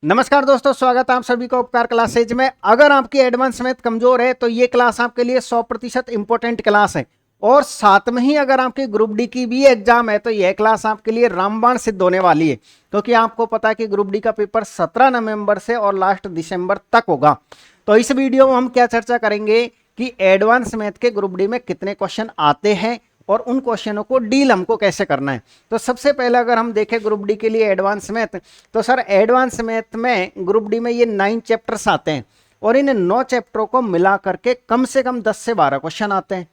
नमस्कार दोस्तों, स्वागत है आप सभी का उपकार क्लासेज में। अगर आपकी एडवांस मैथ कमजोर है तो ये क्लास आपके लिए 100% इंपॉर्टेंट क्लास है। और साथ में ही अगर आपकी ग्रुप डी की भी एग्जाम है तो यह क्लास आपके लिए रामबाण सिद्ध होने वाली है, क्योंकि आपको पता है कि ग्रुप डी का पेपर 17 नवंबर से और लास्ट दिसंबर तक होगा। तो इस वीडियो में हम क्या चर्चा करेंगे कि एडवांस मैथ के ग्रुप डी में कितने क्वेश्चन आते हैं और उन क्वेश्चनों को डील हमको कैसे करना है। तो सबसे पहले अगर हम देखें ग्रुप डी के लिए एडवांस मैथ, तो सर एडवांस मैथ में ग्रुप डी में ये 9 चैप्टर्स आते हैं और इन 9 चैप्टरों को मिला करके कम से कम 10 से 12 क्वेश्चन आते हैं।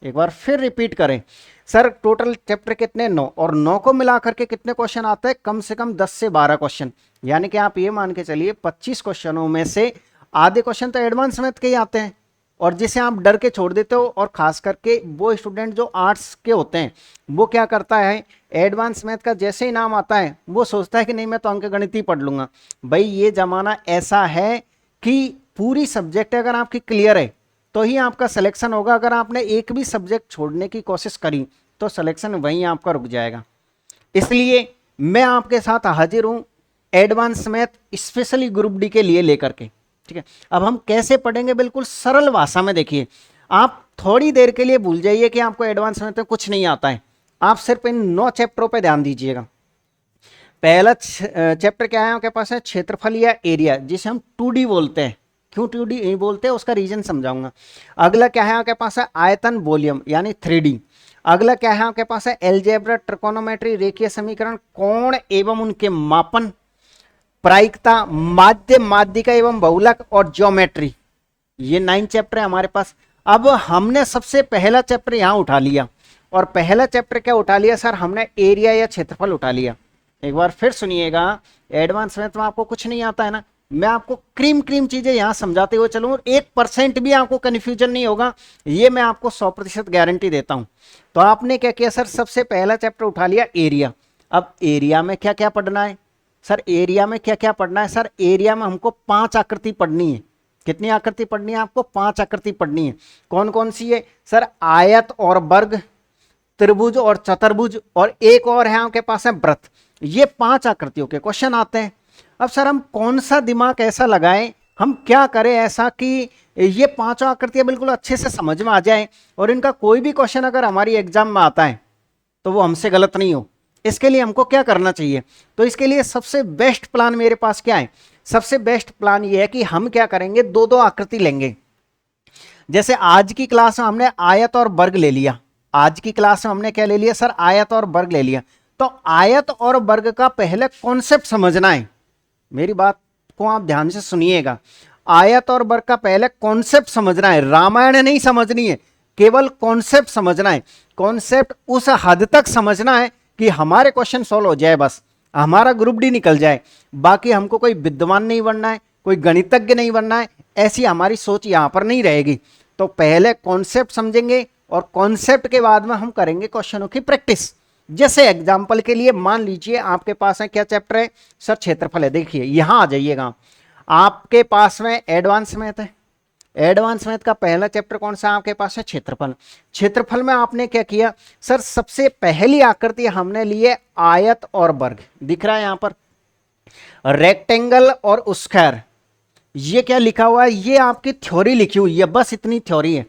एक बार फिर रिपीट करें, सर टोटल चैप्टर कितने 9 और 9 को मिला करके कितने क्वेश्चन आते हैं? कम से कम 10 से 12 क्वेश्चन। यानी कि आप ये मान के चलिए 25 क्वेश्चनों में से आधे क्वेश्चन तो एडवांस मैथ के ही आते हैं, और जिसे आप डर के छोड़ देते हो। और खास करके वो स्टूडेंट जो आर्ट्स के होते हैं वो क्या करता है, एडवांस मैथ का जैसे ही नाम आता है वो सोचता है कि नहीं मैं तो अंकगणित ही पढ़ लूंगा। भाई ये जमाना ऐसा है कि पूरी सब्जेक्ट अगर आपकी क्लियर है तो ही आपका सिलेक्शन होगा। अगर आपने एक भी सब्जेक्ट छोड़ने की कोशिश करी तो सिलेक्शन वहीं आपका रुक जाएगा। इसलिए मैं आपके साथ हाजिर हूं advance math specially group D के लिए लेकर के। ठीक है, अब हम कैसे पढ़ेंगे, बिल्कुल सरल भाषा में। देखिए, आप थोड़ी देर के लिए भूल जाइए कि आपको एडवांस मैथ में कुछ नहीं आता है। आप सिर्फ इन 9 चैप्टरों पे ध्यान दीजिएगा। पहला चैप्टर क्या है आपके पास है? क्षेत्रफल या एरिया, जिसे हम 2D बोलते हैं। क्यों 2D बोलते हैं उसका रीजन समझाऊंगा। अगला क्या है आपके पास है? आयतन वॉल्यूम यानी 3D। अगला क्या है आपके पास है? एलजेब्रा, ट्रिकोनोमेट्री, रेखीय समीकरण, कोण एवं उनके मापन, प्रायिकता, माध्य, माध्यिका एवं बहुलक और ज्योमेट्री। ये 9 चैप्टर है हमारे पास। अब हमने सबसे पहला चैप्टर यहां उठा लिया, और पहला चैप्टर क्या उठा लिया सर? हमने एरिया या क्षेत्रफल उठा लिया। एक बार फिर सुनिएगा, एडवांस मैथ में आपको कुछ नहीं आता है ना, मैं आपको क्रीम चीजें यहां समझाते हुए चलूं, 1% भी आपको कंफ्यूजन नहीं होगा, ये मैं आपको 100% गारंटी देता हूं। तो आपने क्या किया सर? सबसे पहला चैप्टर उठा लिया एरिया। अब एरिया में क्या क्या पढ़ना है सर? एरिया में क्या क्या पढ़ना है सर? एरिया में हमको 5 आकृति पढ़नी है। कितनी आकृति पढ़नी है आपको? 5 आकृति पढ़नी है। कौन कौन सी है सर? आयत और वर्ग, त्रिभुज और चतुर्भुज, और एक और है आपके पास है वृत्त। ये 5 आकृतियों के क्वेश्चन आते हैं। अब सर हम कौन सा दिमाग ऐसा लगाएं, हम क्या करें ऐसा कि ये 5 आकृतियां बिल्कुल अच्छे से समझ में आ जाए और इनका कोई भी क्वेश्चन अगर हमारी एग्जाम में आता है तो वो हमसे गलत नहीं हो। इसके लिए हमको क्या करना चाहिए? तो इसके लिए सबसे बेस्ट प्लान मेरे पास क्या है? सबसे बेस्ट प्लान ये है कि हम क्या करेंगे, 2-2 आकृति लेंगे। जैसे आज की क्लास में हमने आयत और वर्ग ले लिया। आज की क्लास में हमने क्या ले लिया सर? आयत और वर्ग ले लिया। तो आयत और वर्ग का पहले कॉन्सेप्ट समझना है। मेरी बात को आप ध्यान से सुनिएगा। आयत और वर्ग का पहले कॉन्सेप्ट समझना है, रामायण नहीं समझनी है, केवल कॉन्सेप्ट समझना है। कॉन्सेप्ट उस हद तक समझना है कि हमारे क्वेश्चन सॉल्व हो जाए, बस हमारा ग्रुप डी निकल जाए। बाकी हमको कोई विद्वान नहीं बनना है, कोई गणितज्ञ नहीं बनना है, ऐसी हमारी सोच यहां पर नहीं रहेगी। तो पहले कॉन्सेप्ट समझेंगे और कॉन्सेप्ट के बाद में हम करेंगे क्वेश्चनों की प्रैक्टिस। जैसे एग्जाम्पल के लिए मान लीजिए आपके पास है क्या चैप्टर है सर? क्षेत्रफल है। देखिए यहां आ जाइएगा, आपके पास में एडवांस मैथ है। एडवांस मैथ का पहला चैप्टर कौन सा आपके पास है? क्षेत्रफल। क्षेत्रफल में आपने क्या किया सर? सबसे पहली आकृति हमने ली है आयत और वर्ग। दिख रहा है यहां पर रेक्टेंगल और स्क्वायर। ये क्या लिखा हुआ है? ये आपकी थ्योरी लिखी हुई है, बस इतनी थ्योरी है।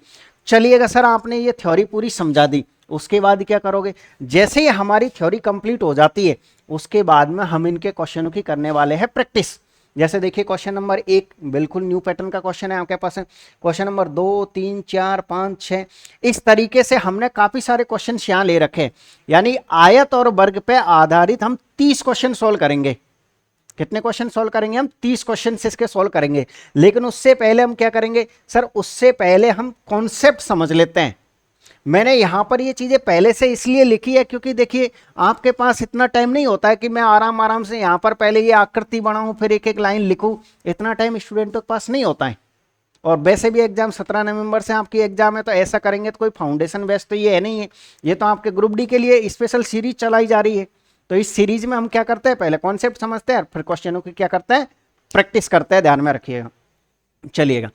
चलिएगा सर, आपने ये थ्योरी पूरी समझा दी, उसके बाद क्या करोगे? जैसे ही हमारी थ्योरी कंप्लीट हो जाती है उसके बाद में हम इनके क्वेश्चनों की करने वाले हैं प्रैक्टिस। जैसे देखिए क्वेश्चन नंबर 1 बिल्कुल न्यू पैटर्न का क्वेश्चन है आपके पास है। क्वेश्चन नंबर 2, 3, 4, 5, 6, इस तरीके से हमने काफी सारे क्वेश्चन यहां ले रखे हैं। यानी आयत और वर्ग पे आधारित हम 30 क्वेश्चन सोल्व करेंगे। कितने क्वेश्चन सोल्व करेंगे हम? 30 क्वेश्चन इसके सोल्व करेंगे। लेकिन उससे पहले हम क्या करेंगे सर? उससे पहले हम कॉन्सेप्ट समझ लेते हैं। मैंने यहां पर ये चीजें पहले से इसलिए लिखी है क्योंकि देखिए आपके पास इतना टाइम नहीं होता है कि मैं आराम से यहां पर पहले ये आकृति बनाऊं फिर एक एक लाइन लिखूं। इतना टाइम स्टूडेंटों के पास नहीं होता है। और वैसे भी एग्जाम 17 नवंबर से आपकी एग्जाम है, तो ऐसा करेंगे तो कोई फाउंडेशन बेस तो ये है नहीं है। ये तो आपके ग्रुप डी के लिए स्पेशल सीरीज चलाई जा रही है। तो इस सीरीज में हम क्या करते हैं? पहले कॉन्सेप्ट समझते हैं, फिर क्वेश्चनों की क्या करते हैं? प्रैक्टिस करते हैं। ध्यान में रखिएगा। चलिएगा,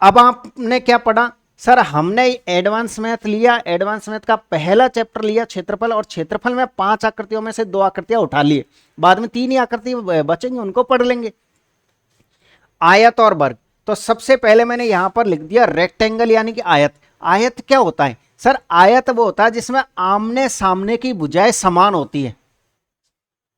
अब आपने क्या पढ़ा सर? हमने एडवांस मैथ लिया, एडवांस मैथ का पहला चैप्टर लिया क्षेत्रफल, और क्षेत्रफल में 5 आकृतियों में से 2 आकृतियां उठा लिए। बाद में 3 ही आकृति बचेंगे, उनको पढ़ लेंगे। आयत और वर्ग। तो सबसे पहले मैंने यहां पर लिख दिया रेक्टेंगल यानी कि आयत। आयत क्या होता है सर? आयत वो होता है जिसमें आमने सामने की भुजाएं समान होती है।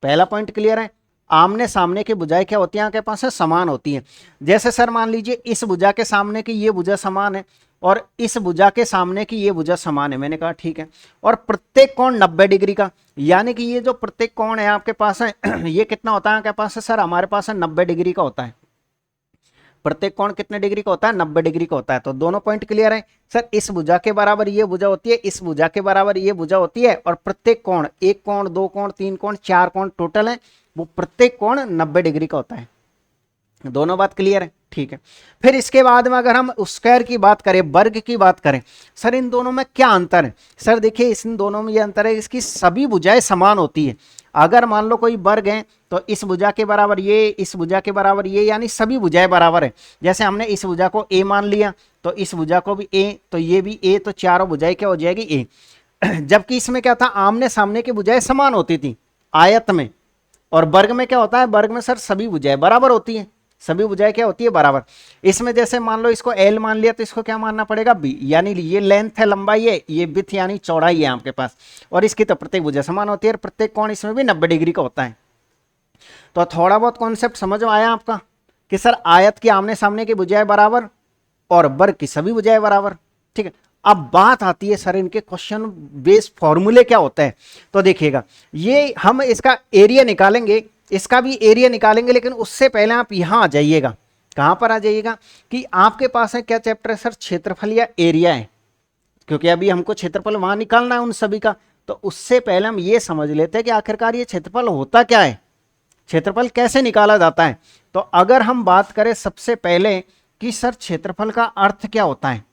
पहला पॉइंट क्लियर है? आमने सामने की भुजाएं क्या होती है आपके पास है? समान होती है। जैसे सर मान लीजिए इस भुजा के सामने की ये भुजा समान है और इस भुजा के सामने की ये भुजा समान है। मैंने कहा ठीक है। और प्रत्येक कोण 90 डिग्री का, यानी कि ये जो प्रत्येक कोण है आपके पास है ये कितना होता है आपके पास है? सर हमारे पास है 90 डिग्री का होता है। प्रत्येक कोण कितने डिग्री का होता है? 90 डिग्री का होता है। तो दोनों पॉइंट क्लियर है सर। इस भुजा के बराबर ये भुजा होती है, इस भुजा के बराबर ये भुजा होती है, और प्रत्येक कोण, एक कोण, दो कोण, तीन कोण, चार कोण टोटल है, वो प्रत्येक कोण 90 डिग्री का होता है। दोनों बात क्लियर है? ठीक है। फिर इसके बाद में अगर हम स्क्वायर की बात करें, वर्ग की बात करें, सर इन दोनों में क्या अंतर है? सर देखिए इन दोनों में ये अंतर है, इसकी सभी भुजाएं समान होती है। अगर मान लो कोई वर्ग है तो इस भुजा के बराबर ये, इस भुजा के बराबर ये, यानी सभी भुजाएं बराबर है। जैसे हमने इस भुजा को ए मान लिया तो इस भुजा को भी ए, तो ये भी ए, तो चारों भुजाएं क्या हो जाएगी? ए। जबकि इसमें क्या था? आमने सामने की भुजाएं समान होती थी आयत में, और वर्ग में क्या होता है? वर्ग में सर सभी भुजाएं बराबर होती हैं। सभी भुजाएं क्या होती है? बराबर। इसमें जैसे मान लो इसको एल मान लिया तो इसको क्या मानना पड़ेगा? बी, यानी ये लेंथ है, लंबाई है, ये विड्थ यानी चौड़ाई है आपके पास, और इसकी तो प्रत्येक भुजा समान होती है और प्रत्येक कोण इसमें भी 90 डिग्री का होता है। तो थोड़ा बहुत कॉन्सेप्ट समझ में आया आपका कि सर आयत की आमने सामने की भुजाएं बराबर और वर्ग की सभी भुजाएं बराबर। ठीक है। अब बात आती है सर इनके क्वेश्चन बेस्ड फॉर्मूले क्या होता है। तो देखिएगा ये हम इसका एरिया निकालेंगे, इसका भी एरिया निकालेंगे, लेकिन उससे पहले आप यहां आ जाइएगा। कहां पर आ जाइएगा? कि आपके पास है क्या चैप्टर है सर? क्षेत्रफल या एरिया है, क्योंकि अभी हमको क्षेत्रफल वहां निकालना है उन सभी का। तो उससे पहले हम ये समझ लेते हैं कि आखिरकार ये क्षेत्रफल होता क्या है, क्षेत्रफल कैसे निकाला जाता है। तो अगर हम बात करें सबसे पहले कि सर क्षेत्रफल का अर्थ क्या होता है,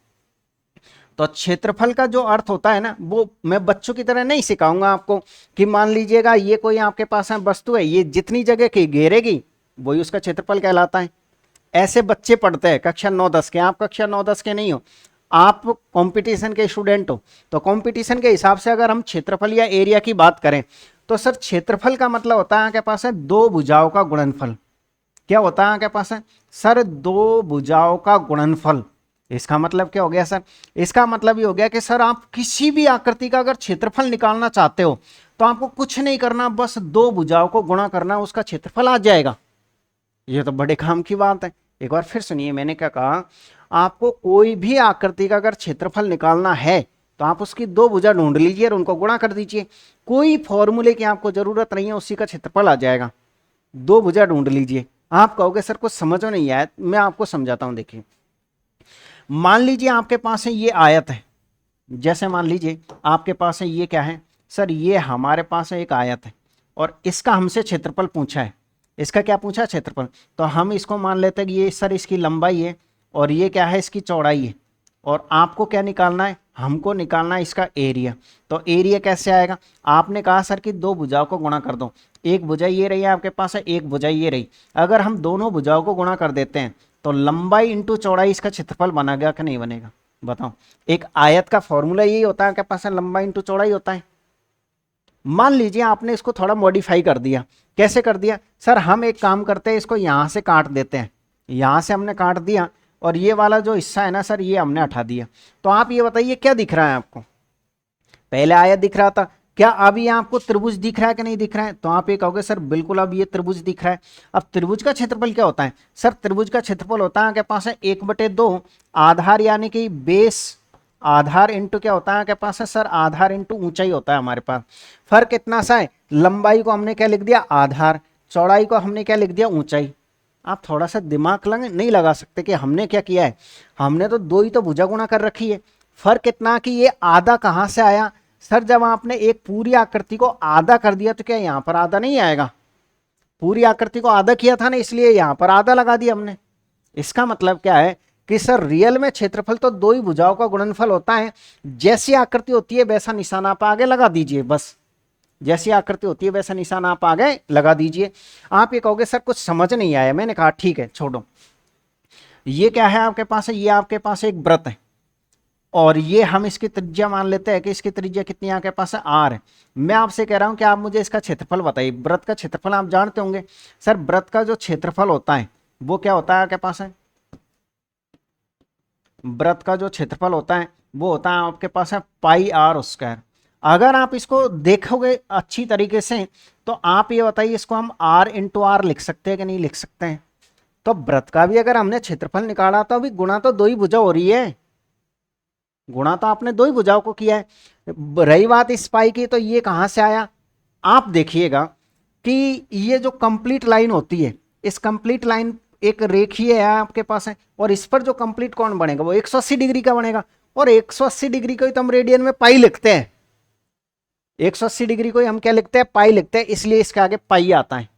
तो क्षेत्रफल का जो अर्थ होता है ना, वो मैं बच्चों की तरह नहीं सिखाऊंगा आपको कि मान लीजिएगा ये कोई आपके पास है वस्तु है, ये जितनी जगह की घेरेगी वही उसका क्षेत्रफल कहलाता है। ऐसे बच्चे पढ़ते हैं कक्षा 9-10 के। आप कक्षा 9-10 के नहीं हो, आप कंपटीशन के स्टूडेंट हो। तो कंपटीशन के हिसाब से अगर हम क्षेत्रफल या एरिया की बात करें तो सर क्षेत्रफल का मतलब होता है आपके पास है दो भुजाओं का गुणनफल। क्या होता है आपके पास है सर? दो भुजाओं का गुणनफल। इसका मतलब क्या हो गया सर? इसका मतलब ये हो गया कि सर आप किसी भी आकृति का अगर क्षेत्रफल निकालना चाहते हो तो आपको कुछ नहीं करना, बस दो भुजाओं को गुणा करना, उसका क्षेत्रफल आ जाएगा। ये तो बड़े काम की बात है। एक बार फिर सुनिए, मैंने क्या कहा? आपको कोई भी आकृति का अगर क्षेत्रफल निकालना है तो आप उसकी दो भुजा ढूंढ लीजिए और उनको गुणा कर दीजिए। कोई फॉर्मूले की आपको जरूरत नहीं है, उसी का क्षेत्रफल आ जाएगा। दो भुजा ढूंढ लीजिए। आप कहोगे सर कुछ समझ में नहीं आया, मैं आपको समझाता हूं। देखिए मान लीजिए आपके पास है ये आयत है। जैसे मान लीजिए आपके पास है ये क्या है सर? ये हमारे पास है एक आयत है और इसका हमसे क्षेत्रफल पूछा है। इसका क्या पूछा? क्षेत्रफल। तो हम इसको मान लेते हैं कि ये सर इसकी लंबाई है और ये क्या है? इसकी चौड़ाई है। और आपको क्या निकालना है? हमको निकालना है इसका एरिया। तो एरिया कैसे आएगा? आपने कहा सर कि दो भुजाओं को गुणा कर दो। एक भुजा ये रही है आपके पास है, एक भुजा ये रही। अगर हम दोनों भुजाओं को गुणा कर देते हैं तो लंबाई इंटू चौड़ाई इसका क्षेत्रफल बनेगा कि नहीं बनेगा? बताओ। एक आयत का फॉर्मूला यही होता है आपके पास है, लंबाई इंटू चौड़ाई होता है। मान लीजिए आपने इसको थोड़ा मॉडिफाई कर दिया। कैसे कर दिया सर? हम एक काम करते हैं, इसको यहां से काट देते हैं। यहां से हमने काट दिया और ये वाला जो हिस्सा है ना सर, ये हमने हटा दिया। तो आप ये बताइए क्या दिख रहा है आपको? पहले आयत दिख रहा था, क्या अब ये आपको त्रिभुज दिख रहा है कि नहीं दिख रहा है? तो आप ये कहोगे सर बिल्कुल अब ये त्रिभुज दिख रहा है। अब त्रिभुज का क्षेत्रफल क्या होता है सर? त्रिभुज का क्षेत्रफल होता है आपके पास है 1/2 आधार, यानी कि बेस आधार इंटू क्या होता है आपके पास है सर? आधार इंटू ऊंचाई होता है हमारे पास। फर्क इतना सा है, लंबाई को हमने क्या लिख दिया? आधार। चौड़ाई को हमने क्या लिख दिया? ऊंचाई। आप थोड़ा सा दिमाग नहीं लगा सकते कि हमने क्या किया है? हमने तो दो ही तो भुजा गुणा कर रखी है। फर्क इतना कि ये आधा कहां से आया सर? जब आपने एक पूरी आकृति को आधा कर दिया तो क्या यहां पर आधा नहीं आएगा? पूरी आकृति को आधा किया था ना, इसलिए यहां पर आधा लगा दिया हमने। इसका मतलब क्या है कि सर रियल में क्षेत्रफल तो दो ही भुजाओं का गुणनफल होता है। जैसी आकृति होती है वैसा निशान आप आगे लगा दीजिए, बस। जैसी आकृति होती है वैसा निशान आप आगे लगा दीजिए। आप ये कहोगे सर कुछ समझ नहीं आया। मैंने कहा ठीक है छोड़ो। ये क्या है आपके पास है? ये आपके पास एक वृत्त है और ये हम इसकी त्रिज्या मान लेते हैं कि इसकी त्रिज्या कितनी आपके पास है? r है। मैं आपसे कह रहा हूं कि आप मुझे इसका क्षेत्रफल बताइए। वृत्त का क्षेत्रफल आप जानते होंगे सर। वृत्त का जो क्षेत्रफल होता है वो क्या होता है आपके पास है, वृत्त का जो क्षेत्रफल होता है वो होता है आपके पास है पाई आर स्क्वायर। अगर आप इसको देखोगे अच्छी तरीके से तो आप ये बताइए इसको हम आर इंटू आर लिख सकते हैं कि नहीं लिख सकते हैं? तो वृत्त का भी अगर हमने क्षेत्रफल निकाला तो अभी गुणा तो दो ही भुजा हो रही है, गुणा तो आपने दो ही भुजाओं को किया है। रही बात इस पाई की, तो ये कहां से आया? आप देखिएगा कि ये जो कंप्लीट लाइन होती है, इस कंप्लीट लाइन एक रेखीय है आपके पास है, और इस पर जो कंप्लीट कोण बनेगा वो 180 डिग्री का बनेगा, और 180 डिग्री को ही तो हम रेडियन में पाई लिखते हैं, 180 डिग्री को ही हम क्या लिखते हैं, पाई लिखते हैं, इसलिए इसके आगे पाई आता है।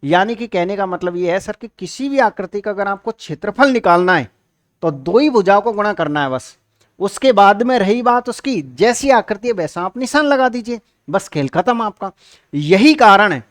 यानी कि कहने का मतलब ये है सर कि किसी भी आकृति का अगर आपको क्षेत्रफल निकालना है तो दो ही भुजाओं को गुणा करना है बस। उसके बाद में रही बात उसकी जैसी आकृति है वैसा आप निशान लगा दीजिए, बस खेल खत्म आपका। यही कारण है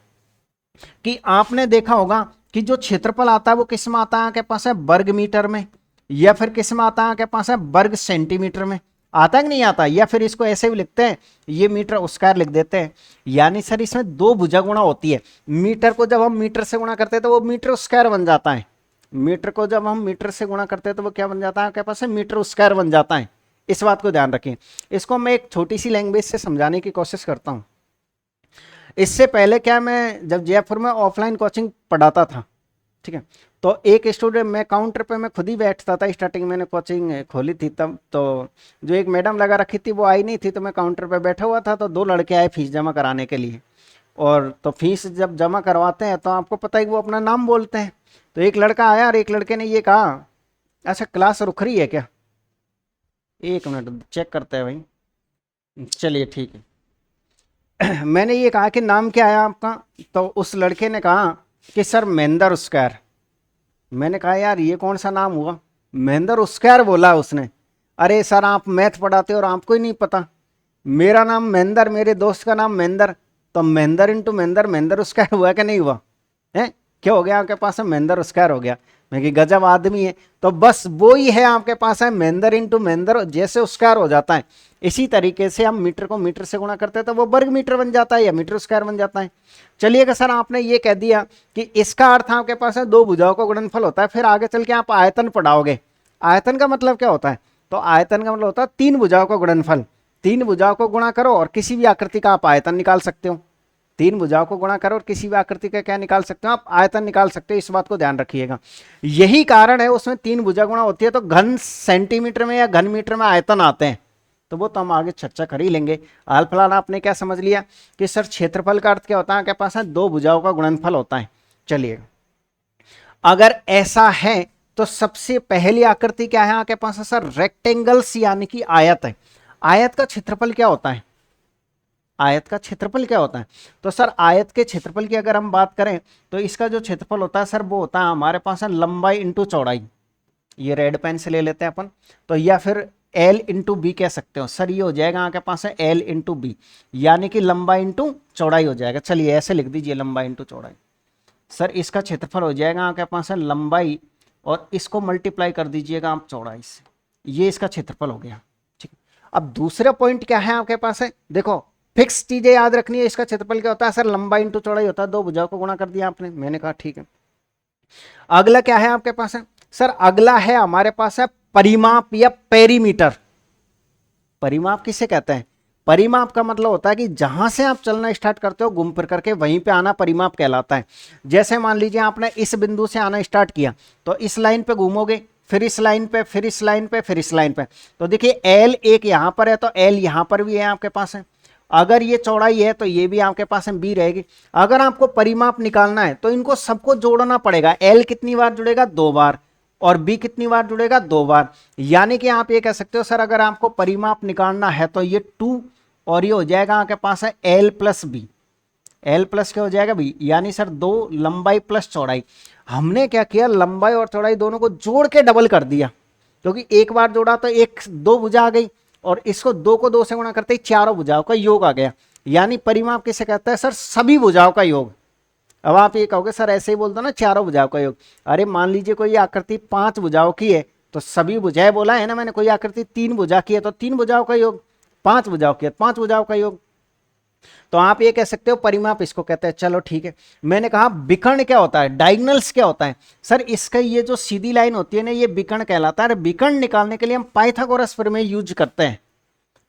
कि आपने देखा होगा कि जो क्षेत्रफल आता है वो किस में आता है आपके पास है, वर्ग मीटर में, या फिर किस में आता है आपके पास है, वर्ग सेंटीमीटर में आता है कि नहीं आता? या फिर इसको ऐसे भी लिखते हैं, ये मीटर स्क्वायर लिख देते हैं। यानी सर इसमें दो भुजा गुणा होती है। मीटर को जब हम मीटर से गुणा करते हैं तो वो मीटर स्क्वायर बन जाता है, मीटर को जब हम मीटर से गुणा करते हैं तो वो क्या बन जाता है आपके पास है, मीटर स्क्वायर बन जाता है। इस बात को ध्यान रखें। इसको मैं एक छोटी सी लैंग्वेज से समझाने की कोशिश करता हूँ। इससे पहले क्या, मैं जब जयपुर में ऑफलाइन कोचिंग पढ़ाता था, ठीक है, तो एक स्टूडेंट, मैं काउंटर पे मैं खुद ही बैठता था, स्टार्टिंग मैंने कोचिंग खोली थी तब, तो जो एक मैडम लगा रखी थी वो आई नहीं थी, तो मैं काउंटर पे बैठा हुआ था, तो दो लड़के आए फीस जमा कराने के लिए। और तो फीस जब जमा करवाते हैं तो आपको पता है कि वो अपना नाम बोलते हैं। तो एक लड़का आया और एक लड़के ने ये कहा, अच्छा क्लास रुक रही है क्या? एक मिनट चेक करते हैं भाई, चलिए ठीक है। मैंने ये कहा कि नाम क्या है आपका? तो उस लड़के ने कहा कि सर महेंद्र स्क्वायर। मैंने कहा यार ये कौन सा नाम हुआ, महेंद्र स्क्वायर बोला उसने। अरे सर आप मैथ पढ़ाते हो और आपको ही नहीं पता, मेरा नाम महेंद्र, मेरे दोस्त का नाम महेंद्र, तो महेंद्र इंटू महेंद्र, महेंद्र स्क्वायर हुआ कि नहीं हुआ है? क्या हो गया आपके पास है, महेंद्र स्क्वायर हो गया। मैं कि गजब आदमी है। तो बस वो ही है आपके पास है महेंद्र इंटू महेंद्र, जैसे स्क्वायर हो जाता है इसी तरीके से हम मीटर को मीटर से गुणा करते हैं तो वो वर्ग मीटर बन जाता है या मीटर स्क्वायर बन जाता है। चलिएगा सर आपने ये कह दिया कि इसका अर्थ आपके पास है दो भुजाओं का गुणनफल होता है, फिर आगे चल के आप आयतन पढ़ाओगे। आयतन का मतलब क्या होता है? तो आयतन का मतलब होता है तीन भुजाओं का गुणनफल। तीन भुजाओं को गुणा करो और किसी भी आकृति का आप आयतन निकाल सकते हो। तीन भुजाओं को गुणा करो और किसी भी आकृति का क्या निकाल सकते हो, आप आयतन निकाल सकते हो। इस बात को ध्यान रखिएगा, यही कारण है उसमें तीन भुजा गुणा होती है तो घन सेंटीमीटर में या घन मीटर में आयतन आते हैं। तो वो तो हम आगे चर्चा कर ही लेंगे। हाल फिलहाल आपने क्या समझ लिया कि सर क्षेत्रफल का अर्थ क्या होता है, आपके पास है दो भुजाओं का गुणनफल होता है। चलिए अगर ऐसा है तो सबसे पहली आकृति क्या है आपके पास है सर, रेक्टेंगल्स यानी कि आयत है। आयत का क्षेत्रफल क्या होता है? आयत का क्षेत्रफल क्या होता है? तो सर आयत के क्षेत्रफल की अगर हम बात करें तो इसका जो क्षेत्रफल होता है सर वो होता है हमारे पास है लंबाई इंटू चौड़ाई। ये रेड पेन से ले लेते हैं अपन, तो या फिर एल इंटू बी कह सकते हो सर, ये हो जाएगा आपके पास है एल इंटू बी, यानी कि लंबाई इंटू चौड़ाई हो जाएगा। चलिए ऐसे लिख दीजिए लंबाई इंटू चौड़ाई। सर इसका क्षेत्रफल हो जाएगा आपके पास है लंबाई और इसको मल्टीप्लाई कर दीजिएगा आप चौड़ाई से, ये इसका क्षेत्रफल हो गया। ठीक, अब दूसरा पॉइंट क्या है आपके पास है, देखो फिक्स चीजें याद रखनी है। इसका क्षेत्रफल क्या होता है सर, लंबाई इंटू चौड़ाई होता है। दो भुजाओं को गुणा कर दिया आपने, मैंने कहा ठीक है। अगला क्या है आपके पास है सर, अगला है हमारे पास है परिमाप या पेरीमीटर। परिमाप किसे कहते हैं? परिमाप का मतलब होता है कि जहां से आप चलना स्टार्ट करते हो घूम फिर करके वहीं पे आना परिमाप कहलाता है। जैसे मान लीजिए आपने इस बिंदु से आना स्टार्ट किया तो इस लाइन पे घूमोगे, फिर इस लाइन पे, फिर इस लाइन पे, फिर इस लाइन पे। तो देखिए एल एक यहां पर है तो एल यहां पर भी है आपके पास है। अगर ये चौड़ाई है तो ये भी आपके पास में बी रहेगी। अगर आपको परिमाप निकालना है तो इनको सबको जोड़ना पड़ेगा। एल कितनी बार जुड़ेगा? दो बार। और बी कितनी बार जुड़ेगा? दो बार। यानी कि आप ये कह सकते हो सर अगर आपको परिमाप निकालना है तो ये 2 और ये हो जाएगा आपके पास है L plus B. L plus क्या हो जाएगा बी, यानी सर दो लंबाई प्लस चौड़ाई। हमने क्या किया, लंबाई और चौड़ाई दोनों को जोड़ के डबल कर दिया, क्योंकि एक बार जोड़ा तो एक दो भुजा आ गई और इसको दो को दो से गुणा करते ही चारों भुजाओं का योग आ गया। यानी परिमाप किसे कहता है सर, सभी भुजाओं का योग। अब आप ये कहोगे सर ऐसे ही बोल दो ना चारों भुजाओं का योग। अरे मान लीजिए कोई आकृति 5 भुजाओं की है तो सभी भुजाएं बोला है ना मैंने। कोई आकृति 3 भुजा की है तो 3 भुजाओं का योग, 5 भुजाओं की है 5 भुजाओं का योग। तो आप ये कह सकते हो परिमाप इसको कहते हैं। चलो ठीक है। मैंने कहा विकर्ण क्या होता है, डायगोनल्स क्या होता है। सर इसका ये जो सीधी लाइन होती है ना, ये विकर्ण कहलाता है। विकर्ण निकालने के लिए हम पाइथागोरस प्रमेय यूज करते हैं।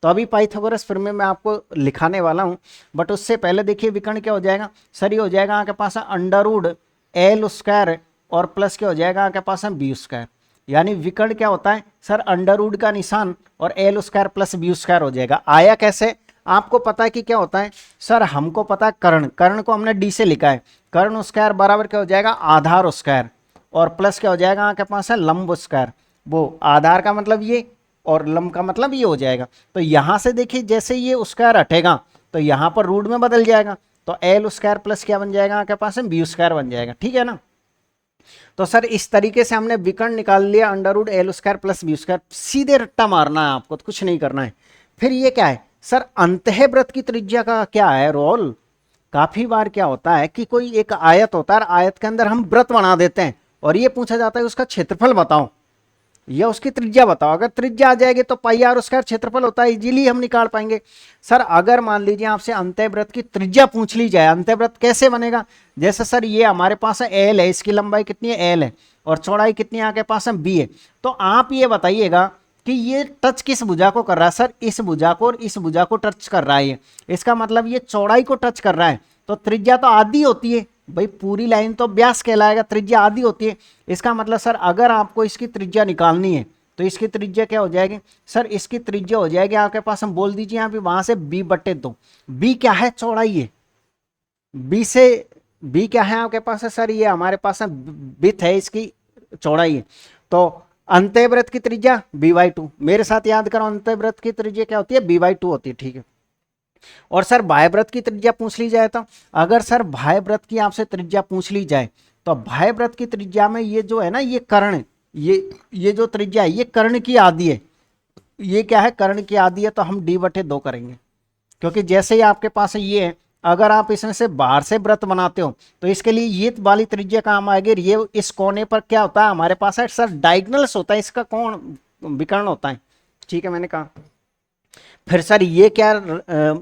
तो अभी पाइथागोरस प्रमेय मैं आपको लिखाने वाला हूं, बट उससे पहले देखिए विकर्ण क्या हो जाएगा। सर ये हो जाएगा आपके पास अंडर रूट एल स्क्वायर और प्लस क्या हो जाएगा आपके पास बी स्क्वायर। यानी विकर्ण क्या होता है सर, अंडर रूट का निशान और L square plus B square हो जाएगा। आया कैसे, आपको पता है कि क्या होता है सर, हमको पता है कर्ण, कर्ण को हमने डी से लिखा है। कर्ण स्क्वायर बराबर क्या हो जाएगा, आधार स्क्वायर, और प्लस क्या हो जाएगा आपके पास है लंब स्क्वायर। वो आधार का मतलब ये और लंब का मतलब ये हो जाएगा। तो यहां से देखिए जैसे ये स्क्वायर हटेगा तो यहां पर रूट में बदल जाएगा, तो एल स्क्वायर प्लस क्या बन जाएगा आपके पास बी स्क्वायर बन जाएगा। ठीक है ना। तो सर इस तरीके से हमने विकर्ण निकाल लिया, under root L square plus B square. सीधे रट्टा मारना है आपको, तो कुछ नहीं करना है। फिर ये क्या है सर, अंतःवृत्त की त्रिज्या का क्या है रोल। काफी बार क्या होता है कि कोई एक आयत होता है, आयत के अंदर हम वृत्त बना देते हैं और ये पूछा जाता है उसका क्षेत्रफल बताओ या उसकी त्रिज्या बताओ। अगर त्रिज्या आ जाएगी तो पाई आर उसका क्षेत्रफल होता है, इजीली हम निकाल पाएंगे। सर अगर मान लीजिए आपसे अंतःवृत्त की त्रिज्या पूछ ली जाए, अंतःवृत्त कैसे बनेगा। जैसे सर ये हमारे पास है एल है, इसकी लंबाई कितनी है एल है, और चौड़ाई कितनी है आपके पास है बी है। तो आप ये बताइएगा कि ये टच किस भुजा को कर रहा है। सर इस भुजा को और इस भुजा को टच कर रहा है ये, इसका मतलब ये चौड़ाई को टच कर रहा है। तो त्रिज्या तो आधी होती है भाई, पूरी लाइन तो व्यास कहलाएगा, त्रिज्या आधी होती है। इसका मतलब सर अगर आपको इसकी त्रिज्या निकालनी है तो इसकी त्रिज्या क्या हो जाएगी सर, इसकी त्रिज्या हो जाएगी आपके पास, हम बोल दीजिए यहाँ पे वहां से b बट्टे 2। b क्या है, चौड़ाई है। b से b क्या है आपके पास है सर, ये हमारे पास है विड्थ है, इसकी चौड़ाई है। तो अंतःवृत्त की त्रिज्या b/2, मेरे साथ याद करो अंतःवृत्त की त्रिज्या क्या होती है b/2 होती है। ठीक है। और सर बाह्यवृत्त की त्रिज्या पूछ ली जाए तो, अगर सर बाह्यवृत्त की आपसे त्रिज्या पूछ ली जाए तो बाह्यवृत्त की त्रिज्या में ये जो है ना, ये कर्ण, ये जो त्रिज्या है ये कर्ण की आधी है। ये क्या है, कर्ण की आधी है, तो हम d/2 करेंगे। क्योंकि जैसे ही आपके पास ये है, अगर आप इसमें से बाहर से वृत्त बनाते हो तो इसके लिए ये वाली त्रिज्या काम आएगी। ये इस कोने पर क्या होता है हमारे पास है सर, डायगोनल्स होता है, इसका कोण विकर्ण होता है। ठीक है, मैंने कहा। फिर सर ये क्या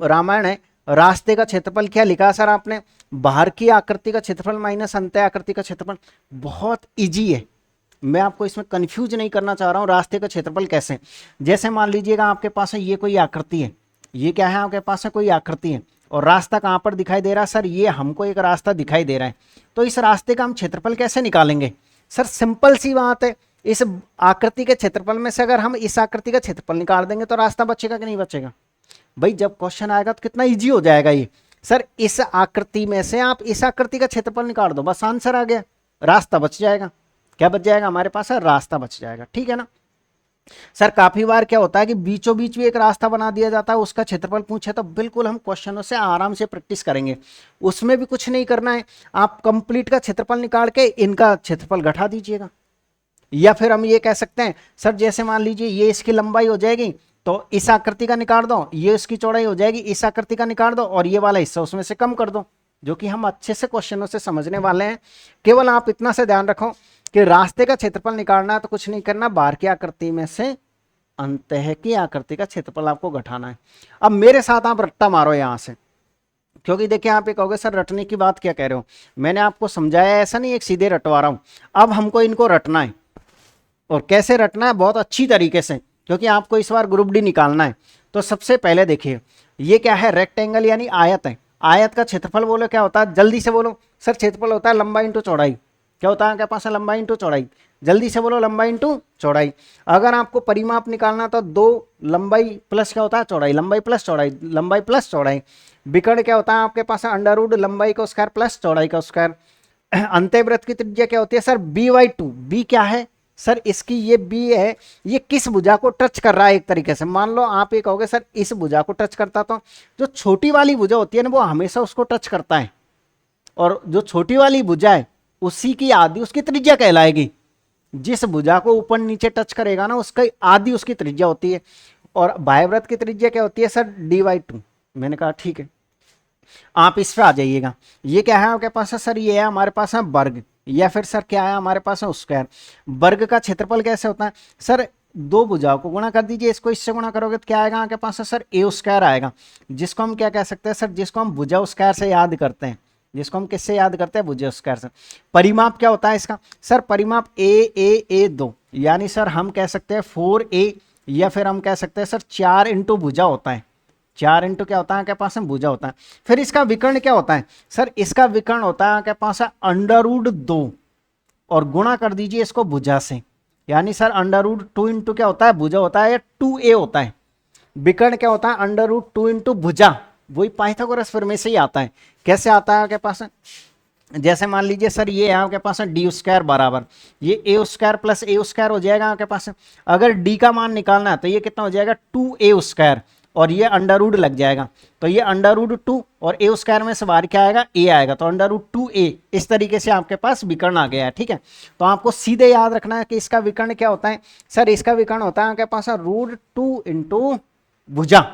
रामायण है, रास्ते का क्षेत्रफल क्या लिखा सर आपने, बाहर की आकृति का क्षेत्रफल माइनस अंतः आकृति का क्षेत्रफल। बहुत इजी है, मैं आपको इसमें कंफ्यूज नहीं करना चाह रहा हूं। रास्ते का क्षेत्रफल कैसे, जैसे मान लीजिएगा आपके पास है ये कोई आकृति है, ये क्या है आपके पास है कोई आकृति है, और रास्ता कहां पर दिखाई दे रहा है सर, ये हमको एक रास्ता दिखाई दे रहा है। तो इस रास्ते का हम क्षेत्रफल कैसे निकालेंगे सर, सिंपल सी बात है। इस आकृति के क्षेत्रफल में से अगर हम इस आकृति का क्षेत्रफल निकाल देंगे तो रास्ता बचेगा कि नहीं बचेगा। भाई जब क्वेश्चन आएगा तो कितना इजी हो जाएगा ये। सर इस आकृति में से आप इस आकृति का क्षेत्रफल निकाल दो, बस आंसर आ गया, रास्ता बच जाएगा। क्या बच जाएगा हमारे पास है, रास्ता बच जाएगा। ठीक है ना। सर काफी बार क्या होता है कि बीचों बीच भी एक रास्ता बना दिया जाता है, उसका क्षेत्रफल पूछे तो बिल्कुल हम क्वेश्चनों से आराम से प्रैक्टिस करेंगे, उसमें भी कुछ नहीं करना है। आप कंप्लीट का क्षेत्रफल निकाल के इनका क्षेत्रफल घटा दीजिएगा। या फिर हम ये कह सकते हैं सर, जैसे मान लीजिए ये इसकी लंबाई हो जाएगी तो इस आकृति का निकाल दो, ये इसकी चौड़ाई हो जाएगी, इस आकृति का निकाल दो, और ये वाला हिस्सा उसमें से कम कर दो, जो कि हम अच्छे से क्वेश्चनों से समझने वाले हैं। केवल आप इतना से ध्यान रखो कि रास्ते का क्षेत्रफल निकालना है तो कुछ नहीं करना, बाहर की आकृति में से अंतः की आकृति का क्षेत्रफल आपको घटाना है। अब मेरे साथ आप रट्टा मारो यहां से, क्योंकि देखिए आप ये कहोगे सर रटने की बात क्या कह रहे हो, मैंने आपको समझाया ऐसा नहीं एक सीधे रटवा रहा हूं। अब हमको इनको रटना है, और कैसे रटना है, बहुत अच्छी तरीके से, क्योंकि आपको इस बार ग्रुप डी निकालना है। तो सबसे पहले देखिए ये क्या है, रेक्टेंगल यानी आयत है। आयत का क्षेत्रफल बोलो क्या होता है, जल्दी से बोलो सर, क्षेत्रफल होता है लंबाई इंटू चौड़ाई। क्या होता है आपके पास है, लंबाई इंटू चौड़ाई। जल्दी से बोलो, लंबाई इंटू चौड़ाई। अगर आपको परिमाप निकालना तो 2 लंबाई प्लस क्या होता है चौड़ाई, लंबाई प्लस चौड़ाई, लंबाई प्लस चौड़ाई। विकर्ण क्या होता है आपके पास है, अंडर रूट लंबाई का स्क्वायर प्लस चौड़ाई का स्क्वायर। अंतःवृत्त की त्रिज्या क्या होती है सर, b/2। b क्या है सर, इसकी ये b है, ये किस भुजा को टच कर रहा है। एक तरीके से मान लो आप ये कहोगे सर इस भुजा को टच करता, तो जो छोटी वाली भुजा होती है ना वो हमेशा उसको टच करता है, और जो छोटी वाली भुजा है उसी की आधी उसकी त्रिज्या कहलाएगी। जिस भुजा को ऊपर नीचे टच करेगा ना उसका आधी उसकी त्रिज्या होती है। और बाह्यवृत्त की त्रिज्या क्या होती है सर, d/2। मैंने कहा ठीक है, आप इस पे आ जाइएगा। ये क्या है आपके पास है सर, ये है हमारे पास है वर्ग, या फिर सर क्या है हमारे पास है स्क्वायर। वर्ग का क्षेत्रफल कैसे होता है सर, दो भुजाओं को गुणा कर दीजिए, इसको इससे गुणा करोगे तो क्या आएगा आपके पास सर ए स्क्वायर आएगा, जिसको हम क्या कह सकते हैं सर, जिसको हम भुजा स्क्वायर से याद करते हैं, जिसको हम किससे याद करते हैं, भुजा स्क्वायर से। परिमाप क्या होता है इसका सर, परिमाप ए 2, यानी सर हम कह सकते हैं 4a, या फिर हम कह सकते हैं सर 4 इंटू भुजा होता है, 4 इंटू क्या होता है आपके पास में भुजा होता है। फिर इसका विकर्ण क्या होता है सर, इसका विकर्ण होता है आपके पास है √2 और गुणा कर दीजिए इसको भुजा से, यानी सर √2 इंटू क्या होता है, भुजा होता है, या 2a होता है। विकर्ण क्या होता है, √2 इंटू भुजा, वही पाइथागोरस प्रमेय से ही आता है। कैसे आता है आपके पास, जैसे मान लीजिए सर ये है आपके पास डी स्क्वायर बराबर ये ए स्क्वायर प्लस ए स्क्वायर हो जाएगा आपके पास। अगर डी का मान निकालना है तो ये कितना हो जाएगा, 2a स्क्वायर, और ये अंडर लग जाएगा, तो ये √2 और ए स्क्वायर में से बाहर क्या आएगा, ए आएगा, तो √2a। इस तरीके से आपके पास विकर्ण आ गया है। ठीक है, तो आपको सीधे याद रखना है कि इसका विकर्ण क्या होता है सर, इसका विकर्ण होता है आपके पास √2 इंटू भुजा।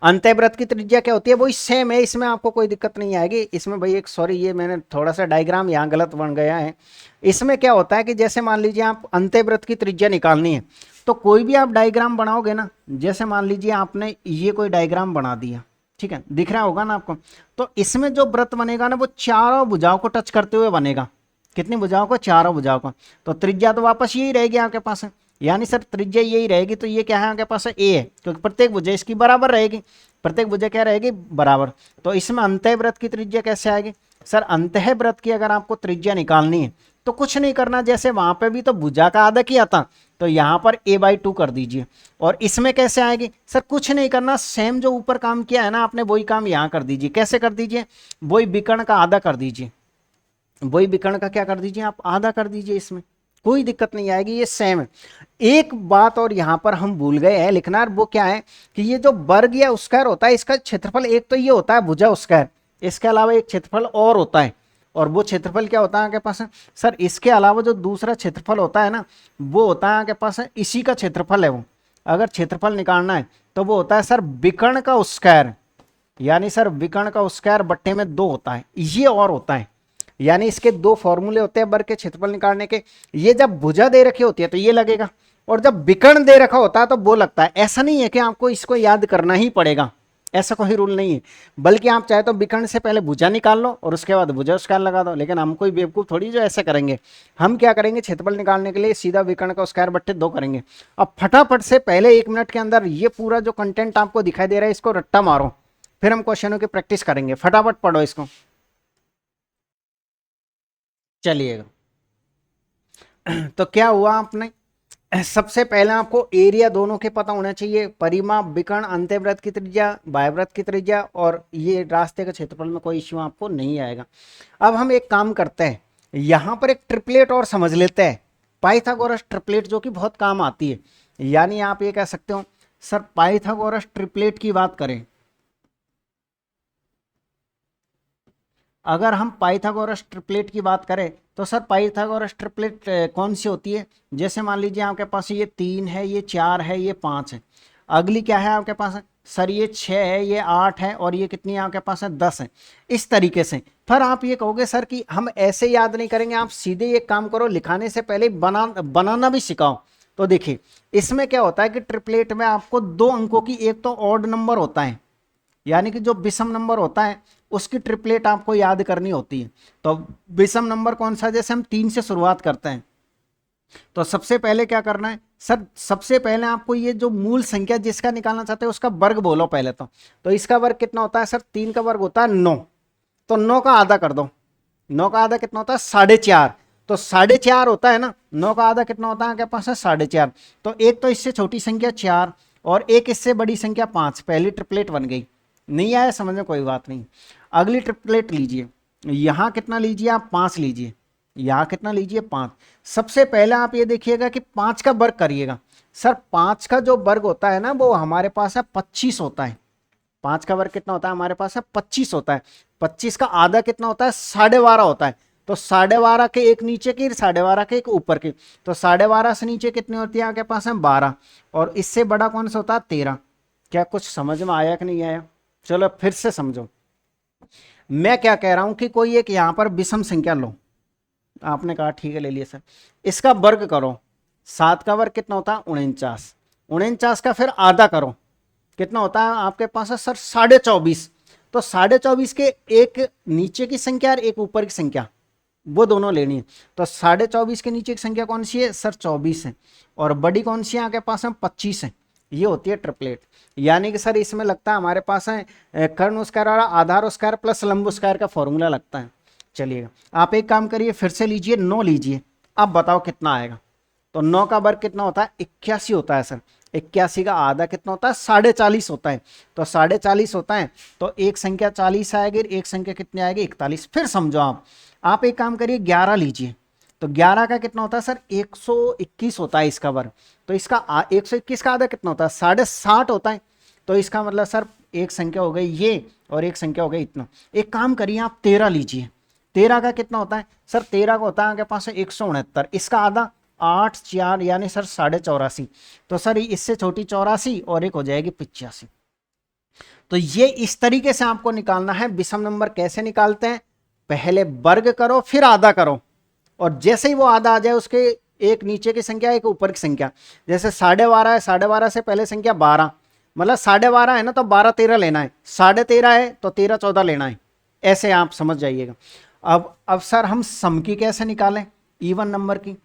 अंत्यव्रत की त्रिज्या क्या होती है, वही सेम है, इसमें आपको कोई दिक्कत नहीं आएगी। इसमें भाई एक सॉरी, ये मैंने थोड़ा सा डायग्राम यहाँ गलत बन गया है। इसमें क्या होता है कि जैसे मान लीजिए आप अंत्यव्रत की त्रिज्या निकालनी है, तो कोई भी आप डायग्राम बनाओगे ना, जैसे मान लीजिए आपने ये कोई डायग्राम बना दिया, ठीक है, दिख रहा होगा ना आपको, तो इसमें जो व्रत बनेगा ना वो चारों भुजाओं को टच करते हुए बनेगा। कितनी भुजाओं को, चारों भुजाओं को, तो त्रिज्या तो वापस यही रहेगी आपके पास, यानी सर त्रिज्या यही रहेगी। तो ये क्या है आपके पास, ए है, क्योंकि प्रत्येक भुजा इसकी बराबर रहेगी, प्रत्येक भुजा क्या रहेगी, बराबर। तो इसमें अंत्यव्रत की त्रिज्या कैसे आएगी सर, अंत्यव्रत की अगर आपको त्रिज्या निकालनी है तो कुछ नहीं करना, जैसे वहां पे भी तो भुजा का आधा किया था, तो यहाँ पर a/2 कर दीजिए। और इसमें कैसे आएगी सर, कुछ नहीं करना, सेम जो ऊपर काम किया है ना आपने, वही काम यहाँ कर दीजिए। कैसे कर दीजिए, वही विकर्ण का आधा कर दीजिए, वही विकर्ण का क्या कर दीजिए आप, आधा कर दीजिए, इसमें कोई दिक्कत नहीं आएगी, ये सेम है। एक बात और यहाँ पर हम भूल गए हैं लिखना, वो क्या है कि ये जो वर्ग या स्क्वायर होता है, इसका क्षेत्रफल एक तो ये होता है भुजा स्क्वायर, इसके अलावा एक क्षेत्रफल और होता है, और वो क्षेत्रफल क्या होता है आपके पास सर, इसके अलावा जो दूसरा क्षेत्रफल होता है ना, वो होता है आपके पास इसी का क्षेत्रफल है। वो अगर क्षेत्रफल निकालना है तो वो होता है सर विकर्ण का स्क्वायर, यानी सर विकर्ण का स्क्वायर बट्टे में 2 होता है, ये और होता है, यानी इसके 2 फॉर्मूले होते हैं वर्ग के क्षेत्रफल निकालने के। ये जब भुजा दे रखी होती है तो ये लगेगा, और जब विकर्ण दे रखा होता है तो वो लगता है। ऐसा नहीं है कि आपको इसको याद करना ही पड़ेगा, ऐसा कोई रूल नहीं है, बल्कि आप चाहे तो विकर्ण से पहले भुजा निकाल लो और उसके बाद भुजा स्क्वायर लगा दो। लेकिन हम कोई बेवकूफ थोड़ी जो ऐसा करेंगे, हम क्या करेंगे, क्षेत्रफल निकालने के लिए सीधा विकर्ण का स्क्वायर बट्टे 2 करेंगे। अब फटाफट से पहले 1 मिनट के अंदर ये पूरा जो कंटेंट आपको दिखाई दे रहा है इसको रट्टा मारो, फिर हम क्वेश्चनों की प्रैक्टिस करेंगे। फटाफट पढ़ो इसको, चलिएगा। तो क्या हुआ आपने, सबसे पहले आपको एरिया दोनों के पता होना चाहिए, परिमाप, विकर्ण, अंत्यव्रत की त्रिज्या, बाह्यव्रत की त्रिज्या, और ये रास्ते के क्षेत्रफल में कोई इश्यू आपको नहीं आएगा। अब हम एक काम करते हैं, यहाँ पर एक ट्रिपलेट और समझ लेते हैं, पाइथागोरस ट्रिपलेट, जो कि बहुत काम आती है। यानी आप ये कह सकते हो सर, पाइथागोरस ट्रिपलेट की बात करें, अगर हम पाइथागोरस ट्रिपलेट की बात करें तो सर पाइथागोरस ट्रिपलेट कौन सी होती है, जैसे मान लीजिए आपके पास ये 3 है, ये 4 है, ये 5 है। अगली क्या है आपके पास सर, ये 6 है, ये 8 है, और ये कितनी है आपके पास है, 10 है। इस तरीके से फिर आप ये कहोगे सर कि हम ऐसे याद नहीं करेंगे, आप सीधे एक काम करो, लिखाने से पहले बनाना भी सिखाओ। तो देखिए इसमें क्या होता है कि ट्रिपलेट में आपको 2 अंकों की, एक तो ऑड नंबर होता है, यानी कि जो विषम नंबर होता है उसकी ट्रिपलेट आपको याद करनी होती है। तो विषम नंबर कौन सा, जैसे हम 3 से शुरुआत करते हैं, तो सबसे पहले क्या करना है सर, सबसे पहले आपको ये जो मूल संख्या जिसका निकालना चाहते हैं उसका वर्ग बोलो पहले। तो इसका वर्ग कितना होता है सर, 3 का वर्ग होता है 9, तो 9 का आधा कर दो, 9 का आधा कितना होता है 4.5, तो 4.5 होता है ना, 9 का आधा कितना होता है आपके पास है 4.5। तो एक तो इससे छोटी संख्या 4 और एक इससे बड़ी संख्या 5, पहली ट्रिपलेट बन गई। नहीं आया समझ में, कोई बात नहीं। अगली ट्रिपलेट लीजिए, यहाँ कितना लीजिए आप, 5 लीजिए, यहाँ कितना लीजिए 5। सबसे पहले आप ये देखिएगा कि 5 का वर्ग करिएगा। सर 5 का जो वर्ग होता है ना वो हमारे पास है 25 होता है। 5 का वर्ग कितना होता है हमारे पास है 25 होता है। 25 का आधा कितना होता है 12.5 होता है। तो 12.5 के एक नीचे की, 12.5 के एक ऊपर की, तो 12.5 से नीचे कितनी होती है आपके पास है 12, और इससे बड़ा कौन सा होता है 13। क्या कुछ समझ में आया कि नहीं आया, चलो फिर से समझो। मैं क्या कह रहा हूं कि कोई एक यहां पर विषम संख्या लो, आपने कहा ठीक है ले लिया सर, इसका वर्ग करो। 7 का वर्ग कितना होता है 49, 49 का फिर आधा करो, कितना होता है आपके पास है सर 24.5। तो 24.5 के एक नीचे की संख्या और एक ऊपर की संख्या वो दोनों लेनी है। तो 24.5 के नीचे की संख्या कौन सी है सर 24 है, और बड़ी कौन सी है आपके पास है 25 है। ये होती है ट्रिपलेट। यानी कि सर इसमें लगता है हमारे पास है कर्ण स्क्वायर और आधार स्क्वायर प्लस लंब स्क्वायर का फॉर्मूला लगता है। चलिएगा आप एक काम करिए, फिर से लीजिए 9 लीजिए, अब बताओ कितना आएगा। तो 9 का वर्ग कितना होता है 81 होता है सर। 81 का आधा कितना होता है 40.5 होता है। तो 40.5 होता है तो एक संख्या 40 आएगी, एक संख्या कितनी आएगी 41। फिर समझो आप एक काम करिए 11 लीजिए। तो 11 का कितना होता है सर 121 होता है इसका वर्ग। तो इसका 121 का आधा कितना होता है 60.5 होता है। तो इसका मतलब सर एक संख्या हो गई ये और एक संख्या हो गई इतना। एक काम करिए आप 13 लीजिए। 13 का कितना होता है सर 13 का होता है आपके पास 169। इसका आधा 8 4 यानी सर 84.5। तो सर इससे छोटी 84 और एक हो जाएगी 85। तो ये इस तरीके से आपको निकालना है। विषम नंबर कैसे निकालते हैं, पहले वर्ग करो फिर आधा करो, और जैसे ही वो आधा आ जाए उसके एक नीचे की संख्या एक ऊपर की संख्या। जैसे 12.5 है, 12.5 से पहले संख्या 12, मतलब 12.5 है ना तो 12 13 लेना है, 13.5 है तो 13 14 लेना है। ऐसे आप समझ जाइएगा। अब सर हम सम की कैसे निकालें, इवन नंबर की।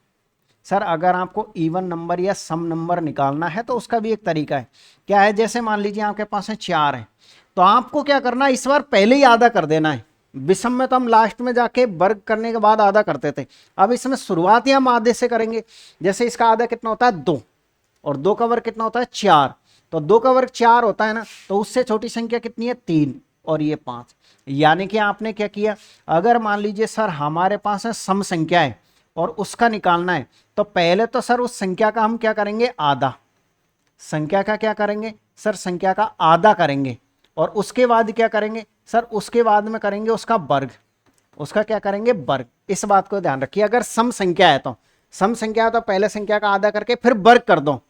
सर अगर आपको इवन नंबर या सम नंबर निकालना है तो उसका भी एक तरीका है। क्या है, जैसे मान लीजिए आपके पास है 4 है, तो आपको क्या करना है इस बार पहले ही आधा कर देना है। विषम में तो हम लास्ट में जाके वर्ग करने के बाद आधा करते थे, अब इसमें शुरुआत ही हम आधे से करेंगे। जैसे इसका आधा कितना होता है 2, और 2 का वर्ग कितना होता है 4। तो 2 का वर्ग 4 होता है ना, तो उससे छोटी संख्या कितनी है 3 और ये 5। यानी कि आपने क्या किया, अगर मान लीजिए सर हमारे पास है सम संख्या है और उसका निकालना है, तो पहले तो सर उस संख्या का हम क्या करेंगे आधा, संख्या का क्या करेंगे सर संख्या का आधा करेंगे, और उसके बाद क्या करेंगे सर उसके बाद में करेंगे उसका वर्ग, उसका क्या करेंगे वर्ग। इस बात को ध्यान रखिए, अगर सम संख्या है तो सम संख्या है तो पहले संख्या का आधा करके फिर वर्ग कर दो,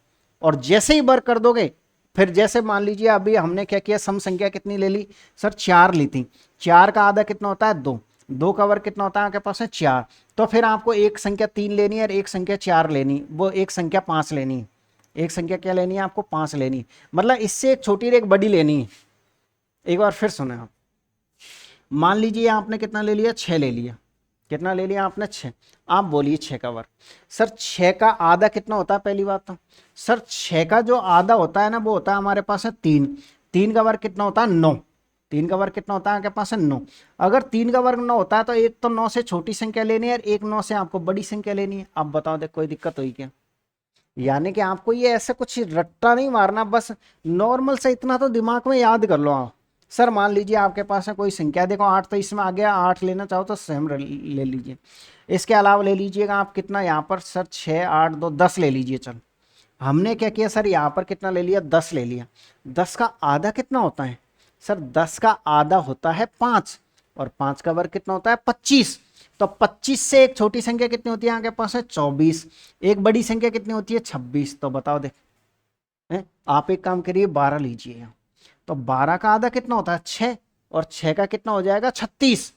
और जैसे ही वर्ग कर दोगे फिर जैसे मान लीजिए अभी हमने क्या किया, सम संख्या कितनी ले ली सर 4 ली थी, 4 का आधा कितना होता है 2, 2 का वर्ग कितना होता है आपके पास है 4। तो फिर आपको एक संख्या 3 लेनी है और एक संख्या 4 लेनी, वो एक संख्या 5 लेनी है। एक संख्या क्या लेनी है आपको 5 लेनी है, मतलब इससे एक छोटी और एक बड़ी लेनी है। एक बार फिर सुने आप, मान लीजिए आपने कितना ले लिया 6 ले लिया, कितना ले लिया आपने 6। आप बोलिए 6 का वर्ग। सर 6 का आधा कितना होता है, पहली बात तो सर 6 का जो आधा होता है ना वो होता है हमारे पास है 3, 3 का वर्ग कितना होता है 9, 3 का वर्ग कितना होता है आपके पास है 9। अगर 3 का वर्ग 9 होता है तो एक तो 9 से छोटी संख्या लेनी है और एक 9 से आपको बड़ी संख्या लेनी है। अब बताओ देख कोई दिक्कत हुई क्या, यानी कि आपको ये ऐसे कुछ रट्टा नहीं मारना, बस नॉर्मल से इतना तो दिमाग में याद कर लो आप। सर मान लीजिए आपके पास है कोई संख्या, देखो 8 तो इसमें आ गया, 8 लेना चाहो तो सेम ले लीजिए। इसके अलावा ले लीजिएगा आप कितना यहाँ पर सर 6 8 2 10 ले लीजिए। चलो हमने क्या किया सर यहाँ पर कितना ले लिया 10 ले लिया। 10 का आधा कितना होता है सर, 10 का आधा होता है 5, और 5 का वर्ग कितना होता है 25। तो 25 से एक छोटी संख्या कितनी होती है आपके पास है 24, एक बड़ी संख्या कितनी होती है 26। तो बताओ देख आप एक काम करिए 12 लीजिए यहाँ। तो 12 का आधा कितना होता है 6, और 6 का कितना हो जाएगा 36।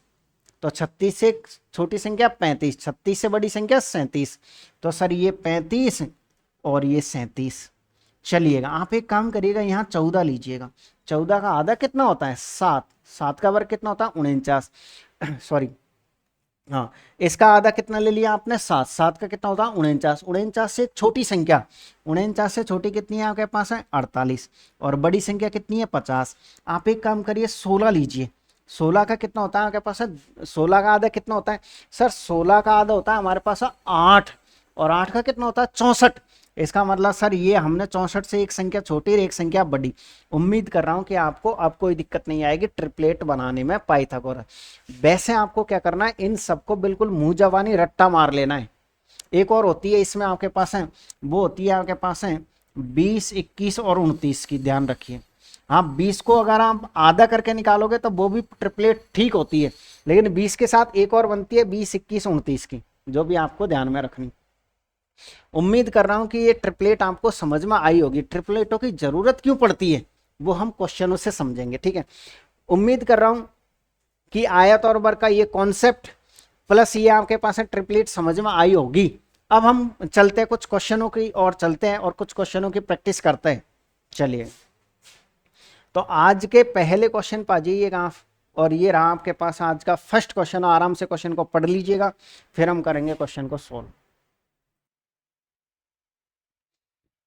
तो 36 से एक छोटी संख्या 35, 36 से बड़ी संख्या 37। तो सर ये 35 और ये 37। चलिएगा आप एक काम करिएगा यहाँ 14 लीजिएगा। 14 का आधा कितना होता है 7, 7 का वर्ग कितना होता है 49 सॉरी हाँ, इसका आधा कितना ले लिया आपने 7, 7 का कितना होता है 49, 49 से एक छोटी संख्या, 49 से छोटी कितनी है आपके पास है 48, और बड़ी संख्या कितनी है 50। आप एक काम करिए 16 लीजिए। 16 का कितना होता है आपके पास है, 16 का आधा कितना होता है सर, 16 का आधा होता है हमारे पास 8, और 8 का कितना होता है 64। इसका मतलब सर ये हमने 64 से एक संख्या छोटी और एक संख्या बड़ी। उम्मीद कर रहा हूं कि आपको अब कोई दिक्कत नहीं आएगी ट्रिपलेट बनाने में पाइथागोरस। वैसे आपको क्या करना है, इन सबको बिल्कुल मुंह जवानी रट्टा मार लेना है। एक और होती है इसमें आपके पास है, वो होती है आपके पास है 20 21 और 29 की, ध्यान रखिए। हाँ 20 को अगर आप आधा करके निकालोगे तो वो भी ट्रिपलेट ठीक होती है, लेकिन 20 के साथ एक और बनती है 20 21 29 की, जो भी आपको ध्यान में रखनी। उम्मीद कर रहा हूं कि ये ट्रिपलेट आपको समझ में आई होगी। ट्रिपलेटों की जरूरत क्यों पड़ती है वो हम क्वेश्चनों से समझेंगे, ठीक है। उम्मीद कर रहा हूं कि आयत और वर्ग का ये कॉन्सेप्ट प्लस ये आपके पास है ट्रिपलेट समझ में आई होगी। अब हम चलते हैं कुछ क्वेश्चनों की और चलते हैं और कुछ क्वेश्चनों की प्रैक्टिस करते हैं। चलिए, तो आज के पहले क्वेश्चन पा जाइएगा आप, और ये रहा आपके पास आज का फर्स्ट क्वेश्चन। आराम से क्वेश्चन को पढ़ लीजिएगा, फिर हम करेंगे क्वेश्चन को सोल्व।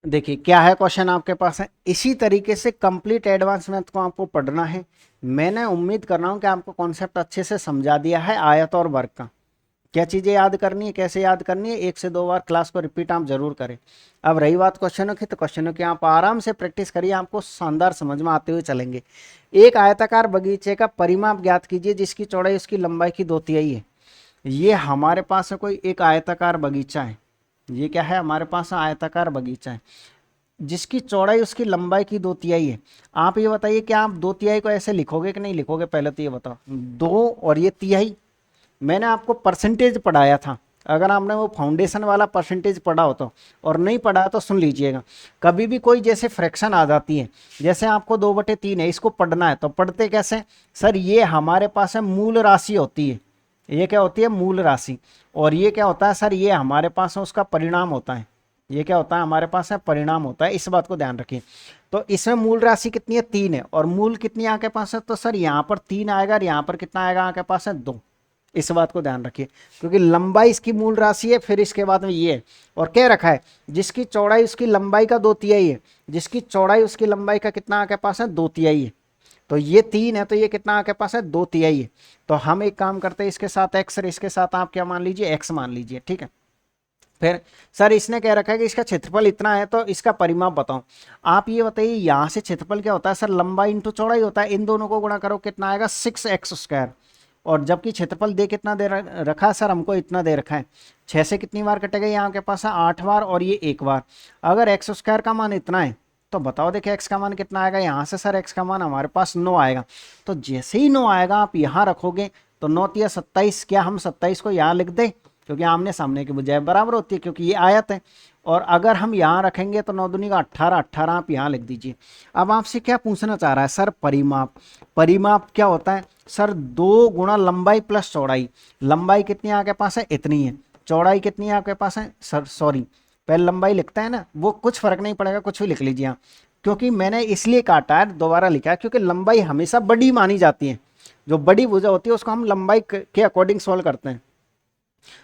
देखिए क्या है क्वेश्चन आपके पास है। इसी तरीके से कंप्लीट एडवांस मैथ को आपको पढ़ना है। मैंने उम्मीद कर रहा हूं कि आपको कॉन्सेप्ट अच्छे से समझा दिया है आयत और वर्ग का। क्या चीज़ें याद करनी है, कैसे याद करनी है, 1 से 2 बार क्लास को रिपीट आप जरूर करें। अब रही बात क्वेश्चनों की, तो क्वेश्चनों की आप आराम से प्रैक्टिस करिए, आपको शानदार समझ में आते हुए चलेंगे। एक आयताकार बगीचे का परिमाप ज्ञात कीजिए जिसकी चौड़ाई उसकी लंबाई की 2/3 है। ये हमारे पास है कोई एक आयताकार बगीचा है। ये क्या है, हमारे पास आयताकार बगीचा है जिसकी चौड़ाई उसकी लंबाई की 2/3 है। आप ये बताइए कि आप 2/3 को ऐसे लिखोगे कि नहीं लिखोगे, पहले तो ये बताओ। 2 और ये तिहाई, मैंने आपको परसेंटेज पढ़ाया था। अगर आपने वो फाउंडेशन वाला परसेंटेज पढ़ा हो तो, और नहीं पढ़ा तो सुन लीजिएगा। कभी भी कोई जैसे फ्रैक्शन आ जाती है, जैसे आपको 2/3 है, इसको पढ़ना है तो पढ़ते कैसे, सर ये हमारे पास है मूल राशि होती है। ये क्या होती है, मूल राशि। और ये क्या होता है सर, ये हमारे पास है उसका परिणाम होता है। ये क्या होता है, हमारे पास है परिणाम होता है। इस बात को ध्यान रखिए। तो इसमें मूल राशि कितनी है, 3 है, और मूल कितनी आपके पास है, तो सर यहाँ पर 3 आएगा और यहाँ पर कितना आएगा आपके पास है, 2। इस बात को ध्यान रखिए, क्योंकि लंबाई इसकी मूल राशि है, फिर इसके बाद में ये है, और क्या रखा है, जिसकी चौड़ाई उसकी लंबाई का 2/3 है। जिसकी चौड़ाई उसकी लंबाई का कितना आपके पास है, 2/3 है। तो ये 3 है, तो ये कितना आपके पास है, 2/3 है। तो हम एक काम करते हैं, इसके साथ एक्स और इसके साथ आप क्या मान लीजिए, एक्स मान लीजिए, ठीक है। फिर सर इसने कह रखा है कि इसका क्षेत्रफल इतना है, तो इसका परिमाप बताओ। आप ये बताइए, यहाँ से क्षेत्रफल क्या होता है, सर लंबाई इंटू चौड़ाई होता है। इन दोनों को गुणा करो, कितना आएगा, 6x²। और जबकि क्षेत्रफल दे कितना दे रखा है, सर हमको इतना दे रखा है। 6 से कितनी बार कटेगा, यहाँ के पास है 8 बार, और ये 1 बार। अगर x² का मान इतना है, तो बताओ देखिए x का मान कितना आएगा। यहाँ से सर x का मान हमारे पास 9 आएगा। तो जैसे ही 9 आएगा आप यहाँ रखोगे, तो 9 या 27, क्या हम 27 को यहाँ लिख दें, क्योंकि आमने सामने की बजाय बराबर होती है, क्योंकि ये आयत है। और अगर हम यहाँ रखेंगे तो 9 दूनी का 18, 18 आप यहाँ लिख दीजिए। अब आपसे क्या पूछना चाह रहा है, सर परिमाप। परिमाप क्या होता है, सर 2 गुणा लंबाई प्लस चौड़ाई। लंबाई कितनी आपके पास है, इतनी है। चौड़ाई कितनी है आपके पास है, सर सॉरी, पहले लंबाई लिखता है ना, वो कुछ फर्क नहीं पड़ेगा, कुछ भी लिख लीजिए आप। क्योंकि मैंने इसलिए काटा है, दोबारा लिखा है, क्योंकि लंबाई हमेशा बड़ी मानी जाती है। जो बड़ी भुजा होती है उसको हम लंबाई के अकॉर्डिंग सोल्व करते हैं।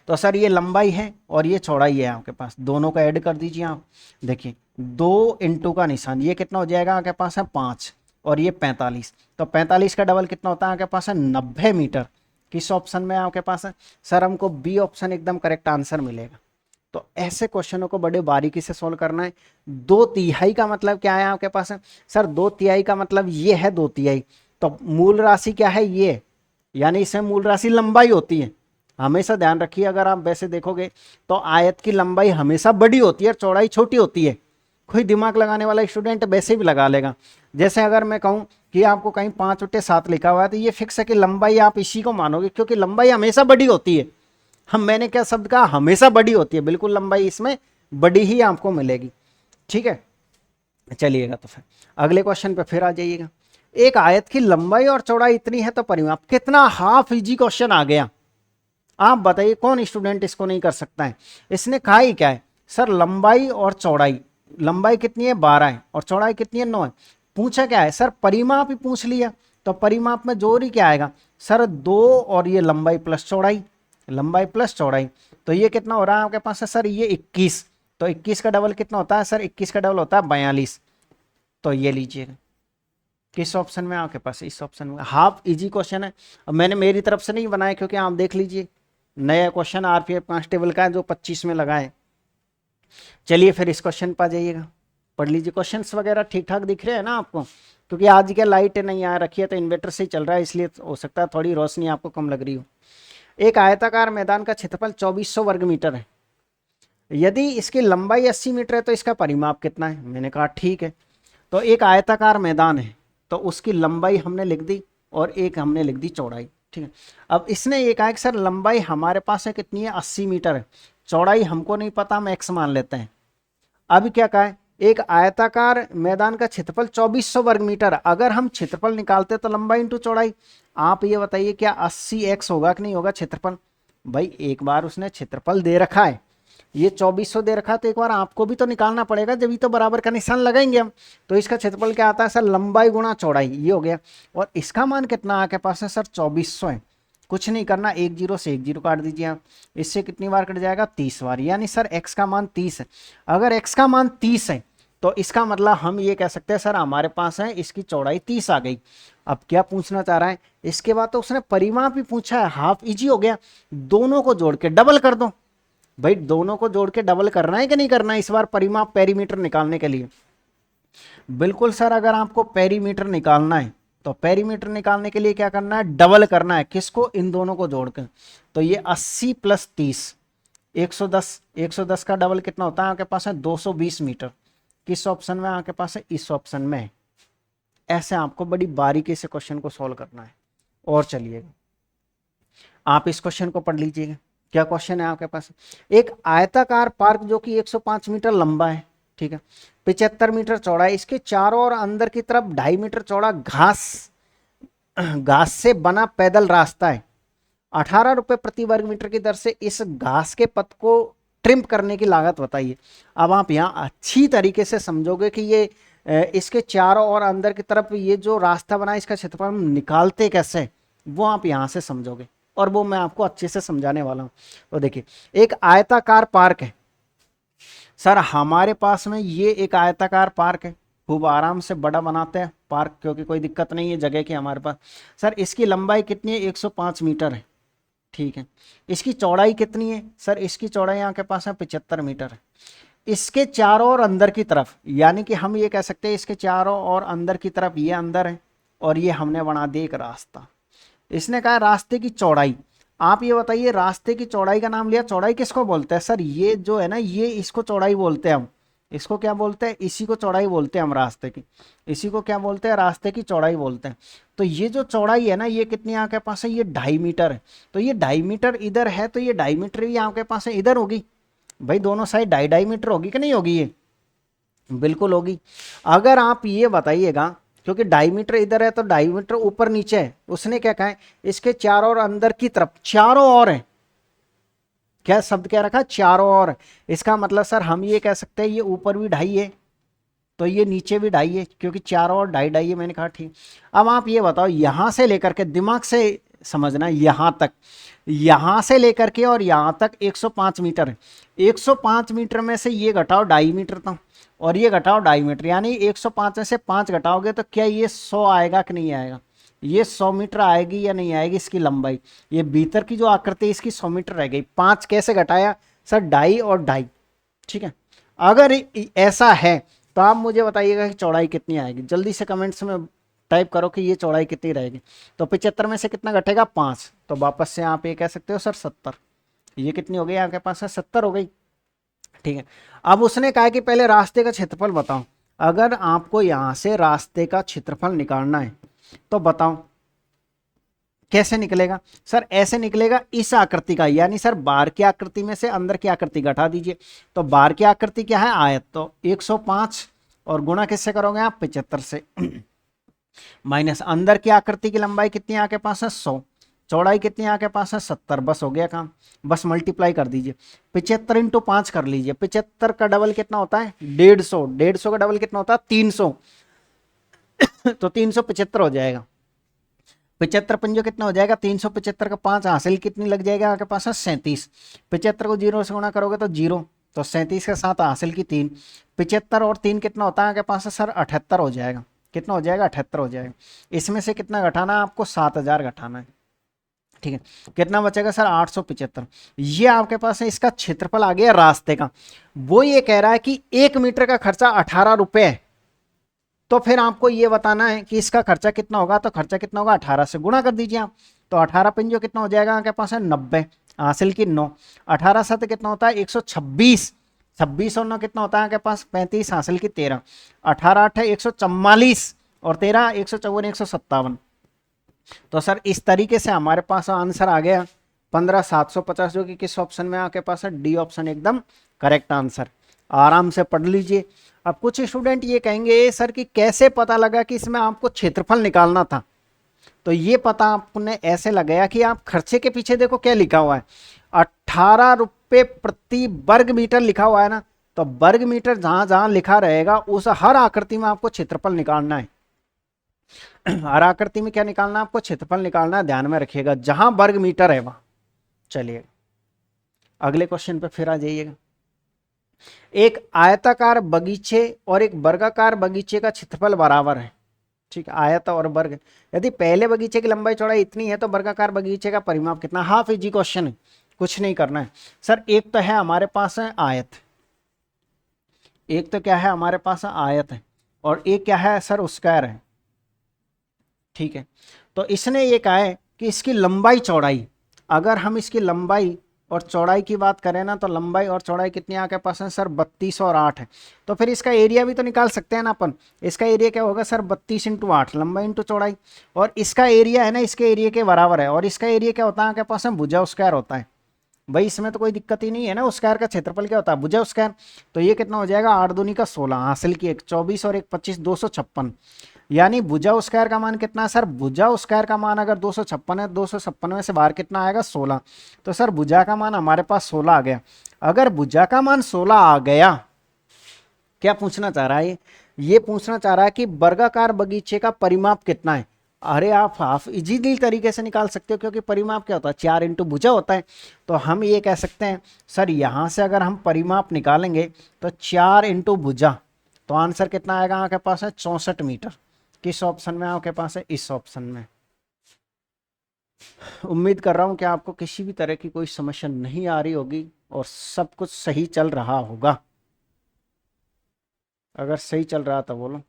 तो सर ये लंबाई है और ये चौड़ाई है आपके पास, दोनों का ऐड कर दीजिए आप। देखिए 2 इंटू का निशान, ये कितना हो जाएगा आपके पास है 5, और ये 45। तो 45 का डबल कितना होता है आपके पास है, 90 मीटर। किस ऑप्शन में आपके पास है, सर हमको बी ऑप्शन एकदम करेक्ट आंसर मिलेगा। तो ऐसे क्वेश्चनों को बड़े बारीकी से सोल्व करना है। 2/3 का मतलब क्या है आपके पास है, सर 2/3 का मतलब ये है 2/3। तो मूल राशि क्या है, ये, यानी इसमें मूल राशि लंबाई होती है। हमेशा ध्यान रखिए, अगर आप वैसे देखोगे तो आयत की लंबाई हमेशा बड़ी होती है और चौड़ाई छोटी होती है। कोई दिमाग लगाने वाला स्टूडेंट वैसे भी लगा लेगा। जैसे अगर मैं कहूँ कि आपको कहीं 5/7 लिखा हुआ है, तो ये फिक्स है कि लंबाई आप इसी को मानोगे, क्योंकि लंबाई हमेशा बड़ी होती है। मैंने क्या शब्द कहा, हमेशा बड़ी होती है, बिल्कुल लंबाई इसमें बड़ी ही आपको मिलेगी, ठीक है। चलिएगा, तो फिर अगले क्वेश्चन पे फिर आ जाइएगा। एक आयत की लंबाई और चौड़ाई इतनी है तो परिमाप कितना। हाफ इजी क्वेश्चन आ गया। आप बताइए कौन स्टूडेंट इसको नहीं कर सकता है। इसने कहा ही क्या है, सर लंबाई और चौड़ाई, लंबाई कितनी है 12 है और चौड़ाई कितनी है 9 है। पूछा क्या है, सर परिमाप ही पूछ लिया। तो परिमाप में जोड़ ही क्या आएगा, सर 2 और ये लंबाई प्लस चौड़ाई, लंबाई प्लस चौड़ाई। तो ये कितना हो रहा है आपके पास है, सर ये 21। तो 21 का डबल कितना होता है, सर 21 का डबल होता है 42। तो ये लीजिएगा, किस ऑप्शन में आपके पास, इस ऑप्शन में। हाफ इजी क्वेश्चन है। अब मैंने मेरी तरफ से नहीं बनाया, क्योंकि आप देख लीजिए नया क्वेश्चन आरपीएफ कांस्टेबल का है जो 25 में लगा है। चलिए फिर इस क्वेश्चन पर जाइएगा, पढ़ लीजिए। क्वेश्चंस वगैरह ठीक ठाक दिख रहे हैं ना आपको, क्योंकि आज क्या लाइट नहीं आ रखी है, तो इन्वर्टर से ही चल रहा है, इसलिए हो सकता है थोड़ी रोशनी आपको कम लग रही हो। एक आयताकार मैदान का क्षेत्रफल 2400 वर्ग मीटर है। यदि इसकी लंबाई 80 मीटर है तो इसका परिमाप कितना है। मैंने कहा ठीक है। तो एक आयताकार मैदान है, तो उसकी लंबाई हमने लिख दी और एक हमने लिख दी चौड़ाई, ठीक है। अब इसने ये कहा कि सर लंबाई हमारे पास है कितनी है, 80 मीटर है। चौड़ाई हमको नहीं पता, हम एक्स मान लेते हैं। अब क्या कहा है, एक आयताकार मैदान का क्षेत्रफल 2400 वर्ग मीटर। अगर हम क्षेत्रफल निकालते तो लंबाई इंटू चौड़ाई। आप ये बताइए क्या 80x होगा कि नहीं होगा क्षेत्रफल। भाई एक बार उसने क्षेत्रफल दे रखा है, ये 2400 दे रखा है, तो एक बार आपको भी तो निकालना पड़ेगा, जब भी तो बराबर का निशान लगाएंगे हम। तो इसका क्षेत्रफल क्या आता है सर, लंबाई गुणा चौड़ाई, ये हो गया। और इसका मान कितना आपके पास है सर, 2400 है। कुछ नहीं करना, एक जीरो से एक जीरो काट दीजिए आप। इससे कितनी बार कट जाएगा, 30 बार। यानी सर x का मान 30 है। अगर x का मान 30 है तो इसका मतलब हम ये कह सकते हैं सर हमारे पास है इसकी चौड़ाई 30 आ गई। अब क्या पूछना चाह रहा है, इसके बाद तो उसने परिमाप भी पूछा है, हाफ इजी हो गया। दोनों को जोड़ के डबल कर दो भाई, दोनों को जोड़ के डबल करना है कि नहीं करना है इस बार परिमाप पेरीमीटर निकालने के लिए। बिल्कुल सर, अगर आपको पेरीमीटर निकालना है तो पेरीमीटर निकालने के लिए क्या करना है, डबल करना है। किसको, इन दोनों को जोड़कर। तो ये 80 प्लस 30 110, 110 का डबल कितना होता है आपके पास है, 220 मीटर। किस ऑप्शन में आपके पास है, इस ऑप्शन में है। ऐसे आपको बड़ी बारीकी से क्वेश्चन को सॉल्व करना है। और चलिएगा आप इस क्वेश्चन को पढ़ लीजिएगा। क्या क्वेश्चन है आपके पास, एक आयताकार पार्क जो कि 105 मीटर लंबा है, ठीक है, 75 मीटर चौड़ा है, इसके चारों और अंदर की तरफ 2.5 मीटर चौड़ा घास से बना पैदल रास्ता है। 18 रुपए प्रति वर्ग मीटर की दर से इस घास के पथ को ट्रिम करने की लागत बताइए। अब आप यहाँ अच्छी तरीके से समझोगे कि ये इसके चारों और अंदर की तरफ ये जो रास्ता बना है इसका क्षेत्रफल हम निकालते कैसे, वो आप यहाँ से समझोगे, और वो मैं आपको अच्छे से समझाने वाला हूँ। तो देखिए, एक आयताकार पार्क है सर, हमारे पास में ये एक आयताकार पार्क है, खूब आराम से बड़ा बनाते हैं पार्क, क्योंकि कोई दिक्कत नहीं है जगह की हमारे पास। सर इसकी लंबाई कितनी है, 105 मीटर है, ठीक है। इसकी चौड़ाई कितनी है सर, इसकी चौड़ाई यहाँ के पास है 75 मीटर है। इसके चारों और अंदर की तरफ, यानी कि हम ये कह सकते हैं इसके चारों और अंदर की तरफ, ये अंदर है और ये हमने बना दिया एक रास्ता। इसने कहा रास्ते की चौड़ाई, आप ये बताइए रास्ते की चौड़ाई का नाम लिया, चौड़ाई किसको बोलते हैं सर, ये जो है ना, ये इसको चौड़ाई बोलते हैं हम। इसको क्या बोलते हैं, इसी को चौड़ाई बोलते हैं हम रास्ते की, इसी को क्या बोलते हैं, रास्ते की चौड़ाई बोलते हैं। तो ये जो चौड़ाई है ना, ये कितनी आपके पास है, ये 2.5 मीटर है। तो ये 2.5 मीटर इधर है, तो ये 2.5 मीटर भी आपके पास है इधर होगी भाई, दोनों साइड 2.5 मीटर होगी कि नहीं होगी, ये बिल्कुल होगी। अगर आप ये बताइएगा, क्योंकि 2.5 मीटर इधर है तो 2.5 मीटर ऊपर नीचे है, उसने क्या कहा है, इसके चारों और अंदर की तरफ, चारों ओर है, क्या शब्द क्या रखा, चारों ओर। इसका मतलब सर हम ये कह सकते हैं ये ऊपर भी 2.5 है तो ये नीचे भी 2.5 है, क्योंकि चारों ओर 2.5 है, मैंने कहा ठीक। अब आप ये बताओ, यहां से लेकर के, दिमाग से समझना, यहां तक, यहां से लेकर के और यहां तक 105 मीटर है। 105 मीटर में से ये घटाओ 2.5 मीटर था और ये घटाओ 2.5 मीटर, यानी 105 में से 5 घटाओगे तो क्या ये 100 आएगा कि नहीं आएगा, ये 100 मीटर आएगी या नहीं आएगी इसकी लंबाई। ये भीतर की जो आकृति है इसकी 100 मीटर रह गई। 5 कैसे घटाया सर, 2.5 और 2.5, ठीक है। अगर ऐसा है तो आप मुझे बताइएगा कि चौड़ाई कितनी आएगी, जल्दी से कमेंट्स में टाइप करो कि ये चौड़ाई कितनी रहेगी। तो 75 में से कितना घटेगा, 5, तो वापस से आप ये कह सकते हो सर 70। ये कितनी हो गई आपके पास है, 70 हो गई, ठीक है। अब उसने कहा कि पहले रास्ते का क्षेत्रफल बताओ। अगर आपको यहां से रास्ते का क्षेत्रफल निकालना है तो बताओ कैसे निकलेगा सर, ऐसे निकलेगा इस आकृति का, यानी सर बाहर की आकृति में से अंदर की आकृति घटा दीजिए। तो बाहर की आकृति क्या है, आयत, तो 105 और गुणा किससे करोगे आप, 75 से, माइनस अंदर की आकृति की लंबाई कितनी आपके पास है, 100, चौड़ाई कितनी आपके पास है, 70, बस हो गया काम, बस मल्टीप्लाई कर दीजिए। 75 इंटू 5 कर लीजिए, 75 का डबल कितना होता है, 150, 150 का डबल कितना होता है, 300 तो 375 हो जाएगा। 75 पंजो कितना हो जाएगा, 375 का 5 हासिल कितनी लग जाएगा आपके पास है, 37। 75 को 0 से गुणा करोगे तो 0, तो 37 के साथ हासिल की 3, 75 और 3 कितना होता है आपके पास है सर, 78 हो जाएगा। कितना हो जाएगा, 78 हो जाएगा। इसमें से कितना घटाना है आपको, 7000 घटाना है, ठीक है। कितना बचेगा सर, 875। ये आपके पास है इसका क्षेत्रफल आ गया रास्ते का। वो ये कह रहा है कि 1 मीटर का खर्चा 18 रुपए है, तो फिर आपको ये बताना है कि इसका खर्चा कितना होगा। तो खर्चा कितना होगा, 18 से गुणा कर दीजिए आप, तो 18 पंजो कितना हो जाएगा आपके पास है, 90, हासिल की 9, 18 7 कितना होता है, 126, 26 और 9 कितना होता है आपके पास, 35, हासिल की 13, 18 8 है 144 और 13 154 157। तो सर इस तरीके से हमारे पास आंसर आ गया 15750, जो कि किस ऑप्शन में आपके पास है, डी ऑप्शन एकदम करेक्ट आंसर। आराम से पढ़ लीजिए। अब कुछ स्टूडेंट ये कहेंगे सर कि कैसे पता लगा कि इसमें आपको क्षेत्रफल निकालना था। तो ये पता आपने ऐसे लगाया कि आप खर्चे के पीछे देखो क्या लिखा हुआ है, 18 रुपये प्रति वर्ग मीटर लिखा हुआ है ना, तो वर्ग मीटर जहां जहां लिखा रहेगा उस हर आकृति में आपको क्षेत्रफल निकालना है। हर आकृति में क्या निकालना है आपको, क्षेत्रफल निकालना है, ध्यान में रखिएगा जहां वर्ग मीटर है वहां। चलिए अगले क्वेश्चन पे फिर आ जाइएगा। एक आयताकार बगीचे और एक वर्गाकार बगीचे का क्षेत्रफल बराबर है, ठीक है, आयत और वर्ग। यदि पहले बगीचे की लंबाई चौड़ाई इतनी है तो वर्गाकार बगीचे का परिमाप कितना, हाफ इजी क्वेश्चन है, कुछ नहीं करना है सर। एक तो है हमारे पास है आयत, एक तो क्या है हमारे पास आयत है, और एक क्या है सर स्क्वायर है, ठीक है। तो इसने ये कहा है कि इसकी लंबाई चौड़ाई, अगर हम इसकी लंबाई और चौड़ाई की बात करें ना, तो लंबाई और चौड़ाई कितनी आपके पास है सर, 32 और 8 है। तो फिर इसका एरिया भी तो निकाल सकते हैं ना अपन। इसका एरिया क्या होगा सर, 32 इंटू 8, लंबाई इंटू चौड़ाई, और इसका एरिया है ना इसके एरिया के बराबर है। और इसका एरिया क्या होता है आपके पास में, भुजा स्क्वायर होता है भाई, इसमें तो कोई दिक्कत ही नहीं है ना। स्क्वायर का क्षेत्रफल क्या होता है, भुजा स्क्वायर। तो ये कितना हो जाएगा, 8 दूनी का 16, हासिल की 1 24 और 1 25, 256। यानी भुजा स्क्वायर का मान कितना है सर, भुजा स्क्वायर का मान अगर 256 है, 256 में से बाहर कितना आएगा 16। तो सर भुजा का मान हमारे पास 16 आ गया। अगर भुजा का मान 16 आ गया, क्या पूछना चाह रहा है ये पूछना चाह रहा है कि वर्गाकार बगीचे का परिमाप कितना है। अरे आप हाफ इजीली तरीके से निकाल सकते हो, क्योंकि परिमाप क्या होता है, 4 इंटू भुजा होता है। तो हम ये कह सकते हैं सर, यहां से अगर हम परिमाप निकालेंगे तो 4 इंटू भुजा, तो आंसर कितना आएगा आपके पास है 64 मीटर। किस ऑप्शन में आपके पास है, इस ऑप्शन में। उम्मीद कर रहा हूं कि आपको किसी भी तरह की कोई समस्या नहीं आ रही होगी और सब कुछ सही चल रहा होगा। अगर सही चल रहा तो बोलो।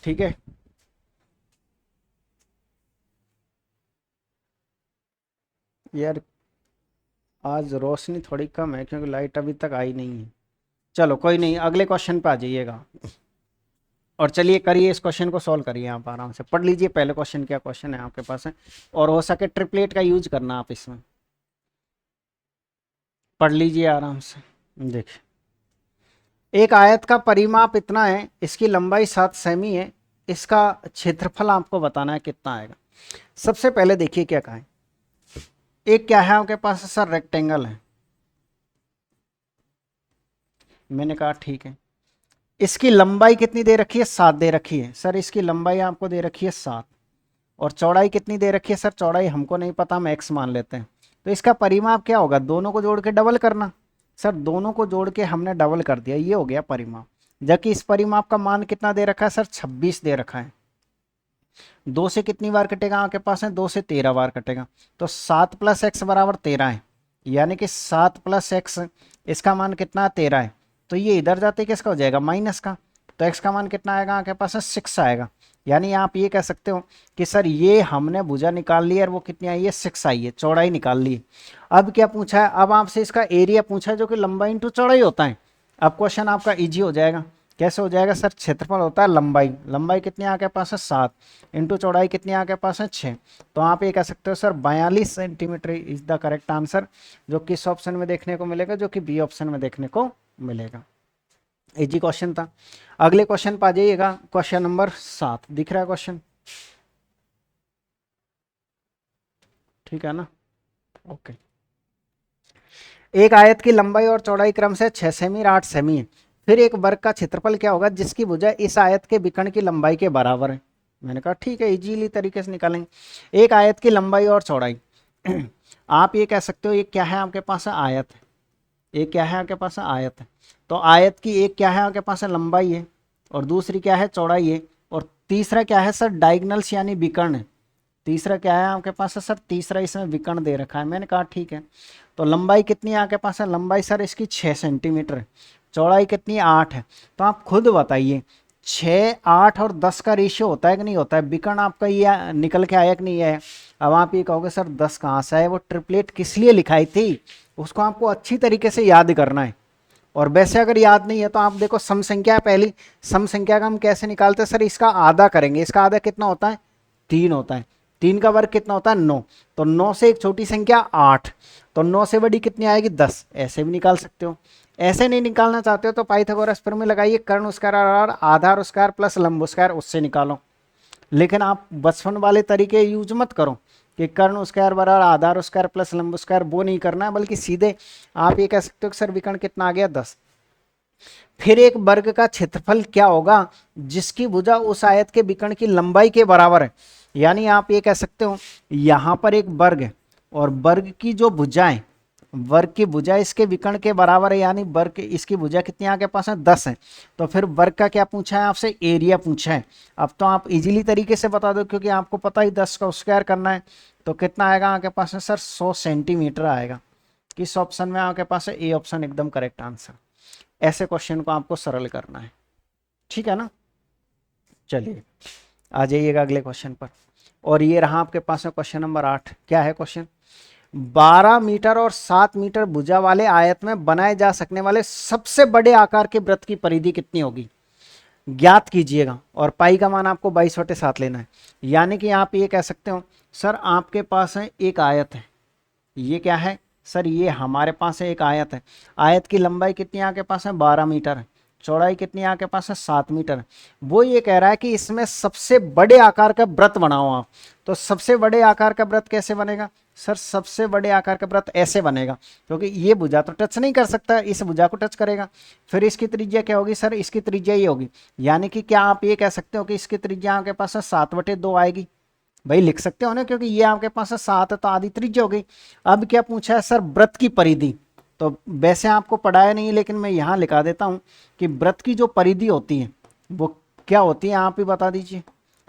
ठीक है, यार आज रोशनी थोड़ी कम है क्योंकि लाइट अभी तक आई नहीं है। चलो कोई नहीं, अगले क्वेश्चन पे आ जाइएगा। और चलिए करिए, इस क्वेश्चन को सॉल्व करिए, आप आराम से पढ़ लीजिए पहले क्वेश्चन, क्या क्वेश्चन है आपके पास है, और हो सके ट्रिपलेट का यूज करना आप इसमें। पढ़ लीजिए आराम से। देखिए, एक आयत का परिमाप इतना है, इसकी लंबाई 7 सेमी है, इसका क्षेत्रफल आपको बताना है कितना आएगा। सबसे पहले देखिए क्या कहा है, एक क्या है आपके पास सर, रेक्टेंगल है। मैंने कहा ठीक है, इसकी लंबाई कितनी दे रखी है, 7 दे रखी है सर। इसकी लंबाई आपको दे रखी है 7, और चौड़ाई कितनी दे रखी है सर, चौड़ाई हमको नहीं पता, हम x मान लेते हैं। तो इसका परिमाप क्या होगा, दोनों को जोड़ के डबल करना। सर दोनों को जोड़ के हमने डबल कर दिया, ये हो गया परिमाप। जबकि इस परिमाप का मान कितना दे रखा है सर, 26 दे रखा है। 2 से कितनी बार कटेगा आपके पास है, 2 से 13 बार कटेगा। तो 7 + x बराबर 13 है, यानी कि 7 + x, इसका मान कितना 13 है। तो ये इधर जाते किसका हो जाएगा, माइनस का। तो x का मान कितना आएगा आपके पास है, 6 आएगा। यानी आप ये कह सकते हो कि सर ये हमने भुजा निकाल ली है और वो कितनी आई है, 6 आई है, चौड़ाई निकाल ली। अब क्या पूछा है, अब आपसे इसका एरिया पूछा है, जो कि लंबाई इंटू चौड़ाई होता है। अब क्वेश्चन आपका इजी हो जाएगा। कैसे हो जाएगा सर, क्षेत्रफल होता है लंबाई, लंबाई कितनी आपके पास है 7, इंटू चौड़ाई कितनी आपके पास है 6। तो आप ये कह सकते हो sir 42 centimetre is the correct answer, जो किस ऑप्शन में देखने को मिलेगा, जो कि बी ऑप्शन में देखने को मिलेगा। इजी क्वेश्चन था। अगले क्वेश्चन पर आ जाइएगा, क्वेश्चन नंबर 7 दिख रहा है क्वेश्चन, ठीक है ना, ओके। एक आयत की लंबाई और चौड़ाई क्रम से 6 सेमी और 8 सेमी है, फिर एक वर्ग का क्षेत्रफल क्या होगा जिसकी भुजा इस आयत के विकर्ण की लंबाई के बराबर है। मैंने कहा ठीक है, इजीली तरीके से निकालेंगे। एक आयत की लंबाई और चौड़ाई आप ये कह सकते हो, एक क्या है आपके पास है, आयत है, एक क्या है आपके पास है, आयत है। तो आयत की एक क्या है आपके पास है, लंबाई है, और दूसरी क्या है, चौड़ाई है, और तीसरा क्या है सर, डायगोनल्स यानी विकर्ण है। तीसरा क्या है आपके पास है सर, तीसरा इसमें विकर्ण दे रखा है। मैंने कहा ठीक है, तो लंबाई कितनी है आपके पास है, लंबाई सर इसकी 6 सेंटीमीटर है, चौड़ाई कितनी 8 है। तो आप खुद बताइए 6, 8 और 10 का रेशियो होता है कि नहीं होता है, विकर्ण आपका ये निकल के आया कि नहीं आया। अब आप ये कहोगे सर 10 कहाँ से आए, वो ट्रिपलेट किस लिए लिखाई थी, उसको आपको अच्छी तरीके से याद करना है। और वैसे अगर याद नहीं है तो आप देखो, सम संख्या पहली, सम संख्या का हम कैसे निकालते हैं सर, इसका आधा करेंगे। इसका आधा कितना होता है, 3 होता है। 3 का वर्ग कितना होता है 9, तो 9 से एक छोटी संख्या 8, तो 9 से बड़ी कितनी आएगी 10, ऐसे भी निकाल सकते हो। ऐसे नहीं निकालना चाहते हो तो पाइथागोरस प्रमेय लगाइए, कर्ण स्क्वायर और आधार स्क्वायर प्लस लंब स्क्वायर, उससे निकालो। लेकिन आप बचपन वाले तरीके यूज मत करो कि कर्ण स्क्वायर बराबर आधार स्क्वायर प्लस लंब स्क्वायर, वो नहीं करना है, बल्कि सीधे आप ये कह सकते हो कि सर विकर्ण कितना आ गया 10। फिर एक वर्ग का क्षेत्रफल क्या होगा, जिसकी भुजा उस आयत के विकर्ण की लंबाई के बराबर है। यानी आप ये कह सकते हो यहां पर एक वर्ग है और वर्ग की जो भुजाएं, वर्ग की भुजा इसके विकर्ण के बराबर है, यानी वर्ग इसकी भुजा कितनी आपके पास है 10 है। तो फिर वर्ग का क्या पूछा है आपसे, एरिया पूछा है। अब तो आप इजीली तरीके से बता दो, क्योंकि आपको पता ही 10 का स्क्वायर करना है। तो कितना आएगा आपके पास है सर 100 सेंटीमीटर आएगा। किस ऑप्शन में आपके पास है, ए ऑप्शन एकदम करेक्ट आंसर। ऐसे क्वेश्चन को आपको सरल करना है, ठीक है ना। चलिए आ जाइएगा अगले क्वेश्चन पर। और ये रहा आपके पास में क्वेश्चन नंबर 8। क्या है क्वेश्चन, 12 मीटर और 7 मीटर भुजा वाले आयत में बनाए जा सकने वाले सबसे बड़े आकार के वृत्त की परिधि कितनी होगी, ज्ञात कीजिएगा। और पाई का मान आपको 22/7 लेना है। यानी कि आप ये कह सकते हो सर आपके पास है एक आयत है, ये क्या है सर, ये हमारे पास है एक आयत है। आयत की लंबाई कितनी आपके पास है 12 मीटर है, चौड़ाई कितनी आपके पास है 7 मीटर है। वो ये कह रहा है कि इसमें सबसे बड़े आकार का वृत्त बनाओ आप। तो सबसे बड़े आकार का वृत्त कैसे बनेगा सर, सबसे बड़े आकार का वृत्त ऐसे बनेगा, क्योंकि ये भुजा तो टच नहीं कर सकता, इस भुजा को टच करेगा। फिर इसकी त्रिज्या क्या होगी सर, इसकी त्रिज्या ये होगी। यानी कि क्या आप ये कह सकते हो कि इसकी त्रिज्या आपके पास 7/2 आएगी। भाई लिख सकते हो ना, क्योंकि ये आपके पास 7 है तो आधी त्रिज्या हो गई। अब क्या पूछा है सर, वृत्त की परिधि। तो वैसे आपको पढ़ाया नहीं, लेकिन मैं यहाँ लिखा देता हूँ कि वृत्त की जो परिधि होती है वो क्या होती है, आप ही बता दीजिए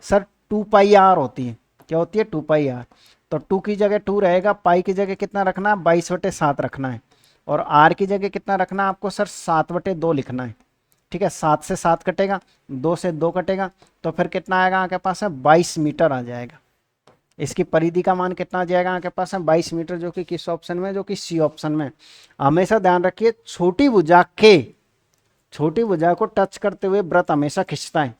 सर। 2πr होती है। क्या होती है 2πr। तो 2 की जगह 2 रहेगा, पाई की जगह कितना रखना है 22/7 रखना है, और आर की जगह कितना रखना है आपको सर 7/2 लिखना है। ठीक है, 7 से 7 कटेगा, 2 से 2 कटेगा, तो फिर कितना आएगा आपके पास है 22 मीटर आ जाएगा। इसकी परिधि का मान कितना आ जाएगा आपके पास है 22 मीटर, जो कि किस ऑप्शन में, जो कि सी ऑप्शन में। हमेशा ध्यान रखिए छोटी भुजा को टच करते हुए वृत्त हमेशा खिंचता है।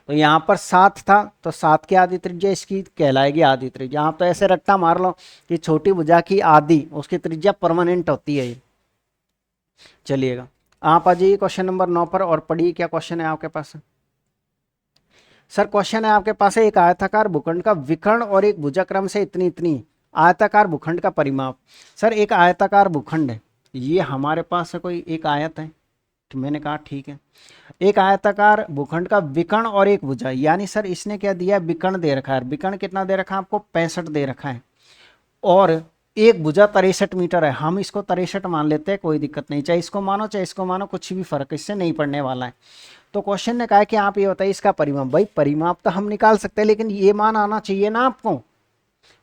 तो यहाँ पर 7 था, तो 7 की आधी त्रिज्या इसकी कहलाएगी आधी त्रिज्या। आप तो ऐसे रट्टा मार लो कि छोटी भुजा की आधी, उसकी त्रिज्या परमानेंट होती है ये। चलिएगा आप आ जाइए क्वेश्चन नंबर 9 पर और पढ़िए क्या क्वेश्चन है आपके पास। सर क्वेश्चन है आपके पास है, एक आयताकार भूखंड का विकर्ण और एक भुजाक्रम से इतनी इतनी आयताकार भूखंड का परिमाप। सर एक आयताकार भूखंड है, ये हमारे पास है कोई एक आयत है, तो मैंने कहा ठीक है। एक आयताकार भूखंड का विकर्ण और एक भुजा, यानी सर इसने क्या दिया है, विकर्ण दे रखा है। विकर्ण कितना दे रखा है आपको 65 दे रखा है, और एक भुजा 63 मीटर है। हम इसको 63 मान लेते हैं, कोई दिक्कत नहीं, चाहे इसको मानो चाहे इसको मानो, कुछ भी फर्क इससे नहीं पड़ने वाला है। तो क्वेश्चन ने कहा कि आप ये बताइए इसका परिमाप। भाई परिमाप तो हम निकाल सकते हैं, लेकिन ये मान आना चाहिए ना आपको।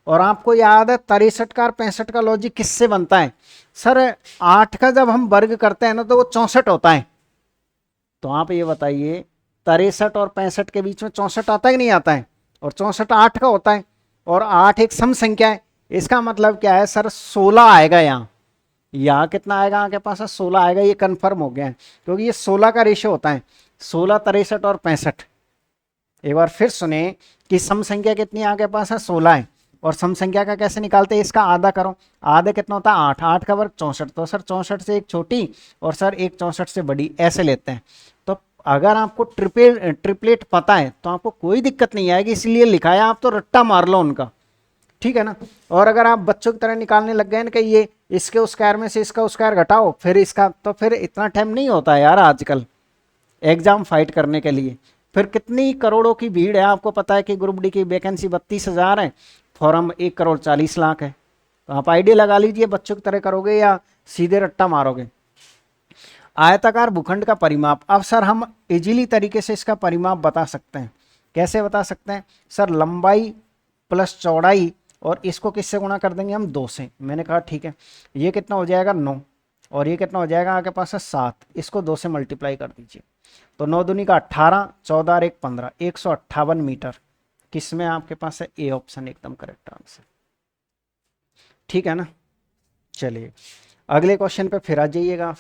और आपको याद है 63 का और 65 का लॉजिक किससे बनता है सर, 8 का जब हम वर्ग करते हैं ना तो वो 64 होता है। तो आप ये बताइए 63 और 65 के बीच में 64 आता है कि नहीं आता है, और 64 8 का होता है, और 8 एक सम संख्या है। इसका मतलब क्या है सर 16 आएगा यहाँ कितना आएगा आपके पास 16 आएगा। ये कंफर्म हो गया है, क्योंकि ये 16 का रेशियो होता है, 16 63 और 65। एक बार फिर सुने कि सम संख्या कितनी आपके पास है 16 है, और सम संख्या का कैसे निकालते हैं, इसका आधा करो। आधा कितना होता है 8, 8 का वर्ग 64, तो सर 64 से एक छोटी और सर एक 64 से बड़ी, ऐसे लेते हैं। तो अगर आपको ट्रिपलेट पता है तो आपको कोई दिक्कत नहीं आएगी, इसलिए लिखा है, आप तो रट्टा मार लो उनका, ठीक है ना। और अगर आप बच्चों की तरह निकालने लग गए ना कि ये इसके स्क्वायर में से इसका स्क्वायर घटाओ फिर इसका, तो फिर इतना टाइम नहीं होता है यार आजकल एग्जाम फाइट करने के लिए। फिर कितनी करोड़ों की भीड़ है, आपको पता है कि ग्रुप डी की वैकेंसी 32,000 है, फॉर्म 1,40,00,000 है। तो आप आइडिया लगा लीजिए बच्चों की तरह करोगे या सीधे रट्टा मारोगे। आयताकार भूखंड का परिमाप। अब सर हम इजीली तरीके से इसका परिमाप बता सकते हैं। कैसे बता सकते हैं सर, लंबाई प्लस चौड़ाई, और इसको किससे गुणा कर देंगे हम 2 से। मैंने कहा ठीक है, ये कितना हो जाएगा 9, और ये कितना हो जाएगा आपके पास है 7, इसको 2 से मल्टीप्लाई कर दीजिए। तो 9 दूनी का 18, 14 और 1 15, 158 मीटर। किसमें आपके पास है ए ऑप्शन एकदम करेक्ट आंसर, ठीक है ना। चलिए अगले क्वेश्चन पे फिर आ जाइएगा आप।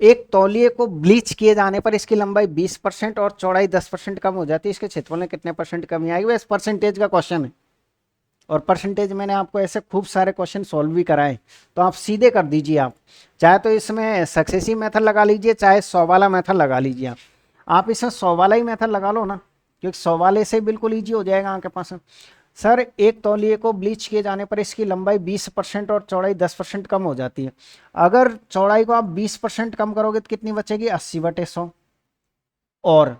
एक तौलिए को ब्लीच किए जाने पर इसकी लंबाई 20% और चौड़ाई 10% कम हो जाती है, इसके क्षेत्रफल में कितने % कमी आएगी। वैसे परसेंटेज का क्वेश्चन है, और परसेंटेज मैंने आपको ऐसे खूब सारे क्वेश्चन सॉल्व भी कराए, तो आप सीधे कर दीजिए। आप चाहे तो इसमें सक्सेसिव मेथड लगा लीजिए, चाहे 100 वाला मेथड लगा लीजिए। आप इसमें 100 वाला ही मेथड लगा लो ना, क्योंकि 100 वाले से बिल्कुल ईजी हो जाएगा आपके पास। सर एक तौलिए को ब्लीच किए जाने पर इसकी लंबाई 20% और चौड़ाई 10% कम हो जाती है। अगर चौड़ाई को आप 20% कम करोगे तो कितनी बचेगी? 80/100। और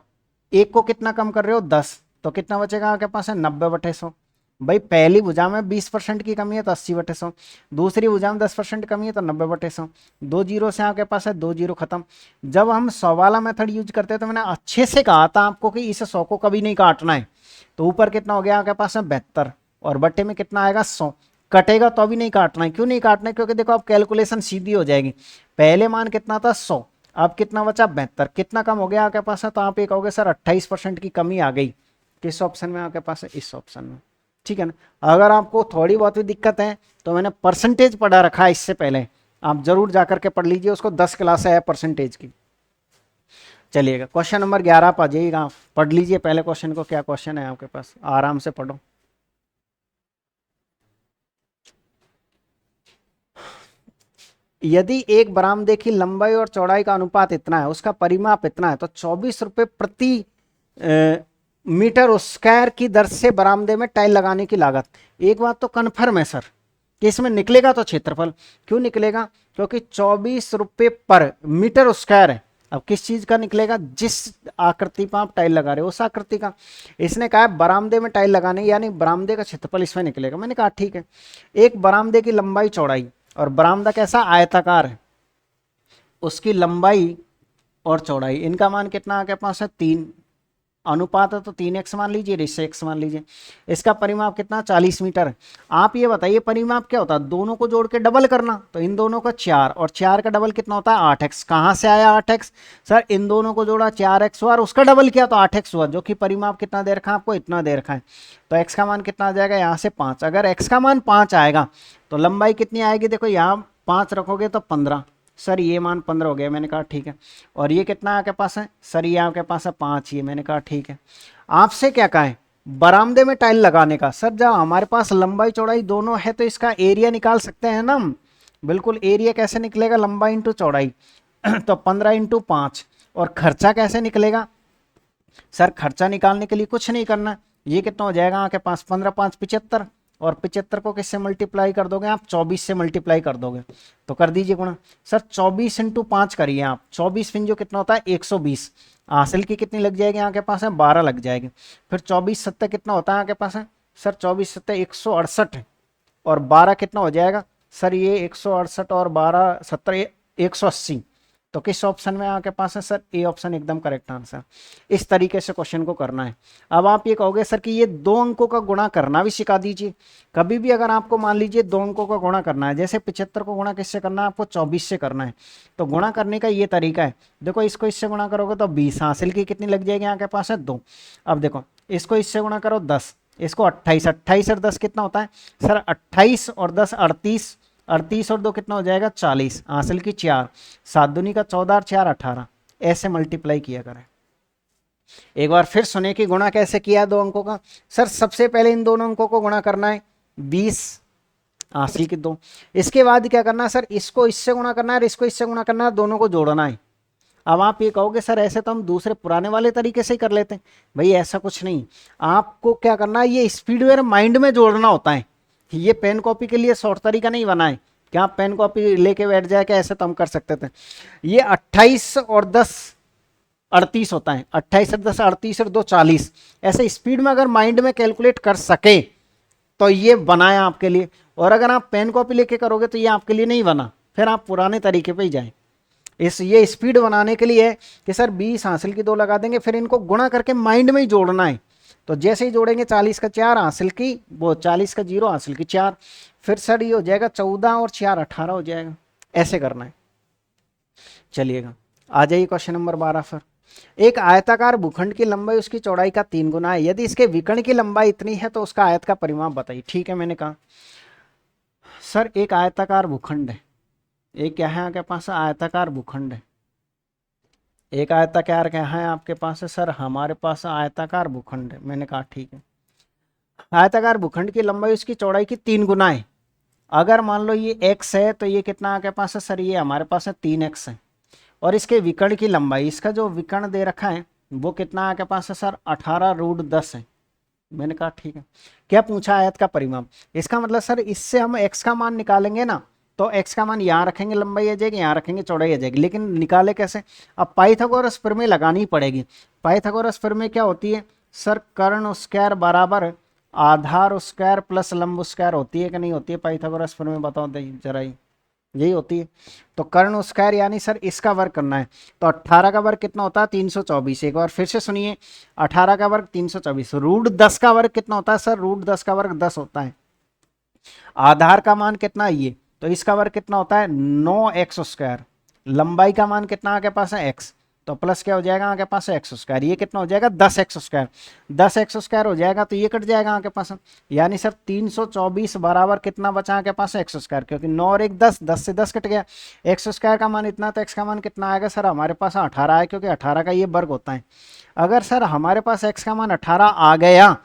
एक को कितना कम कर रहे हो? 10, तो कितना बचेगा आपके पास है? 90/100। भाई पहली भुजा में 20% की कमी है तो 80/100, दूसरी भुजा में 10% कमी है तो 90/100। दो जीरो से आपके पास है, दो जीरो खत्म। जब हम 100 वाला मेथड यूज करते हैं तो मैंने अच्छे से कहा था आपको कि इस 100 को कभी नहीं काटना है। तो ऊपर कितना हो गया आपके पास है? 72, और बट्टे में कितना आएगा? 100। कटेगा तो अभी नहीं काटना है। क्यों नहीं काटना है? क्योंकि देखो अब कैलकुलेशन सीधी हो जाएगी। पहले मान कितना था? 100, अब कितना बचा? 72। कितना कम हो गया आपके पास है? तो आप ये कहोगे सर 28% की कमी आ गई। किस ऑप्शन में आपके पास है? इस ऑप्शन में। ठीक है ना। अगर आपको थोड़ी बहुत भी दिक्कत है तो मैंने परसेंटेज पढ़ा रखा है इससे पहले, आप जरूर जाकर के पढ़ लीजिए उसको, 10 क्लास है परसेंटेज की। चलिएगा क्वेश्चन नंबर 11 पर आ जाइएगा, आप पढ़ लीजिए पहले क्वेश्चन को। क्या क्वेश्चन है आपके पास? आराम से पढ़ो। यदि एक बरामदे की लंबाई और चौड़ाई का अनुपात इतना है, उसका परिमाप इतना है, तो 24 रुपये प्रति मीटर स्क्वायर की दर से बरामदे में टाइल लगाने की लागत। एक बात तो कन्फर्म है सर कि इसमें निकलेगा तो क्षेत्रफल। क्यों निकलेगा? क्योंकि 24 रुपये पर मीटर स्क्वायर है। अब किस चीज का निकलेगा? जिस आकृति पर आप टाइल लगा रहे हो उस आकृति का। इसने कहा बरामदे में टाइल लगाने, यानी बरामदे का क्षेत्रफल इसमें निकलेगा। मैंने कहा ठीक है। एक बरामदे की लंबाई चौड़ाई, और बरामदा कैसा? आयताकार है, उसकी लंबाई और चौड़ाई, इनका मान कितना आपके पास है? 3। अनुपात है तो 3x मान लीजिए, इससे x मान लीजिए। इसका परिमाप कितना? 40 मीटर है। आप ये बताइए परिमाप क्या होता है? दोनों को जोड़ के डबल करना, तो इन दोनों का 4, और 4 का डबल कितना होता है? 8x। कहाँ से आया 8x? सर इन दोनों को जोड़ा 4x हुआ और उसका डबल किया तो 8x हुआ, जो कि परिमाप कितना दे रखा है आपको? इतना दे रखा है। तो x का मान कितना आ जाएगा? यहाँ से 5। अगर x का मान 5 आएगा तो लंबाई कितनी आएगी? देखो यहाँ 5 रखोगे तो 15। सर ये मान 15 हो गया। मैंने कहा ठीक है। और ये कितना आपके पास है? सर ये आपके पास है 5। ये मैंने कहा ठीक है। आपसे क्या कहा है? बरामदे में टाइल लगाने का। सर जब हमारे पास लंबाई चौड़ाई दोनों है तो इसका एरिया निकाल सकते हैं ना हम। बिल्कुल। एरिया कैसे निकलेगा? लंबाई इंटू चौड़ाई। तो 15 इंटू 5। और खर्चा कैसे निकलेगा? सर खर्चा निकालने के लिए कुछ नहीं करना। ये कितना हो जाएगा आपके पास? 15 5 75, और 75 को किससे मल्टीप्लाई कर दोगे आप? 24 से मल्टीप्लाई कर दोगे। तो कर दीजिए गुणा। सर 24 इंटू 5 करिए आप। 24 जो कितना होता है? 120। हासिल की कितनी लग जाएगी आपके पास है? 12 लग जाएगी। फिर 24 सत्तर कितना होता है आपके पास है? सर 24 सत्तर 168, और 12 कितना हो जाएगा? सर ये 168 और 12 70 180। तो किस ऑप्शन में आपके पास है? सर ए ऑप्शन एकदम करेक्ट आंसर। इस तरीके से क्वेश्चन को करना है। अब आप ये कहोगे सर कि ये 2 अंकों का गुणा करना भी सिखा दीजिए। कभी भी अगर आपको मान लीजिए 2 अंकों का गुणा करना है, जैसे 75 को गुणा किससे करना है? आपको 24 से करना है। तो गुणा करने का ये तरीका है। देखो इसको इससे गुणा करोगे तो 20, हासिल की कितनी लग जाएगी आपके पास है? 2। अब देखो इसको इससे गुणा करो 10, इसको 28, 28 और 10 कितना होता है? सर 28 और 10 38, 38 और 2 कितना हो जाएगा? 40। हासिल की 4, 7 दूनी का 14 और 4 18। ऐसे मल्टीप्लाई किया करें। एक बार फिर सुने कि गुणा कैसे किया 2 अंकों का। सर सबसे पहले इन दोनों अंकों को गुणा करना है, 20 हासिल की 2। इसके बाद क्या करना है? सर इसको इससे गुणा करना है और इसको इससे गुणा करना है, दोनों को जोड़ना है। अब आप ये कहोगे सर ऐसे तो हम दूसरे पुराने वाले तरीके से ही कर लेते हैं। भाई ऐसा कुछ नहीं। आपको क्या करना है? ये स्पीड वेयर माइंड में जोड़ना होता है। ये पेन कॉपी के लिए शॉर्ट तरीका नहीं बना है कि आप पेन कॉपी लेके बैठ जाए कि ऐसे तो हम कर सकते थे। ये 28 और 10 38 होता है। 28 और 10 38 और 2 40। ऐसे स्पीड में अगर माइंड में कैलकुलेट कर सके तो ये बनाया आपके लिए। और अगर आप पेन कॉपी लेके करोगे तो ये आपके लिए नहीं बना, फिर आप पुराने तरीके पे ही जाएं। ये स्पीड बनाने के लिए है कि सर 20 हासिल की 2 लगा देंगे, फिर इनको गुणा करके माइंड में ही जोड़ना है। तो जैसे ही जोड़ेंगे 40 का 4 हासिल की, वो 40 का 0 हासिल की 4, फिर सर ये हो जाएगा 14 और 4 18 हो जाएगा। ऐसे करना है। चलिएगा आ जाइए क्वेश्चन नंबर 12 पर। एक आयताकार भूखंड की लंबाई उसकी चौड़ाई का 3 गुना है। यदि इसके विकर्ण की लंबाई इतनी है तो उसका आयत का परिमाप बताइए। ठीक है, मैंने कहा सर एक आयताकार भूखंड है। एक क्या है आपके पास? आयताकार भूखंड है। एक आयताकार क्या है आपके पास है? सर हमारे पास आयताकार भूखंड है। मैंने कहा ठीक है। आयताकार भूखंड की लंबाई उसकी चौड़ाई की 3 गुना है। अगर मान लो ये x है तो ये कितना आपके पास है सर, ये हमारे पास है 3x है। और इसके विकर्ण की लंबाई, इसका जो विकर्ण दे रखा है वो कितना आपके पास है सर, 18√10 है। मैंने कहा ठीक है। क्या पूछा, आयत का परिमाप। इसका मतलब सर इससे हम x का मान निकालेंगे ना, तो x का मान यहाँ रखेंगे लंबाई आ जाएगी, यहाँ रखेंगे चौड़ाई आ जाएगी। लेकिन निकाले कैसे, अब पाइथागोरस प्रमेय लगानी पड़ेगी। पाइथागोरस प्रमेय क्या होती है सर, कर्ण स्क्वायर बराबर आधार स्क्वायर प्लस लंब स्क्वायर होती है कि नहीं होती है पाइथागोरस प्रमेय, बताओ जरा ही। यही होती है। तो कर्ण स्क्वायर यानी सर इसका वर्ग करना है। तो 18 का वर्ग कितना होता है 324। एक बार फिर से सुनिए, 18 का वर्ग 324। √10 का वर्ग कितना होता है सर, √10 का वर्ग 10 होता है। आधार का मान कितना है ये, तो इसका वर्ग कितना होता है 9x²। लंबाई का मान कितना आपके पास है x, तो प्लस क्या हो जाएगा आपके पास x²। ये कितना हो जाएगा 10x²। 10x² हो जाएगा तो ये कट जाएगा आपके पास, यानी सर 324 बराबर कितना बचा आपके पास x², क्योंकि 9 और 1 10, 10 से 10 कट गया। x² का मान इतना, तो x का मान कितना आएगा सर, हमारे पास 18 है, क्योंकि 18 का ये वर्ग होता है। अगर सर हमारे पास x का मान 18 आ गया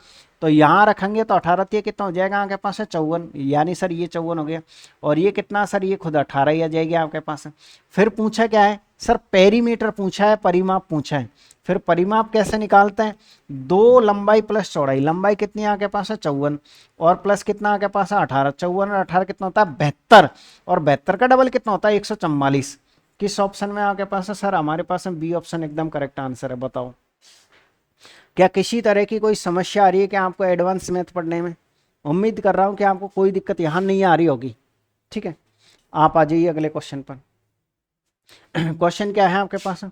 तो यहाँ रखेंगे तो 18 कितना हो जाएगा आपके पास है 54, यानी सर ये 54 हो गया। और ये कितना सर, ये खुद 18 ही आ जाएगी आपके पास। फिर पूछा क्या है सर, पेरीमीटर पूछा है, परिमाप पूछा है। फिर परिमाप कैसे निकालते हैं, 2 लंबाई प्लस चौड़ाई। लंबाई कितनी आपके पास है 54, और प्लस कितना आपके पास है 18। 54 और 18 कितना होता है 72, और 72 का डबल कितना होता है 144। किस ऑप्शन में आपके पास है सर, हमारे पास है बी ऑप्शन एकदम करेक्ट आंसर है। बताओ क्या किसी तरह की कोई समस्या आ रही है क्या आपको एडवांस मैथ पढ़ने में। उम्मीद कर रहा हूँ कि आपको कोई दिक्कत यहाँ नहीं आ रही होगी। ठीक है, आप आ जाइए अगले क्वेश्चन पर। क्वेश्चन क्या है आपके पास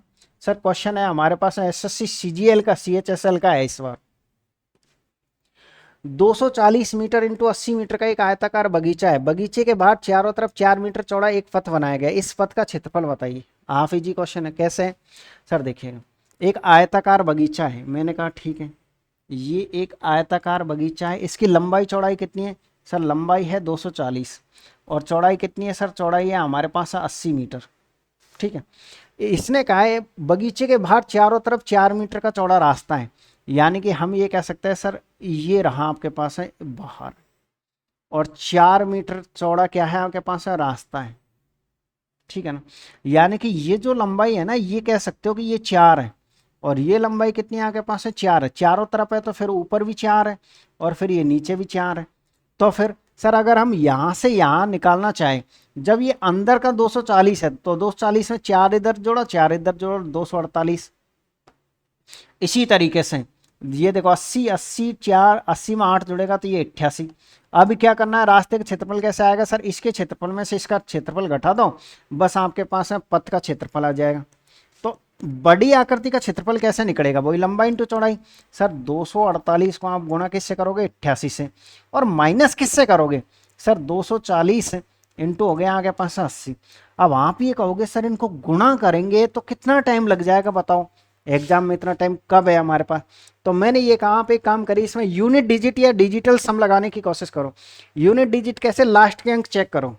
सर, क्वेश्चन है हमारे पास एसएससी सीजीएल का, सीएचएसएल का है इस बार। 240 मीटर इंटू 80 मीटर का एक आयताकार बगीचा है। बगीचे के बाहर चारों तरफ 4 मीटर चौड़ा एक पथ बनाया गया। इस पथ का क्षेत्रफल बताइए। हाफ इजी क्वेश्चन है। कैसे सर, देखिएगा एक आयताकार बगीचा है, मैंने कहा ठीक है, ये एक आयताकार बगीचा है। इसकी लंबाई चौड़ाई कितनी है सर, लंबाई है 240, और चौड़ाई कितनी है सर, चौड़ाई है हमारे पास 80 मीटर। ठीक है, इसने कहा है बगीचे के बाहर चारों तरफ 4 मीटर का चौड़ा रास्ता है, यानी कि हम ये कह सकते हैं सर, ये रहा आपके पास है बाहर, और 4 मीटर चौड़ा क्या है आपके पास है रास्ता है। ठीक है ना, यानी कि ये जो लंबाई है ना, ये कह सकते हो कि ये 4 है, और ये लंबाई कितनी है आपके पास है 4 है। चारों तरफ है तो फिर ऊपर भी 4 है, और फिर ये नीचे भी 4 है। तो फिर सर अगर हम यहाँ से यहाँ निकालना चाहें, जब ये अंदर का 240 है तो 240 में 4 इधर जोड़ो 4 इधर जोड़ो 248। इसी तरीके से ये देखो 80 80 4 80 में 8 जुड़ेगा तो ये 88। अभी क्या करना है, रास्ते का क्षेत्रफल कैसे आएगा सर, इसके क्षेत्रफल में से इसका क्षेत्रफल घटा दो, बस आपके पास में पथ का क्षेत्रफल आ जाएगा। तो बड़ी आकृति का क्षेत्रफल कैसे निकलेगा, वही लंबाई इंटू चौड़ाई। सर 248 को आप गुणा किससे करोगे 88 से, और माइनस किससे करोगे सर 240 इंटू हो गया आगे पास 80। अब आप ये कहोगे सर इनको गुणा करेंगे तो कितना टाइम लग जाएगा, बताओ एग्जाम में इतना टाइम कब है हमारे पास। तो मैंने ये कहा आप एक काम करिए, इसमें यूनिट डिजिट या डिजिटल सम लगाने की कोशिश करो। यूनिट डिजिट कैसे, लास्ट के अंक चेक करो।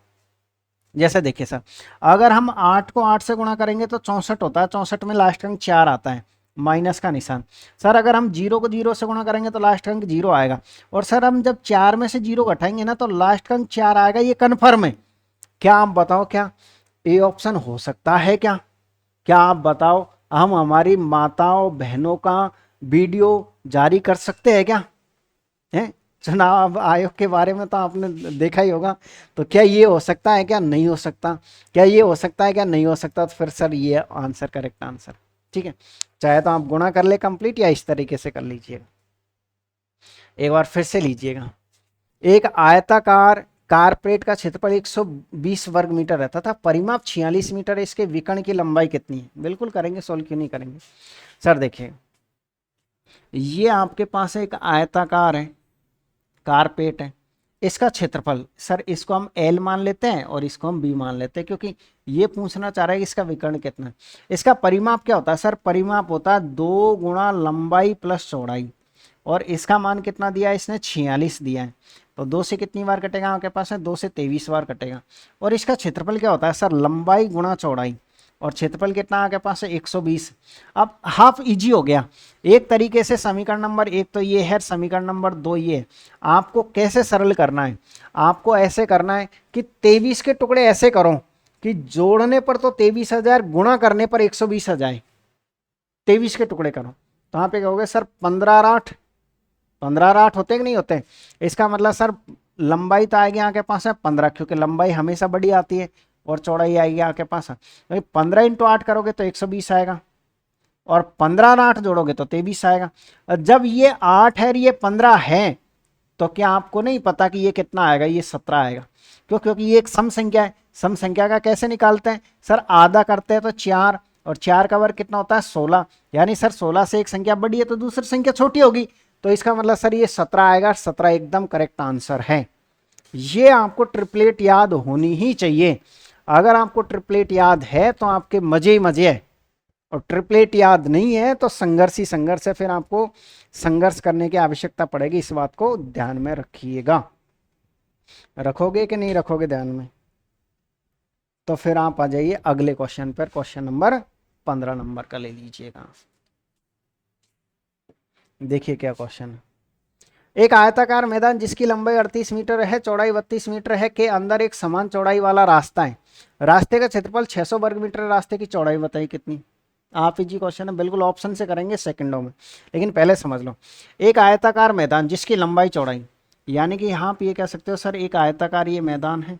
जैसे देखिए सर, अगर हम 8 को 8 से गुणा करेंगे तो 64 होता है, 64 में लास्ट अंक 4 आता है, माइनस का निशान। सर अगर हम 0 को 0 से गुणा करेंगे तो लास्ट अंक 0 आएगा, और सर हम जब 4 में से 0 घटाएंगे ना तो लास्ट अंक 4 आएगा, ये कन्फर्म है। क्या आप बताओ, क्या ए ऑप्शन हो सकता है क्या, क्या आप बताओ, हम हमारी माताओं बहनों का वीडियो जारी कर सकते हैं क्या, है चुनाव आयोग के बारे में तो आपने देखा ही होगा। तो क्या ये हो सकता है क्या, नहीं हो सकता, क्या ये हो सकता है क्या, नहीं हो सकता। तो फिर सर ये आंसर करेक्ट आंसर। ठीक है, चाहे तो आप गुणा कर ले कंप्लीट, या इस तरीके से कर लीजिएगा। एक बार फिर से लीजिएगा, एक आयताकार कारपेट का क्षेत्रफल 120 वर्ग मीटर रहता था, परिमाप 46 मीटर है, इसके विकर्ण की लंबाई कितनी है। बिल्कुल करेंगे, सोल्व क्यों नहीं करेंगे। सर देखिए, ये आपके पास एक आयताकार है, कारपेट है, इसका क्षेत्रफल सर इसको हम L मान लेते हैं और इसको हम B मान लेते हैं, क्योंकि ये पूछना चाह रहा है कि इसका विकर्ण कितना है। इसका परिमाप क्या होता है सर, परिमाप होता है 2 गुणा लंबाई प्लस चौड़ाई, और इसका मान कितना दिया है इसने 46 दिया है। तो 2 से कितनी बार कटेगा आपके पास है, 2 से 23 बार कटेगा। और इसका क्षेत्रफल क्या होता है सर, लंबाई गुणा चौड़ाई, और क्षेत्रफल कितना आपके पास है 120। अब हाफ इजी हो गया। एक तरीके से समीकरण नंबर 1 तो ये है, समीकरण नंबर 2 ये है। आपको कैसे सरल करना है, आपको ऐसे करना है कि 23 के टुकड़े ऐसे करो कि जोड़ने पर तो 23,000, गुणा करने पर 120 आ जाए। 23 के टुकड़े करो तो यहाँ पे कहोगे सर 15 8 होते कि नहीं होते। इसका मतलब सर लंबाई तो आएगी यहाँ के पास है 15, क्योंकि लंबाई हमेशा बड़ी आती है, और चौड़ाई आएगी यहाँ के पास। 15 × 8 करोगे तो 120 आएगा, और 15 और 8 जोड़ोगे तो 23 आएगा। जब ये 8 है ये 15 है, तो क्या आपको नहीं पता कि ये कितना आएगा, ये 17 आएगा। क्यों? क्योंकि ये एक सम संख्या है। सम संख्या का कैसे निकालते हैं सर, आधा करते हैं तो 4, और 4 का वर्ग कितना होता है 16, यानी सर 16 से एक संख्या बड़ी है तो दूसरी संख्या छोटी होगी, तो इसका मतलब सर ये 17 आएगा। 17 एकदम करेक्ट आंसर है। ये आपको ट्रिपलेट याद होनी ही चाहिए। अगर आपको ट्रिपलेट याद है तो आपके मजे ही मजे है, और ट्रिपलेट याद नहीं है तो संघर्ष ही संघर्ष है। फिर आपको संघर्ष करने की आवश्यकता पड़ेगी, इस बात को ध्यान में रखिएगा। रखोगे कि नहीं रखोगे ध्यान में? तो फिर आप आ जाइए अगले क्वेश्चन पर, क्वेश्चन नंबर 15 नंबर का ले लीजिएगा। देखिए क्या क्वेश्चन है। एक आयताकार मैदान जिसकी लंबाई 38 मीटर है, चौड़ाई 32 मीटर है, के अंदर एक समान चौड़ाई वाला रास्ता है। रास्ते का क्षेत्रफल 600 वर्ग मीटर, रास्ते की चौड़ाई बताइए कितनी। आप ही जी क्वेश्चन है, बिल्कुल ऑप्शन से करेंगे सेकंडों में, लेकिन पहले समझ लो। एक आयताकार मैदान जिसकी लंबाई चौड़ाई, यानी कि यहाँ पे ये कह सकते हो सर एक आयताकार ये मैदान है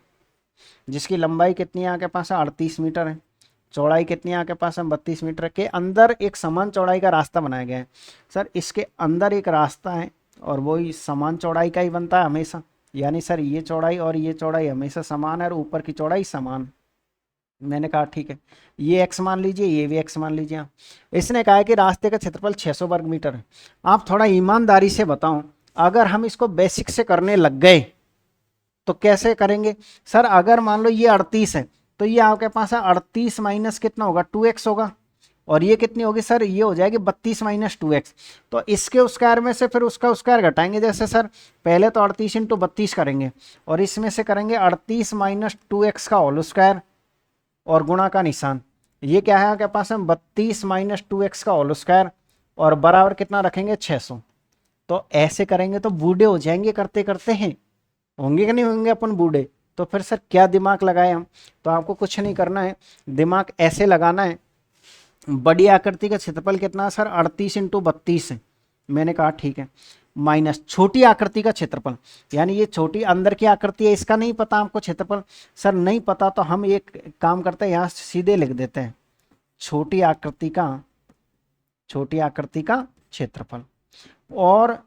जिसकी लंबाई कितनी है आपके पास 38 मीटर है, चौड़ाई कितनी है आपके पास 32 मीटर के अंदर एक समान चौड़ाई का रास्ता बनाया गया है। सर इसके अंदर एक रास्ता है और वही समान चौड़ाई का ही बनता है हमेशा, यानी सर ये चौड़ाई और ये चौड़ाई हमेशा समान है और ऊपर की चौड़ाई समान। मैंने कहा ठीक है, ये x मान लीजिए, ये भी x मान लीजिए। इसने कहा है कि रास्ते का क्षेत्रफल 600 वर्ग मीटर है। आप थोड़ा ईमानदारी से बताओ, अगर हम इसको बेसिक से करने लग गए तो कैसे करेंगे सर? अगर मान लो ये 38 है तो ये आपके पास है 38 माइनस कितना होगा 2x होगा, और ये कितनी होगी सर, ये हो जाएगी 32 माइनस 2x। तो इसके स्क्वायर में से फिर उसका स्क्वायर घटाएंगे। जैसे सर पहले तो 38 × 32 करेंगे, और इसमें से करेंगे 38 माइनस 2x का होल स्क्वायर और गुणा का निशान। ये क्या है आपके पास है 32 माइनस 2x का होल स्क्वायर, और बराबर कितना रखेंगे 600। तो ऐसे करेंगे तो बूढ़े हो जाएंगे करते करते हैं, होंगे कि नहीं होंगे अपन बूढ़े? तो फिर सर क्या दिमाग लगाए हम? तो आपको कुछ नहीं करना है, दिमाग ऐसे लगाना है। बड़ी आकृति का क्षेत्रफल कितना है सर 38 × 32 है, मैंने कहा ठीक है, माइनस छोटी आकृति का क्षेत्रफल, यानी ये छोटी अंदर की आकृति है, इसका नहीं पता हमको क्षेत्रफल। सर नहीं पता तो हम एक काम करते हैं, यहाँ सीधे लिख देते हैं छोटी आकृति का क्षेत्रफल, और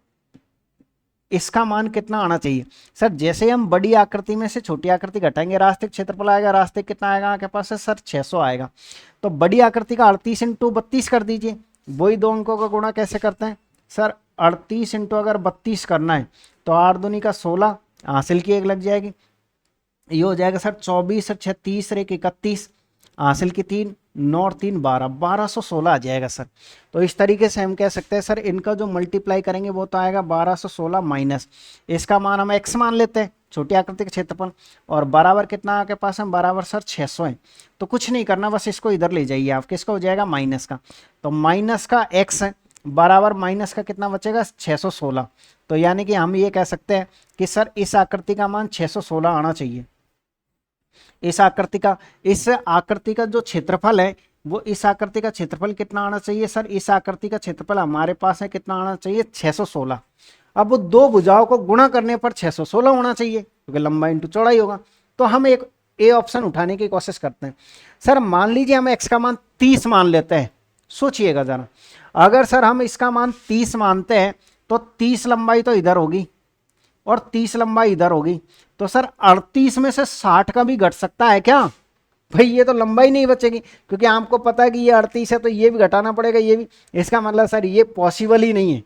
इसका मान कितना आना चाहिए सर? जैसे हम बड़ी आकृति में से छोटी आकृति घटाएंगे, रास्ते का क्षेत्रफल आएगा, रास्ते कितना आएगा आपके पास है सर 600 आएगा। तो बड़ी आकृति का 38 × 32 कर दीजिए। वही दो अंकों का गुणा कैसे करते हैं सर? 38 × अगर 32 करना है तो 8 दूनी का 16, हासिल की 1 लग जाएगी, ये हो जाएगा सर 24 और 6 30 और 1 31, हासिल की 3, 9 और 3 12, 1216 आ जाएगा सर। तो इस तरीके से हम कह सकते हैं सर इनका जो मल्टीप्लाई करेंगे वो तो आएगा 1216 माइनस इसका मान हम x मान लेते हैं, छोटी आकृति का क्षेत्रफल, और बराबर कितना आपके पास है बराबर सर 600 है। तो कुछ नहीं करना, बस इसको इधर ले जाइए आप, किसका हो जाएगा माइनस का, तो माइनस का x है बराबर माइनस का कितना बचेगा 616। तो यानी कि हम ये कह सकते हैं कि सर इस आकृति का मान 616 आना चाहिए। इस आकृति का जो क्षेत्रफल है वो इस आकृति का क्षेत्रफल कितना आना चाहिए सर? इस आकृति का क्षेत्रफल हमारे पास है कितना आना चाहिए 616। अब वो दो भुजाओं को गुणा करने पर 616 होना चाहिए, क्योंकि लंबाई इंटू चौड़ाई होगा। तो हम एक ए ऑप्शन उठाने की कोशिश करते हैं। सर मान लीजिए हम x का मान 30 मान लेते हैं, सोचिएगा जरा, अगर सर हम इसका मान 30 मानते हैं तो 30 लंबाई तो इधर होगी और 30 लंबाई इधर होगी, तो सर 38 में से 60 का भी घट सकता है क्या भाई? ये तो लंबाई नहीं बचेगी, क्योंकि आपको पता है कि ये 38 है तो ये भी घटाना पड़ेगा, ये भी। इसका मतलब सर ये पॉसिबल ही नहीं है।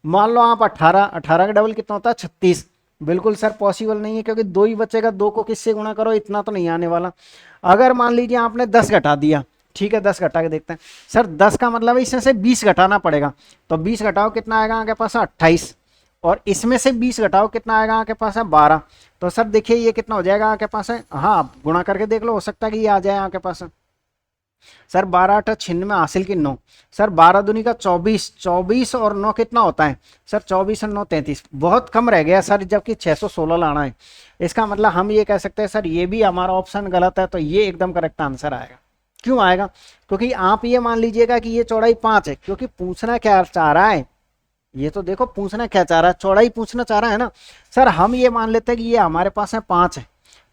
मान लो आप 18 का डबल कितना होता है 36, बिल्कुल सर पॉसिबल नहीं है, क्योंकि 2 ही बचेगा, 2 को किससे गुणा करो, इतना तो नहीं आने वाला। अगर मान लीजिए आपने 10 घटा दिया, ठीक है 10 घटा के देखते हैं सर, 10 का मतलब इसमें से 20 घटाना पड़ेगा, तो 20 घटाओ कितना आएगा आपके पास 28, और इसमें से 20 घटाओ कितना आएगा आपके पास है 12। तो सर देखिए ये कितना हो जाएगा आपके पास है, हाँ आप गुणा करके देख लो, हो सकता है कि ये आ जाए आपके पास है। सर 12 8 96 हासिल की 9। सर 12 दूनी का 24, 24 और 9 कितना होता है सर? 24 और 9 33, बहुत कम रह गया सर, जबकि 616 लाना है। इसका मतलब हम ये कह सकते हैं सर ये भी हमारा ऑप्शन गलत है, तो ये एकदम करेक्ट आंसर आएगा। क्यों आएगा? क्योंकि आप ये मान लीजिएगा कि ये चौड़ाई 5 है, क्योंकि पूछना क्या चाह रहा है, ये तो देखो पूछना क्या चाह रहा है, चौड़ाई पूछना चाह रहा है ना। सर हम ये मान लेते हैं कि ये हमारे पास है 5 है,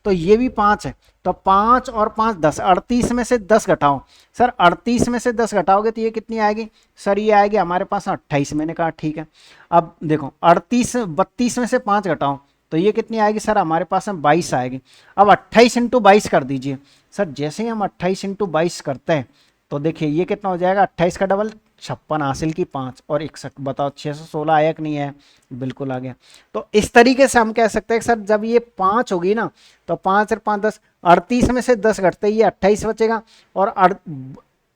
तो ये भी 5 है, तो 5 और 5 10, 38 में से 10 घटाओ। सर 38 में से 10 घटाओगे तो ये कितनी आएगी सर? ये आएगी हमारे पास 28। मैंने कहा ठीक है। अब देखो 32 में से 5 घटाओ तो ये कितनी आएगी सर? हमारे पास में 22 आएगी। अब 28 इंटू 22 कर दीजिए सर। जैसे ही हम 28 इंटू 22 करते हैं तो देखिए ये कितना हो जाएगा, 28 का डबल 56 हासिल की 5 और 61। बताओ 616 आया कि नहीं है? बिल्कुल आ गया। तो इस तरीके से हम कह सकते हैं कि सर जब ये 5 होगी ना तो 5 और 5 10, 38 में से 10 घटते ही 28 बचेगा। और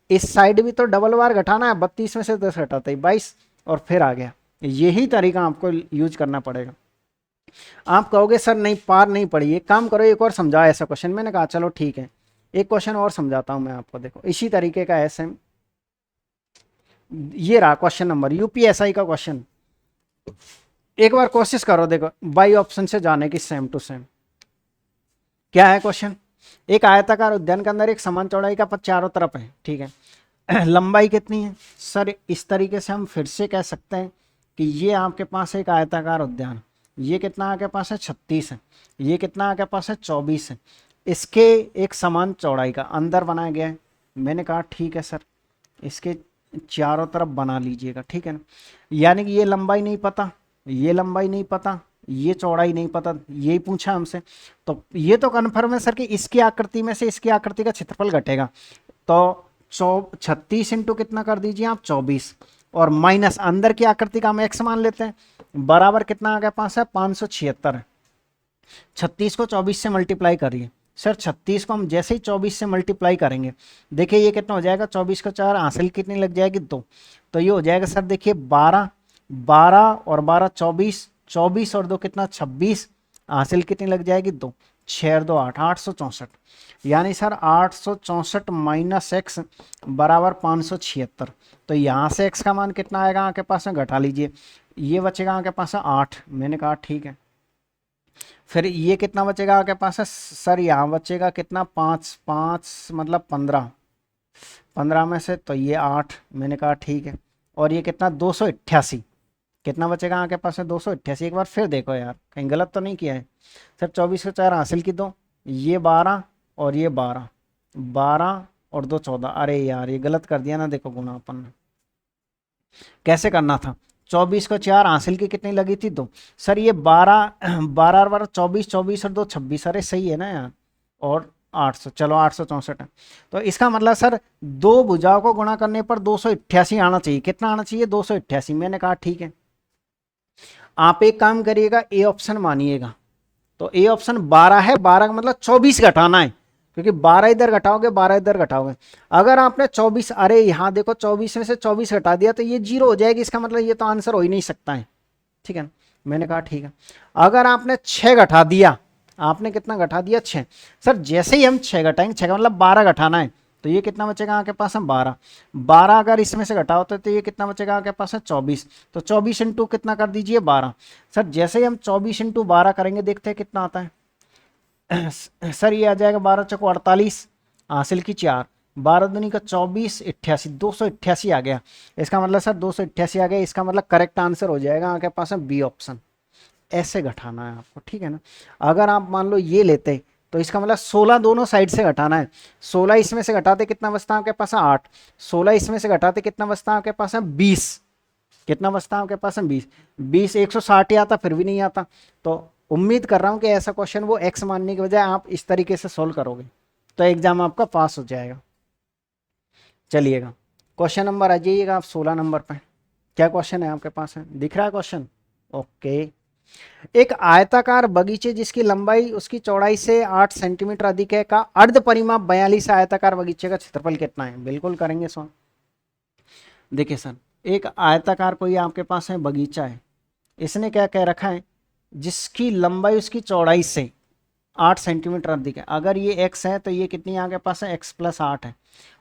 इस साइड भी तो डबल बार घटाना है, 32 में से 10 घटाते ही 22 और फिर आ गया। यही तरीका आपको यूज करना पड़ेगा। आप कहोगे सर नहीं पार नहीं पड़ी, एक काम करो एक और समझाओ ऐसा क्वेश्चन। मैंने कहा चलो ठीक है, एक क्वेश्चन और समझाता हूं मैं आपको। देखो इसी तरीके का ऐसे ये रहा क्वेश्चन नंबर, यूपीएसआई का क्वेश्चन। एक बार कोशिश करो, देखो बाई ऑप्शन से जाने की सेम टू सेम। क्या है क्वेश्चन? एक आयताकार उद्यान के अंदर एक समान चौड़ाई का पथ चारों तरफ है, ठीक है। लंबाई कितनी है सर? इस तरीके से हम फिर से कह सकते हैं कि ये आपके पास एक आयताकार उद्यान, ये कितना आपके पास है 36 है, ये कितना आपके पास है 24 है। इसके एक समान चौड़ाई का अंदर बनाया गया है। मैंने कहा ठीक है सर, इसके चारों तरफ बना लीजिएगा, ठीक है ना। यानी कि ये लंबाई नहीं पता, ये लंबाई नहीं पता, ये चौड़ाई नहीं पता, यही पूछा हमसे। तो ये तो कन्फर्म है सर कि इसकी आकृति में से इसकी आकृति का क्षेत्रफल घटेगा। तो 36 इंटू कितना कर दीजिए आप 24 और माइनस अंदर की आकृति का हम एक्स मान लेते हैं, बराबर कितना आ गया पास है 576। 36 को 24 से मल्टीप्लाई करिए सर। 36 को हम जैसे ही 24 से मल्टीप्लाई करेंगे, देखिए ये कितना हो जाएगा, 24 को 4 हासिल कितनी लग जाएगी 2, तो ये हो जाएगा सर देखिए 12, 12 और 12 24, 24 और 2 कितना 26, हासिल कितनी लग जाएगी 2, 6 और 2 8, 864। यानी सर 864 माइनस एक्स बराबर 576। तो यहाँ से एक्स का मान कितना आएगा आपके पास में, घटा लीजिए, ये बचेगा आपके पास है 8। मैंने कहा ठीक है। फिर ये कितना बचेगा आपके पास है सर? यहाँ बचेगा कितना 5, 5 मतलब 15, 15 में से तो ये 8। मैंने कहा ठीक है। और ये कितना 288, कितना बचेगा आपके पास है 288। एक बार फिर देखो यार कहीं गलत तो नहीं किया है सर। 24 को 4 हासिल की 2, ये 12 और ये 12, 12 और 2 14। अरे यार ये गलत कर दिया ना, देखो गुणा अपन ने कैसे करना था। 24 को 4 हासिल की कितनी लगी थी 2 सर। ये 12 12 और 12 24, 24 और 2 26। अरे सही है ना यार। और 800, चलो 864 है। तो इसका मतलब सर दो भुजाओं को गुणा करने पर 288 आना चाहिए। कितना आना चाहिए? 288। मैंने कहा ठीक है। आप एक काम करिएगा, ए ऑप्शन मानिएगा। तो ए ऑप्शन 12 है, 12 का मतलब 24 घटाना है, क्योंकि 12 इधर घटाओगे 12 इधर घटाओगे। अगर आपने 24, अरे यहाँ देखो 24 में से 24 घटा दिया तो ये 0 हो जाएगी। इसका मतलब ये तो आंसर हो ही नहीं सकता है, ठीक है। मैंने कहा ठीक है। अगर आपने 6 घटा दिया, आपने कितना घटा दिया 6 सर। जैसे ही हम 6 घटाएंगे, 6 का मतलब 12 घटाना है, तो ये कितना बचेगा आपके पास है 12। 12 अगर इसमें से घटाओ तो ये कितना बचेगा आपके पास है 24। तो 24 इंटू कितना कर दीजिए 12 सर। जैसे ही हम 24 इंटू 12 करेंगे, देखते हैं कितना आता है सर। ये आ जाएगा 12 चौको 48, हासिल की 4, 12 दूनी का 24, 88, 288 आ गया। इसका मतलब सर 288 आ गया। इसका मतलब करेक्ट आंसर हो जाएगा आपके पास है बी ऑप्शन। ऐसे घटाना है आपको, ठीक है ना। अगर आप मान लो ये लेते तो इसका मतलब 16 दोनों साइड से घटाना है। 16 इसमें से घटाते कितना बचता है आपके पास है 8, 16 इसमें से घटाते कितना बचता है आपके पास है 20, कितना बचता है आपके पास है 20, 20 160 आता फिर भी नहीं आता। तो उम्मीद कर रहा हूं कि ऐसा क्वेश्चन वो एक्स मानने की बजाय आप इस तरीके से सोल्व करोगे तो एग्जाम आपका पास हो जाएगा। चलिएगा क्वेश्चन नंबर आ जाइएगा आप 16 नंबर पे। क्या क्वेश्चन है आपके पास है? दिख रहा है क्वेश्चन? ओके। एक आयताकार बगीचे जिसकी लंबाई उसकी चौड़ाई से 8 सेंटीमीटर अधिक है का अर्ध परिमाप 42 आयताकार बगीचे का क्षेत्रफल कितना है? बिल्कुल करेंगे सो। देखिए सर, एक आयताकार कोई आपके पास है बगीचा है, इसने क्या कह रखा है, जिसकी लंबाई उसकी चौड़ाई से 8 सेंटीमीटर अधिक है। अगर ये x है तो ये कितनी आपके पास है x + 8 है।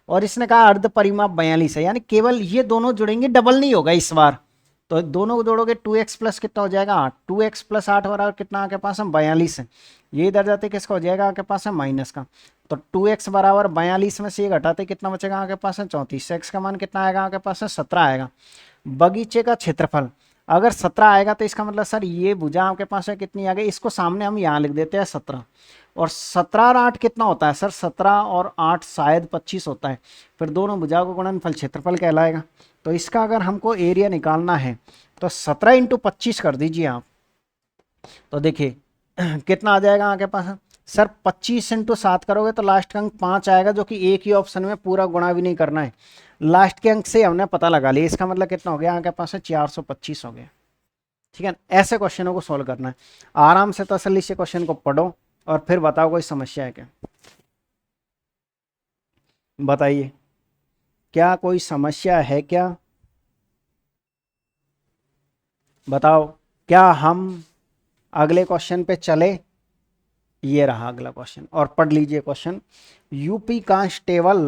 और इसने कहा अर्ध परिमाप 42 है, यानी केवल ये दोनों जुड़ेंगे, डबल नहीं होगा इस बार। तो दोनों को जोड़ोगे 2x प्लस कितना हो जाएगा 8, 2x प्लस 8 बराबर कितना आपके पास है 42 है। ये इधर जाते किसका हो जाएगा आपके पास है माइनस का। तो 2x बराबर 42 में से ये घटाते कितना बचेगा आपके पास है 34। x का मान कितना आएगा आपके पास है 17 आएगा। बगीचे का क्षेत्रफल अगर 17 आएगा तो इसका मतलब सर ये भुजा आपके पास है कितनी आ गई, इसको सामने हम यहाँ लिख देते हैं 17। और 17 और 8 कितना होता है सर, 17 और 8 शायद 25 होता है। फिर दोनों भुजाओं का गुणनफल क्षेत्रफल कहलाएगा। तो इसका अगर हमको एरिया निकालना है तो 17 इंटू 25 कर दीजिए आप, तो देखिए कितना आ जाएगा आपके पास सर 25 इंटू 7 करोगे तो लास्ट का अंक 5 आएगा, जो कि एक ही ऑप्शन में पूरा गुणा भी नहीं करना है, लास्ट के अंक से हमने पता लगा लिया। इसका मतलब कितना हो गया आपके पास है 425 हो गया। ठीक है, ऐसे क्वेश्चनों को सॉल्व करना है। आराम से तसल्ली से क्वेश्चन को पढ़ो और फिर बताओ कोई समस्या है क्या, बताइए क्या कोई समस्या है क्या, बताओ। क्या हम अगले क्वेश्चन पे चले, ये रहा अगला क्वेश्चन और पढ़ लीजिए क्वेश्चन। यूपी कांस्टेबल,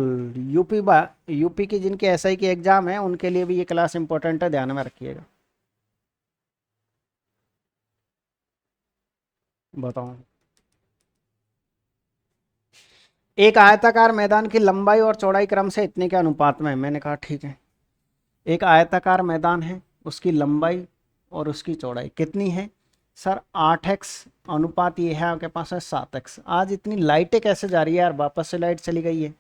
यूपी की जिनके एसआई की एग्जाम है उनके लिए भी ये क्लास इंपॉर्टेंट है, ध्यान में रखिएगा। बताओ, एक आयताकार मैदान की लंबाई और चौड़ाई क्रम से इतने के अनुपात में है। मैंने कहा ठीक है, एक आयताकार मैदान है, उसकी लंबाई और उसकी चौड़ाई कितनी है सर 8x, अनुपात ये है आपके पास है 7x। आज इतनी लाइटें कैसे जा रही है यार, वापस से लाइट चली गई है।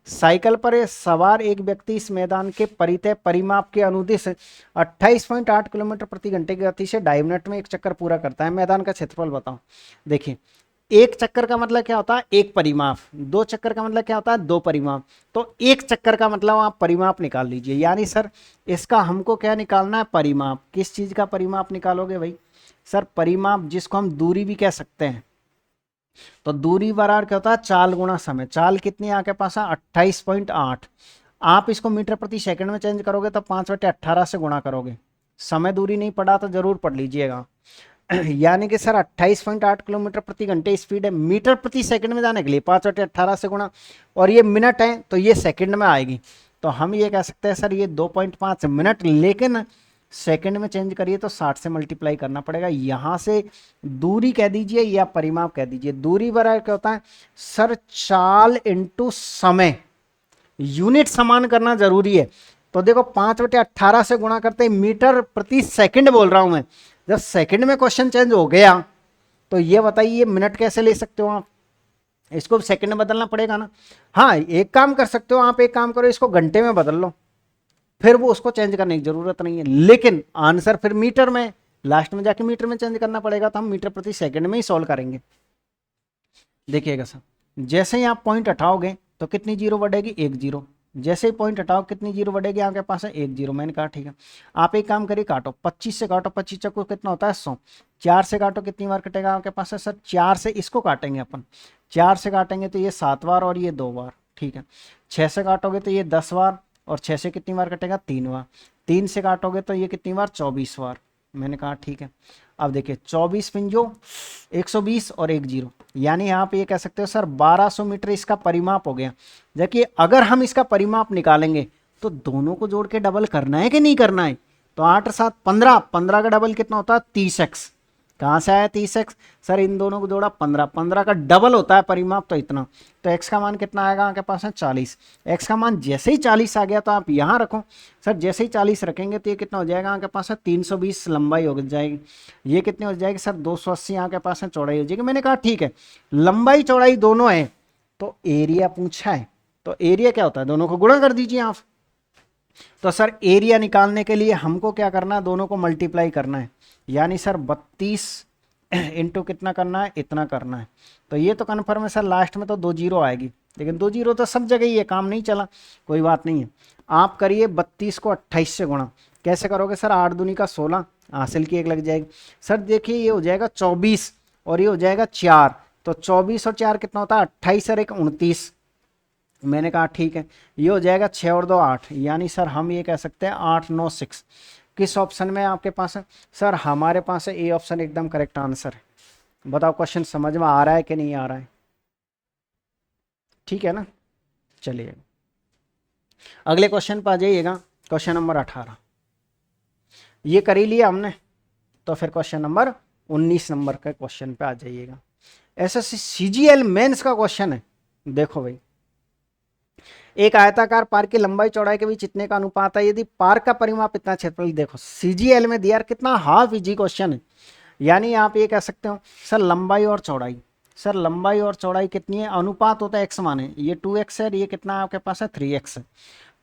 साइकिल पर सवार एक व्यक्ति इस मैदान के परितः परिमाप के अनुदिश 28.8 किलोमीटर प्रति घंटे की गति से 2.5 मिनट में एक चक्कर पूरा करता है। मैदान का क्षेत्रफल बताओ। देखिए, एक चक्कर का मतलब क्या होता है एक परिमाप, दो चक्कर का मतलब क्या होता है दो परिमाप। तो एक चक्कर का मतलब आप परिमाप निकाल लीजिए, यानी सर इसका हमको क्या निकालना है परिमाप। किस चीज का परिमाप निकालोगे भाई सर, परिमाप जिसको हम दूरी भी कह सकते हैं। तो दूरी बराबर क्या होता है चाल गुणा समय। चाल कितनी आपके पास है 28.8। आप इसको मीटर प्रति सेकंड में चेंज करोगे तो 5/18 से गुणा करोगे। समय दूरी नहीं पढ़ा तो जरूर पढ़ लीजिएगा। यानी कि सर 28.8 किलोमीटर प्रति घंटे स्पीड है, मीटर प्रति सेकंड में जाने के लिए 5/18 से गुणा, और ये मिनट है तो ये सेकंड में आएगी। तो हम ये कह सकते हैं सर ये 2.5 मिनट, लेकिन सेकंड में चेंज करिए तो 60 से मल्टीप्लाई करना पड़ेगा। यहां से दूरी कह दीजिए या परिमाप कह दीजिए। दूरी बराबर क्या होता है सर चाल इंटू समय, यूनिट समान करना जरूरी है। तो देखो 5/18 से गुणा करते मीटर प्रति सेकंड बोल रहा हूं मैं। जब सेकंड में क्वेश्चन चेंज हो गया तो ये बताइए मिनट कैसे ले सकते हो आप, इसको सेकंड में बदलना पड़ेगा ना। हाँ एक काम कर सकते हो आप, एक काम करो इसको घंटे में बदल लो, फिर वो उसको चेंज करने की जरूरत नहीं है। लेकिन आंसर फिर मीटर में, लास्ट में जाके मीटर में चेंज करना पड़ेगा, तो हम मीटर प्रति सेकंड में ही सॉल्व करेंगे। देखिएगा सर, जैसे ही आप पॉइंट हटाओगे तो कितनी जीरो बढ़ेगी 1 जीरो, जैसे ही पॉइंट हटाओ कितनी जीरो बढ़ेगी आपके पास है 1 जीरो। मैंने कहा ठीक है, आप एक काम करिए काटो, 25 से काटो, 25 चक्को कितना होता है 100, 4 से काटो कितनी बार कटेगा आपके पास है सर 4 से, इसको काटेंगे अपन 4 से काटेंगे तो ये 7 बार और ये 2 बार। ठीक है, 6 से काटोगे तो ये 10 बार और 6 से कितनी बार कटेगा 3 बार, 3 से काटोगे तो ये कितनी बार 24 बार। मैंने कहा ठीक है। अब देखिए 24 पिंजो 120 और 1 जीरो, यानी आप ये कह सकते हो सर 1200 मीटर इसका परिमाप हो गया। देखिए अगर हम इसका परिमाप निकालेंगे तो दोनों को जोड़ के डबल करना है कि नहीं करना है। तो 8 और 7 15, 15 का डबल कितना होता है 30x। कहाँ से आया 30x सर, इन दोनों को जोड़ा 15, 15 का डबल होता है परिमाप, तो इतना। तो x का मान कितना आएगा आपके पास है 40। x का मान जैसे ही 40 आ गया तो आप यहाँ रखो सर, जैसे ही 40 रखेंगे तो ये कितना हो जाएगा आपके पास है 320 लंबाई हो जाएगी। ये कितनी हो जाएगी सर 280 आपके पास है चौड़ाई हो जाएगी। मैंने कहा ठीक है लंबाई चौड़ाई दोनों है, तो एरिया पूछा है, तो एरिया क्या होता है दोनों को गुणा कर दीजिए आप। तो सर एरिया निकालने के लिए हमको क्या करना है, दोनों को मल्टीप्लाई करना है, यानी सर 32 इंटू कितना करना है इतना करना है। तो ये तो कन्फर्म है सर, लास्ट में तो 2 जीरो आएगी, लेकिन 2 जीरो तो सब जगह ही है, काम नहीं चला, कोई बात नहीं है। आप करिए 32 को 28 से गुणा, कैसे करोगे सर 8 दूनी का 16, हासिल की 1 लग जाएगी। सर देखिए ये हो जाएगा 24 और ये हो जाएगा 4, तो 24 और 4 कितना होता है 28 और 1 29। मैंने कहा ठीक है, ये हो जाएगा 6 और 2 8, यानी सर हम ये कह सकते हैं 8 9 6। किस ऑप्शन में आपके पास है सर, हमारे पास है ए ऑप्शन एकदम करेक्ट आंसर है। बताओ क्वेश्चन समझ में आ रहा है कि नहीं आ रहा है, ठीक है ना। चलिए अगले क्वेश्चन पर आ जाइएगा, क्वेश्चन नंबर 18। ये कर ही लिया हमने, तो फिर क्वेश्चन नंबर 19 नंबर के क्वेश्चन पे आ जाइएगा। एसएससी सीजीएल मेंस का क्वेश्चन है। देखो भाई, एक आयताकार पार्क की लंबाई चौड़ाई के बीच इतने का अनुपात है यदि पार्क का परिमाप इतना क्षेत्रफल। देखो सीजीएल में दिया कितना हाफ इजी क्वेश्चन है, यानी आप ये कह सकते हो सर लंबाई और चौड़ाई, सर लंबाई और चौड़ाई कितनी है, अनुपात होता है x माने, ये 2x है, ये कितना आपके पास है 3x है।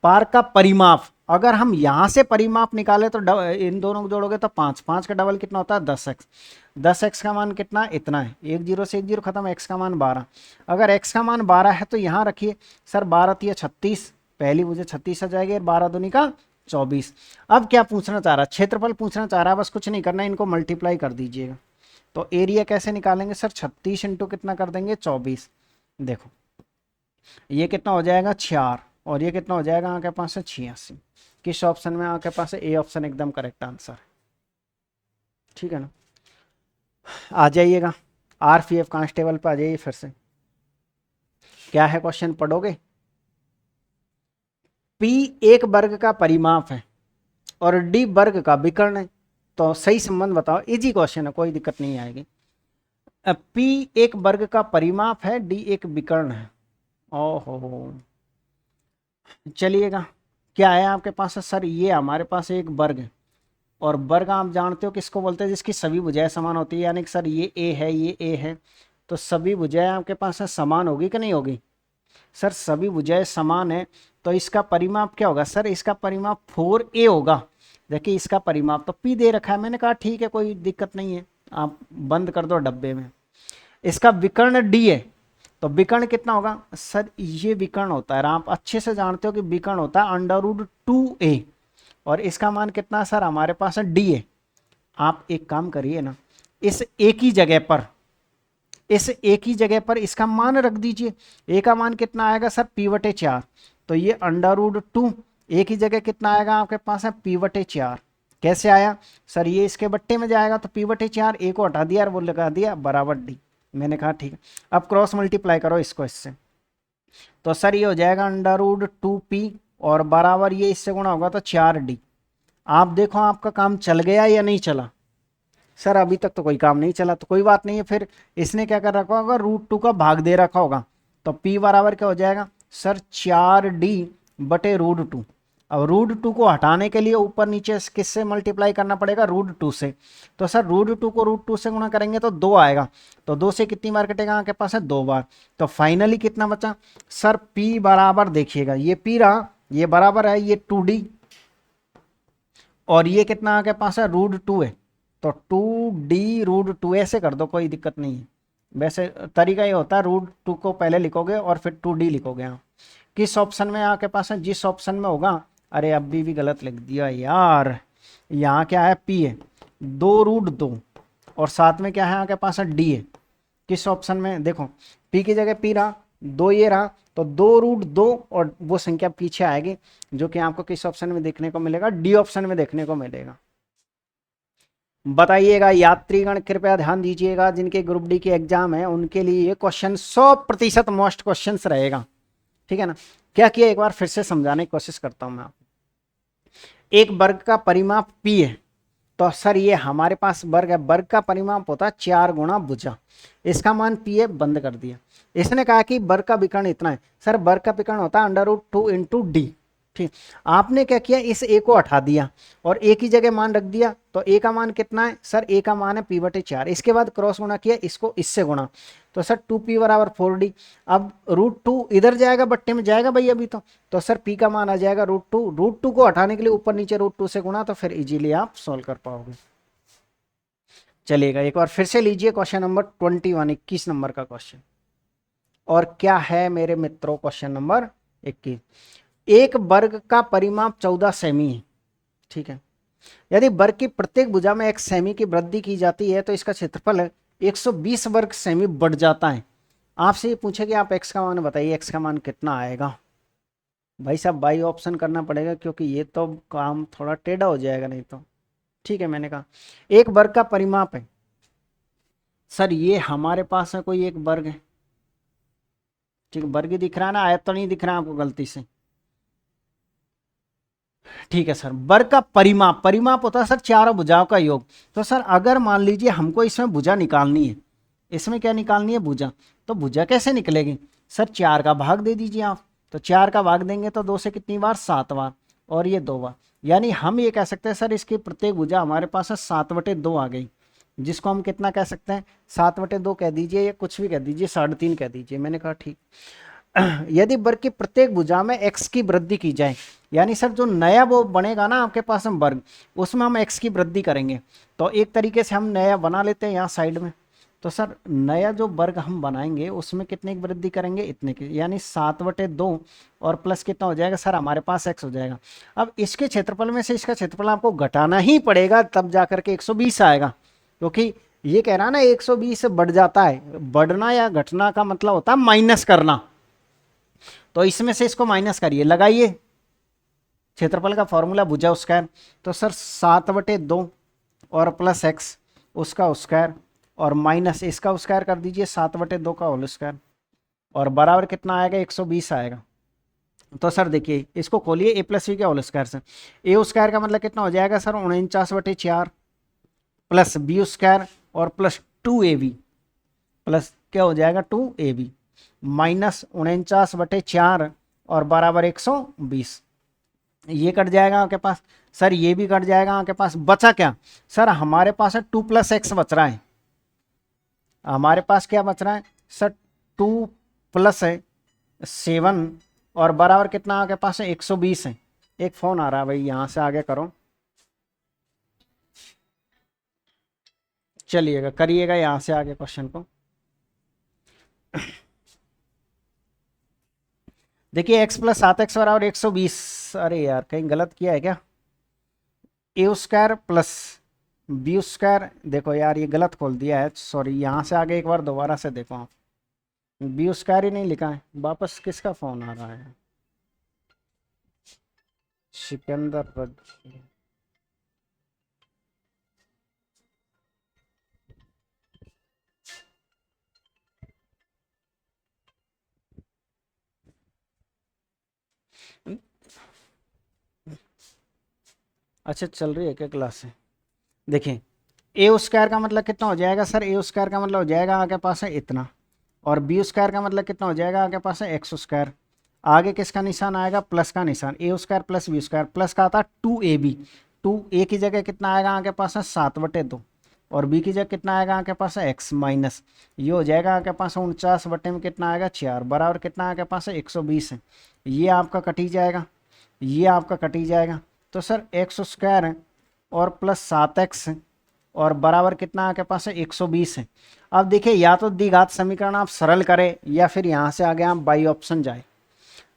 पार्क का परिमाप, अगर हम यहां से परिमाप निकाले तो इन दोनों को जोड़ोगे तो 5, 5 का डबल कितना होता है 10x, 10x का मान कितना है इतना है, एक जीरो से एक जीरो खत्म, x का मान 12। अगर x का मान 12 है तो यहाँ रखिए सर 12 तिया 36, पहली मुझे 36 आ जाएगी, 12 दूनी का 24। अब क्या पूछना चाह रहा है, क्षेत्रफल पूछना चाह रहा है, बस कुछ नहीं करना है, इनको मल्टीप्लाई कर दीजिएगा। तो एरिया कैसे निकालेंगे सर, 36 इंटू कितना कर देंगे 24। देखो ये कितना हो जाएगा 4, और ये कितना हो जाएगा आपके पास है 86। किस ऑप्शन में आपके पास है, ए ऑप्शन एकदम करेक्ट आंसर है, ठीक है ना। आ जाइएगा आरपीएफ कांस्टेबल पे आ जाइए फिर से। क्या है क्वेश्चन पढ़ोगे, पी एक वर्ग का परिमाप है और डी वर्ग का विकर्ण है, तो सही संबंध बताओ। इजी क्वेश्चन है, कोई दिक्कत नहीं आएगी। पी एक वर्ग का परिमाप है, डी एक विकर्ण है। ओहो, चलिएगा क्या है आपके पास है सर, ये हमारे पास एक वर्ग है, और वर्ग आप जानते हो किसको बोलते हैं, जिसकी सभी भुजाएं समान होती है, यानी कि सर ये ए है, ये ए है, तो सभी भुजाएं आपके पास है समान होगी कि नहीं होगी। सर सभी भुजाएं समान है तो इसका परिमाप क्या होगा सर, इसका परिमाप 4a होगा। देखिए इसका परिमाप तो p दे रखा है, मैंने कहा ठीक है कोई दिक्कत नहीं है, आप बंद कर दो डब्बे में। इसका विकर्ण d है, तो विकर्ण कितना होगा सर, ये विकर्ण होता है, आप अच्छे से जानते हो कि विकर्ण होता है √2a, और इसका मान कितना सर हमारे पास है d है। आप एक काम करिए ना, इस एक ही जगह पर, इस एक ही जगह पर इसका मान रख दीजिए। ए का मान कितना आएगा सर p/4, तो ये √2 एक ही जगह कितना आएगा आपके पास है p/4। कैसे आया सर, ये इसके बट्टे में जाएगा तो p/4, ए को हटा दिया और वो लगा दिया बराबर डी। मैंने कहा ठीक है, अब क्रॉस मल्टीप्लाई करो इसको इससे, तो सर ये हो जाएगा √2p और बराबर ये इससे गुणा होगा तो 4d। आप देखो आपका काम चल गया या नहीं चला। सर अभी तक तो कोई काम नहीं चला, तो कोई बात नहीं है, फिर इसने क्या कर रखा होगा, √2 का भाग दे रखा होगा, तो p बराबर क्या हो जाएगा सर 4d/√2। अब √2 को हटाने के लिए ऊपर नीचे किससे मल्टीप्लाई करना पड़ेगा, √2 से। तो सर √2 को √2 से गुणा करेंगे तो 2 आएगा, तो 2 से कितनी बार कटेगा आपके पास है 2 बार। तो फाइनली कितना बचा सर, p बराबर देखिएगा, ये p रहा, ये बराबर है ये 2d, और ये कितना आपके पास है √2 है, तो 2d√2 ऐसे कर दो, कोई दिक्कत नहीं है। वैसे तरीका ये होता है √2 को पहले लिखोगे और फिर 2d लिखोगे। आप किस ऑप्शन में आपके पास है, जिस ऑप्शन में होगा, अरे अभी भी गलत लिख दिया यार, यहाँ क्या है p है 2√2 और साथ में क्या है आपके पास है d है। किस ऑप्शन में देखो, p की जगह p रहा, 2 ये रहा, तो 2√2 और वो संख्या पीछे आएगी, जो कि आपको किस ऑप्शन में देखने को मिलेगा, डी ऑप्शन में देखने को मिलेगा। बताइएगा यात्रीगण, कृपया ध्यान दीजिएगा, जिनके ग्रुप डी के एग्जाम है उनके लिए ये क्वेश्चन 100% मोस्ट क्वेश्चन रहेगा, ठीक है ना। क्या किया एक बार फिर से समझाने की कोशिश करता हूं मैं आपको। एक वर्ग का परिमाप p है, तो सर ये हमारे पास वर्ग है, वर्ग का परिमाप होता है 4 गुणा भुजा, इसका मान p है, बंद कर दिया। इसने कहा कि वर्ग का विकर्ण इतना है, सर वर्ग का विकर्ण होता है √2 इंटू डी। ठीक, आपने क्या किया, इस a को हटा दिया और a की जगह मान रख दिया, तो a का मान कितना है सर, a का मान है p/4। इसके बाद क्रॉस गुणा किया, इसको इससे गुणा, तो सर 2p बराबर 4d। अब √2 इधर जाएगा, बट्टे में जाएगा भाई अभी तो सर p का मान आ जाएगा √2 को हटाने के लिए ऊपर नीचे √2 से गुणा, तो फिर इजीली आप सोल्व कर पाओगे। चलिएगा एक बार फिर से लीजिए क्वेश्चन नंबर 21, 21 नंबर का क्वेश्चन। और क्या है मेरे मित्रों, क्वेश्चन नंबर 21, एक वर्ग का परिमाप 14 सेमी है, ठीक है। यदि वर्ग की प्रत्येक भुजा में 1 सेमी की वृद्धि की जाती है तो इसका क्षेत्रफल है 120 वर्ग सेमी बढ़ जाता है। आपसे ये पूछे कि आप x का मान बताइए, x का मान कितना आएगा। भाई साहब बाई ऑप्शन करना पड़ेगा, क्योंकि ये तो काम थोड़ा टेढ़ा हो जाएगा नहीं तो, ठीक है। मैंने कहा एक वर्ग का परिमाप है, सर ये हमारे पास है कोई एक वर्ग है, ठीक है, वर्ग ही दिख रहा है ना, आयत तो नहीं दिख रहा है आपको गलती से। ठीक है सर, वर्ग का परिमाप, परिमाप होता है सर चारों भुजाओं का योग। तो सर अगर मान लीजिए हमको इसमें भुजा निकालनी है, इसमें क्या निकालनी है, भुजा, तो भुजा कैसे निकलेगी सर, 4 का भाग दे दीजिए आप। तो 4 का भाग देंगे तो 2 से कितनी बार, 7 बार, और ये 2 बार, यानी हम ये कह सकते हैं सर इसकी प्रत्येक भुजा हमारे पास है 7/2 आ गई, जिसको हम कितना कह सकते हैं, 7/2 कह दीजिए या कुछ भी कह दीजिए, 3.5 कह दीजिए। मैंने कहा ठीक। यदि वर्ग की प्रत्येक भुजा में x की वृद्धि की जाए, यानी सर जो नया वो बनेगा ना आपके पास हम वर्ग, उसमें हम x की वृद्धि करेंगे। तो एक तरीके से हम नया बना लेते हैं यहाँ साइड में। तो सर नया जो वर्ग हम बनाएंगे उसमें कितने की वृद्धि करेंगे, इतने की, यानी 7/2 और प्लस कितना हो जाएगा सर, हमारे पास x हो जाएगा। अब इसके क्षेत्रफल में से इसका क्षेत्रफल आपको घटाना ही पड़ेगा, तब जाकर के 120 आएगा, क्योंकि ये कह रहा ना 120 से बढ़ जाता है। बढ़ना या घटना का मतलब होता है माइनस करना। तो इसमें से इसको माइनस करिए, लगाइए क्षेत्रफल का फॉर्मूला भुजा स्क्वायर। तो सर 7/2 और प्लस x उसका स्क्वायर और माइनस इसका स्क्वायर कर दीजिए 7/2 का होल स्क्वायर, और बराबर कितना आएगा, 120 आएगा। तो सर देखिए इसको खोलिए a प्लस बी के होल स्क्वायर से, a स्क्वायर का मतलब कितना हो जाएगा सर, 49/4 प्लस बी स्क्वायर और प्लस 2ab, प्लस क्या हो जाएगा 2ab, माइनस 49/4 और बराबर 120। ये कट जाएगा आपके पास सर, ये भी कट जाएगा आपके पास। बचा क्या सर, हमारे पास है 2 + x बच रहा है। हमारे पास क्या बच रहा है सर, 2 + 7 और बराबर कितना आपके पास है, 120 है। एक फोन आ रहा है भाई, यहां से आगे करो, चलिएगा करिएगा यहां से आगे क्वेश्चन को। देखिए x + 7x बराबर 120, अरे यार कहीं गलत किया है क्या, a square plus B square, देखो यार ये गलत खोल दिया है, सॉरी। यहाँ से आगे एक बार दोबारा से देखो आप, बी स्क्वायर ही नहीं लिखा है। वापस किसका फोन आ रहा है, सिकंदर रजी। अच्छा चल रही है क्या क्लास से, देखिए ए स्क्वायर का मतलब कितना हो जाएगा सर, ए स्क्वायर का मतलब हो जाएगा आपके पास है इतना, और बी स्क्वायर का मतलब कितना हो जाएगा आपके पास है एक्स स्क्वायर। आगे किसका निशान आएगा, प्लस का निशान, A square plus B square, plus का आता है 2ab, 2a की जगह कितना आएगा आपके पास है 7/2, और बी की जगह कितना आएगा आपके पास है x माइनस, ये हो जाएगा आपके पास 49 में कितना आएगा 4, बराबर कितना आपके पास है 120 है। ये आपका कटी जाएगा, ये आपका कटी जाएगा। तो सर एक्स स्क्वायर है और प्लस 7x और बराबर कितना आपके पास है 120 है। अब देखिए या तो द्विघात समीकरण आप सरल करें या फिर यहाँ से आगे आप बाई ऑप्शन जाए।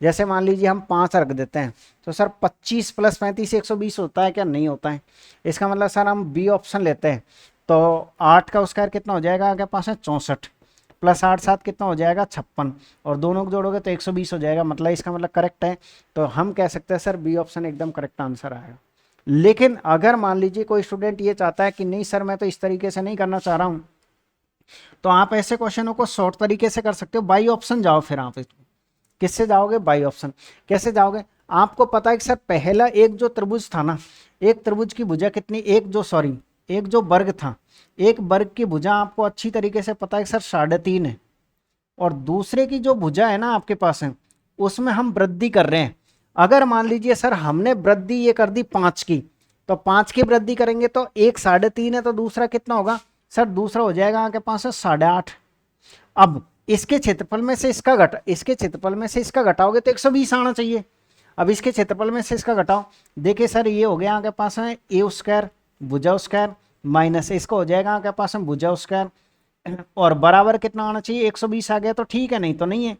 जैसे मान लीजिए हम 5 रख देते हैं, तो सर 25 + 35 120 होता है क्या, नहीं होता है। इसका मतलब सर हम बी ऑप्शन लेते हैं, तो 8 का स्क्वायर कितना हो जाएगा आपके पास है 64, प्लस 8 7 कितना हो जाएगा 56, और दोनों को जोड़ोगे तो 120 हो जाएगा, मतलब इसका मतलब करेक्ट है। तो हम कह सकते हैं सर बी ऑप्शन एकदम करेक्ट आंसर आएगा। लेकिन अगर मान लीजिए कोई स्टूडेंट ये चाहता है कि नहीं सर मैं तो इस तरीके से नहीं करना चाह रहा हूँ, तो आप ऐसे क्वेश्चनों को शॉर्ट तरीके से कर सकते हो, बाई ऑप्शन जाओ। फिर आप किससे जाओगे, बाई ऑप्शन। कैसे जाओगे, आपको पता है कि सर पहला एक जो त्रिभुज था ना, एक त्रिभुज की भुजा कितनी, एक जो वर्ग था, एक वर्ग की भुजा आपको अच्छी तरीके से पता है कि सर 3.5 है, और दूसरे की जो भुजा है ना आपके पास है उसमें हम वृद्धि कर रहे हैं। अगर मान लीजिए सर हमने वृद्धि ये कर दी 5 की, तो 5 की वृद्धि करेंगे तो एक 3.5 है, तो दूसरा कितना होगा सर, दूसरा हो जाएगा आपके पास है 8.5। अब इसके क्षेत्रफल में से इसका घटाओगे तो 120 आना चाहिए। अब इसके क्षेत्रफल में से इसका घटाओ, देखिए सर ये हो गया आपके पास है ए स्क्वायर भुजा स्क्वायर माइनस इसका हो जाएगा आपके पास है भुजा स्क्वायर, और बराबर कितना आना चाहिए 120 आ गया तो ठीक है, नहीं तो नहीं है।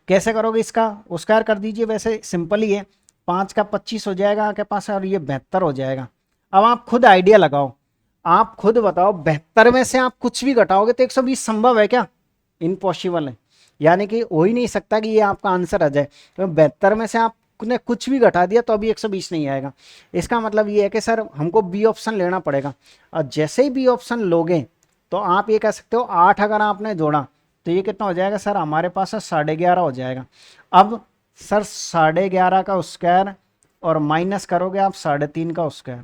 कैसे करोगे, इसका स्क्वायर कर दीजिए, वैसे सिंपल ही है, 5 का 25 हो जाएगा आपके पास और ये 72 हो जाएगा। अब आप खुद आइडिया लगाओ, आप खुद बताओ 72 में से आप कुछ भी घटाओगे तो 120 संभव है क्या, इम्पॉसिबल है। यानी कि हो ही नहीं सकता कि ये आपका आंसर आ जाए। तो 72 में से आपने कुछ भी घटा दिया तो अभी 120 नहीं आएगा। इसका मतलब ये है कि सर हमको बी ऑप्शन लेना पड़ेगा, और जैसे ही बी ऑप्शन लोगे तो आप ये कह सकते हो 8 अगर आपने जोड़ा तो ये कितना हो जाएगा सर, हमारे पास है 11.5 हो जाएगा। अब सर 11.5 का स्क्वायर और माइनस करोगे आप 3.5 का स्क्वायर,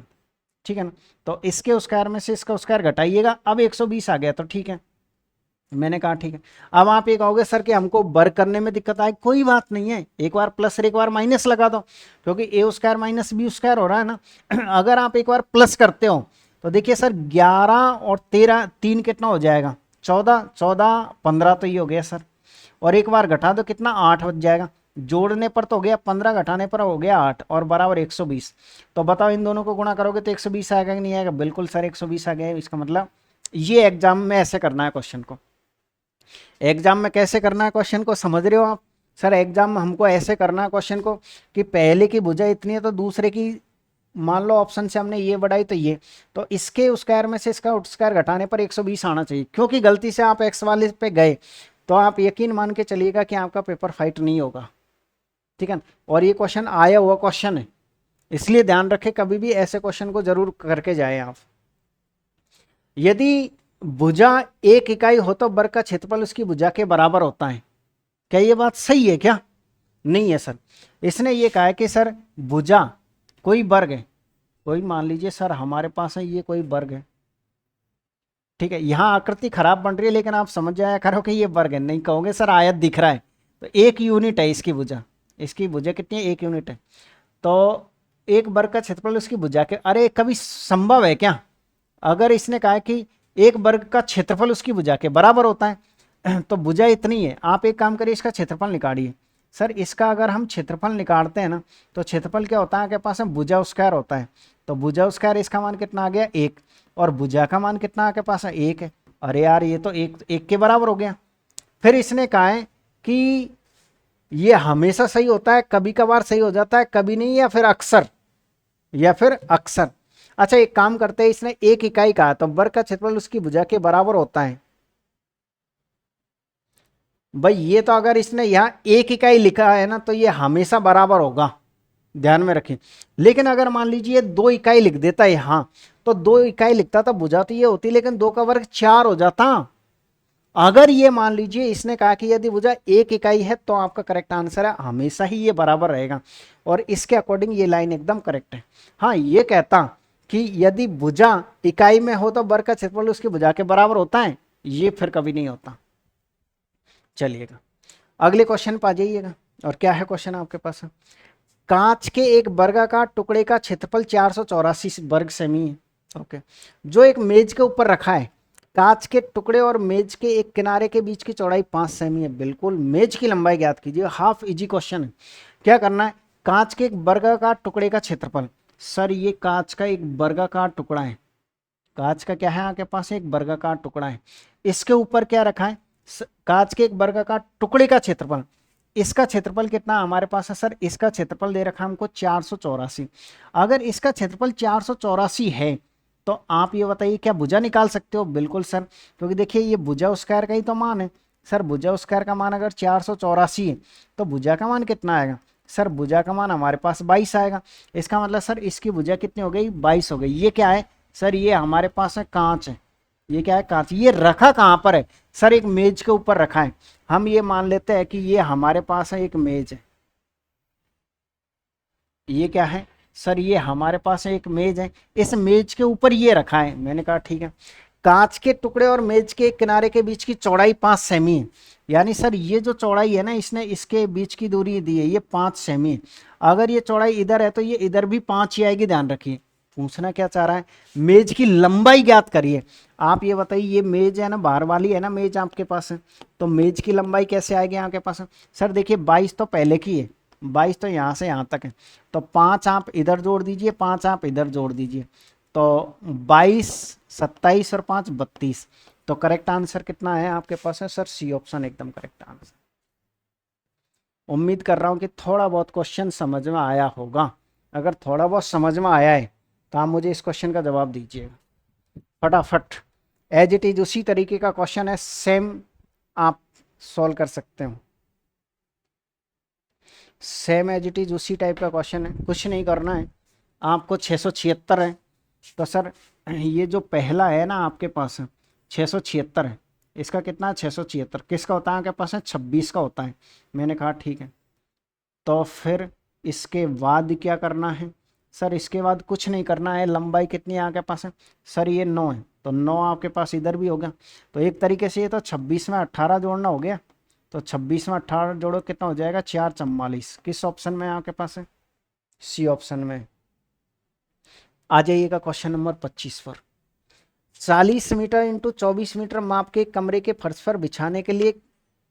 ठीक है ना। तो इसके स्क्वायर में से इसका स्क्वायर घटाइएगा, अब 120 आ गया तो ठीक है, मैंने कहा ठीक है। अब आप ये कहोगे सर कि हमको वर्ग करने में दिक्कत आए, कोई बात नहीं है, एक बार प्लस और एक बार माइनस लगा दो, क्योंकि ए स्क्वायर माइनस बी स्क्वायर हो रहा है ना। अगर आप एक बार प्लस करते हो तो देखिए सर 11 और 13, 3 कितना हो जाएगा 14, 14 15 तो ये हो गया सर, और एक बार घटा दो कितना 8 बच जाएगा, जोड़ने पर तो हो गया 15, घटाने पर हो गया 8 और बराबर 120। तो बताओ इन दोनों को गुणा करोगे तो 120 आएगा कि नहीं आएगा, बिल्कुल सर 120 आ गया। इसका मतलब ये एग्जाम में ऐसे करना है क्वेश्चन को, एग्जाम में कैसे करना है क्वेश्चन को समझ रहे हो आप। सर एग्जाम में हमको ऐसे करना है क्वेश्चन को कि पहले की भुजा इतनी है तो दूसरे की, मान लो ऑप्शन से हमने ये बढ़ाई तो ये, तो इसके स्क्वायर में से इसका स्क्वायर घटाने पर 120 आना चाहिए, क्योंकि गलती से आप एक्स वाले पे गए तो आप यकीन मान के चलिएगा कि आपका पेपर फाइट नहीं होगा, ठीक है। और ये क्वेश्चन आया हुआ क्वेश्चन है, इसलिए ध्यान रखें कभी भी ऐसे क्वेश्चन को जरूर करके जाए आप। यदि भुजा 1 इकाई हो तो वर्ग का क्षेत्रफल उसकी भुजा के बराबर होता है, क्या ये बात सही है क्या? नहीं है सर। इसने ये कहा है कि सर भुजा कोई वर्ग है, कोई मान लीजिए सर हमारे पास है ये कोई वर्ग है, ठीक है, यहाँ आकृति खराब बन रही है लेकिन आप समझ जाया करो कि ये वर्ग है, नहीं कहोगे सर आयत दिख रहा है, तो 1 यूनिट है इसकी भुजा, इसकी भुजा कितनी है 1 यूनिट है, तो एक वर्ग का क्षेत्रफल उसकी भुजा के, अरे कभी संभव है क्या? अगर इसने कहा कि एक वर्ग का क्षेत्रफल उसकी भुजा के बराबर होता है तो भुजा इतनी है, आप एक काम करिए इसका क्षेत्रफल निकालिए। सर इसका अगर हम क्षेत्रफल निकालते हैं ना तो क्षेत्रफल क्या होता है आपके पास में भुजा स्क्वायर होता है, तो भुजा स्क्वायर इसका मान कितना आ गया 1, और भुजा का मान कितना आपके पास है 1 है। अरे यार ये तो 1 के बराबर हो गया। फिर इसने कहा है कि ये हमेशा सही होता है, कभी कभार सही हो जाता है, कभी नहीं, या फिर अक्सर, या फिर अक्सर। अच्छा एक काम करते हैं, इसने 1 इकाई कहा तो वर्ग का क्षेत्रफल उसकी भुजा के बराबर होता है। भाई ये तो अगर इसने यहाँ 1 इकाई लिखा है ना तो ये हमेशा बराबर होगा, ध्यान में रखें। लेकिन अगर मान लीजिए 2 इकाई लिख देता है यहाँ, तो 2 इकाई लिखता तो भुजा तो ये होती, लेकिन 2 का वर्ग 4 हो जाता। अगर ये मान लीजिए इसने कहा कि यदि भुजा 1 इकाई है तो आपका करेक्ट आंसर है हमेशा ही ये बराबर रहेगा, और इसके अकॉर्डिंग ये लाइन एकदम करेक्ट है। हाँ ये कहता कि यदि भुजा इकाई में हो तो वर्ग का क्षेत्रफल उसकी भुजा के बराबर होता है, ये फिर कभी नहीं होता। चलिएगा अगले क्वेश्चन पर आ जाइएगा, और क्या है क्वेश्चन आपके पास? कांच के एक वर्गाकार टुकड़े का क्षेत्रफल 484 वर्ग सेमी है, ओके, जो एक मेज के ऊपर रखा है। कांच के टुकड़े और मेज के एक किनारे के बीच की चौड़ाई 5 सेमी है। बिल्कुल मेज की लंबाई ज्ञात कीजिए, हाफ इजी क्वेश्चन है। क्या करना है, कांच के एक वर्गाकार टुकड़े का क्षेत्रफल। सर ये कांच का एक वर्गाकार टुकड़ा है, कांच का क्या है आपके पास एक वर्गाकार टुकड़ा है, इसके ऊपर क्या रखा है कांच के एक वर्गाकार टुकड़े का क्षेत्रफल। इसका क्षेत्रफल कितना हमारे पास है सर, इसका क्षेत्रफल दे रखा है हमको 484। अगर इसका क्षेत्रफल 484 है तो आप ये बताइए क्या भुजा निकाल सकते हो? बिल्कुल सर, क्योंकि देखिए ये भुजा स्क्वायर का ही तो मान है। सर भुजा स्क्वायर का मान अगर 484 है तो भुजा का मान कितना आएगा? सर भुजा का मान हमारे पास 22 आएगा। इसका मतलब सर इसकी भुजा कितनी हो गई 22 हो गई। ये क्या है सर, ये हमारे पास है कांच है। ये क्या है कांच। ये रखा कहाँ पर है सर, एक मेज के ऊपर रखा है। हम ये मान लेते हैं कि ये हमारे पास है एक मेज है। ये क्या है सर, ये हमारे पास एक मेज है, इस मेज के ऊपर ये रखा है। मैंने कहा ठीक है। कांच के टुकड़े और मेज के किनारे के बीच की चौड़ाई 5 सेमी है, यानी सर ये जो चौड़ाई है ना इसने इसके बीच की दूरी दी है ये 5 सेमी है। अगर ये चौड़ाई इधर है तो ये इधर भी 5 ही आएगी, ध्यान रखिए। पूछना क्या चाह रहा है, मेज की लंबाई ज्ञात करिए। आप ये बताइए ये मेज है ना, बाहर वाली है ना मेज आपके पास है, तो मेज की लंबाई कैसे आएगी आपके पास? सर देखिए 22 तो पहले की है, 22 तो यहाँ से यहाँ तक है, तो 5 आप इधर जोड़ दीजिए, 5 आप इधर जोड़ दीजिए, तो 22 27 और 5 32। तो करेक्ट आंसर कितना है आपके पास है सर, सी ऑप्शन एकदम करेक्ट आंसर। उम्मीद कर रहा हूँ कि थोड़ा बहुत क्वेश्चन समझ में आया होगा। अगर थोड़ा बहुत समझ में आया है तो आप मुझे इस क्वेश्चन का जवाब दीजिएगा फटाफट। एज इट इज उसी तरीके का क्वेश्चन है, सेम आप सॉल्व कर सकते हो। सेम एज इट इज उसी टाइप का क्वेश्चन है, कुछ नहीं करना है आपको। 676 है तो सर ये जो पहला है ना आपके पास 676 है, इसका कितना 676, किसका होता है आपके पास है 26 का होता है। मैंने कहा ठीक है। तो फिर इसके बाद क्या करना है सर, इसके बाद कुछ नहीं करना है। लंबाई कितनी है आपके पास है सर, ये 9 है, तो 9 आपके पास इधर भी होगा। तो एक तरीके से ये तो 26 में 18 जोड़ना हो गया, तो 26 में 18 जोड़ो कितना हो जाएगा 444। किस ऑप्शन में आपके पास है, सी ऑप्शन में। आ जाइएगा क्वेश्चन नंबर 25 पर। 40 मीटर इंटू 24 मीटर माप के कमरे के फर्श पर बिछाने के लिए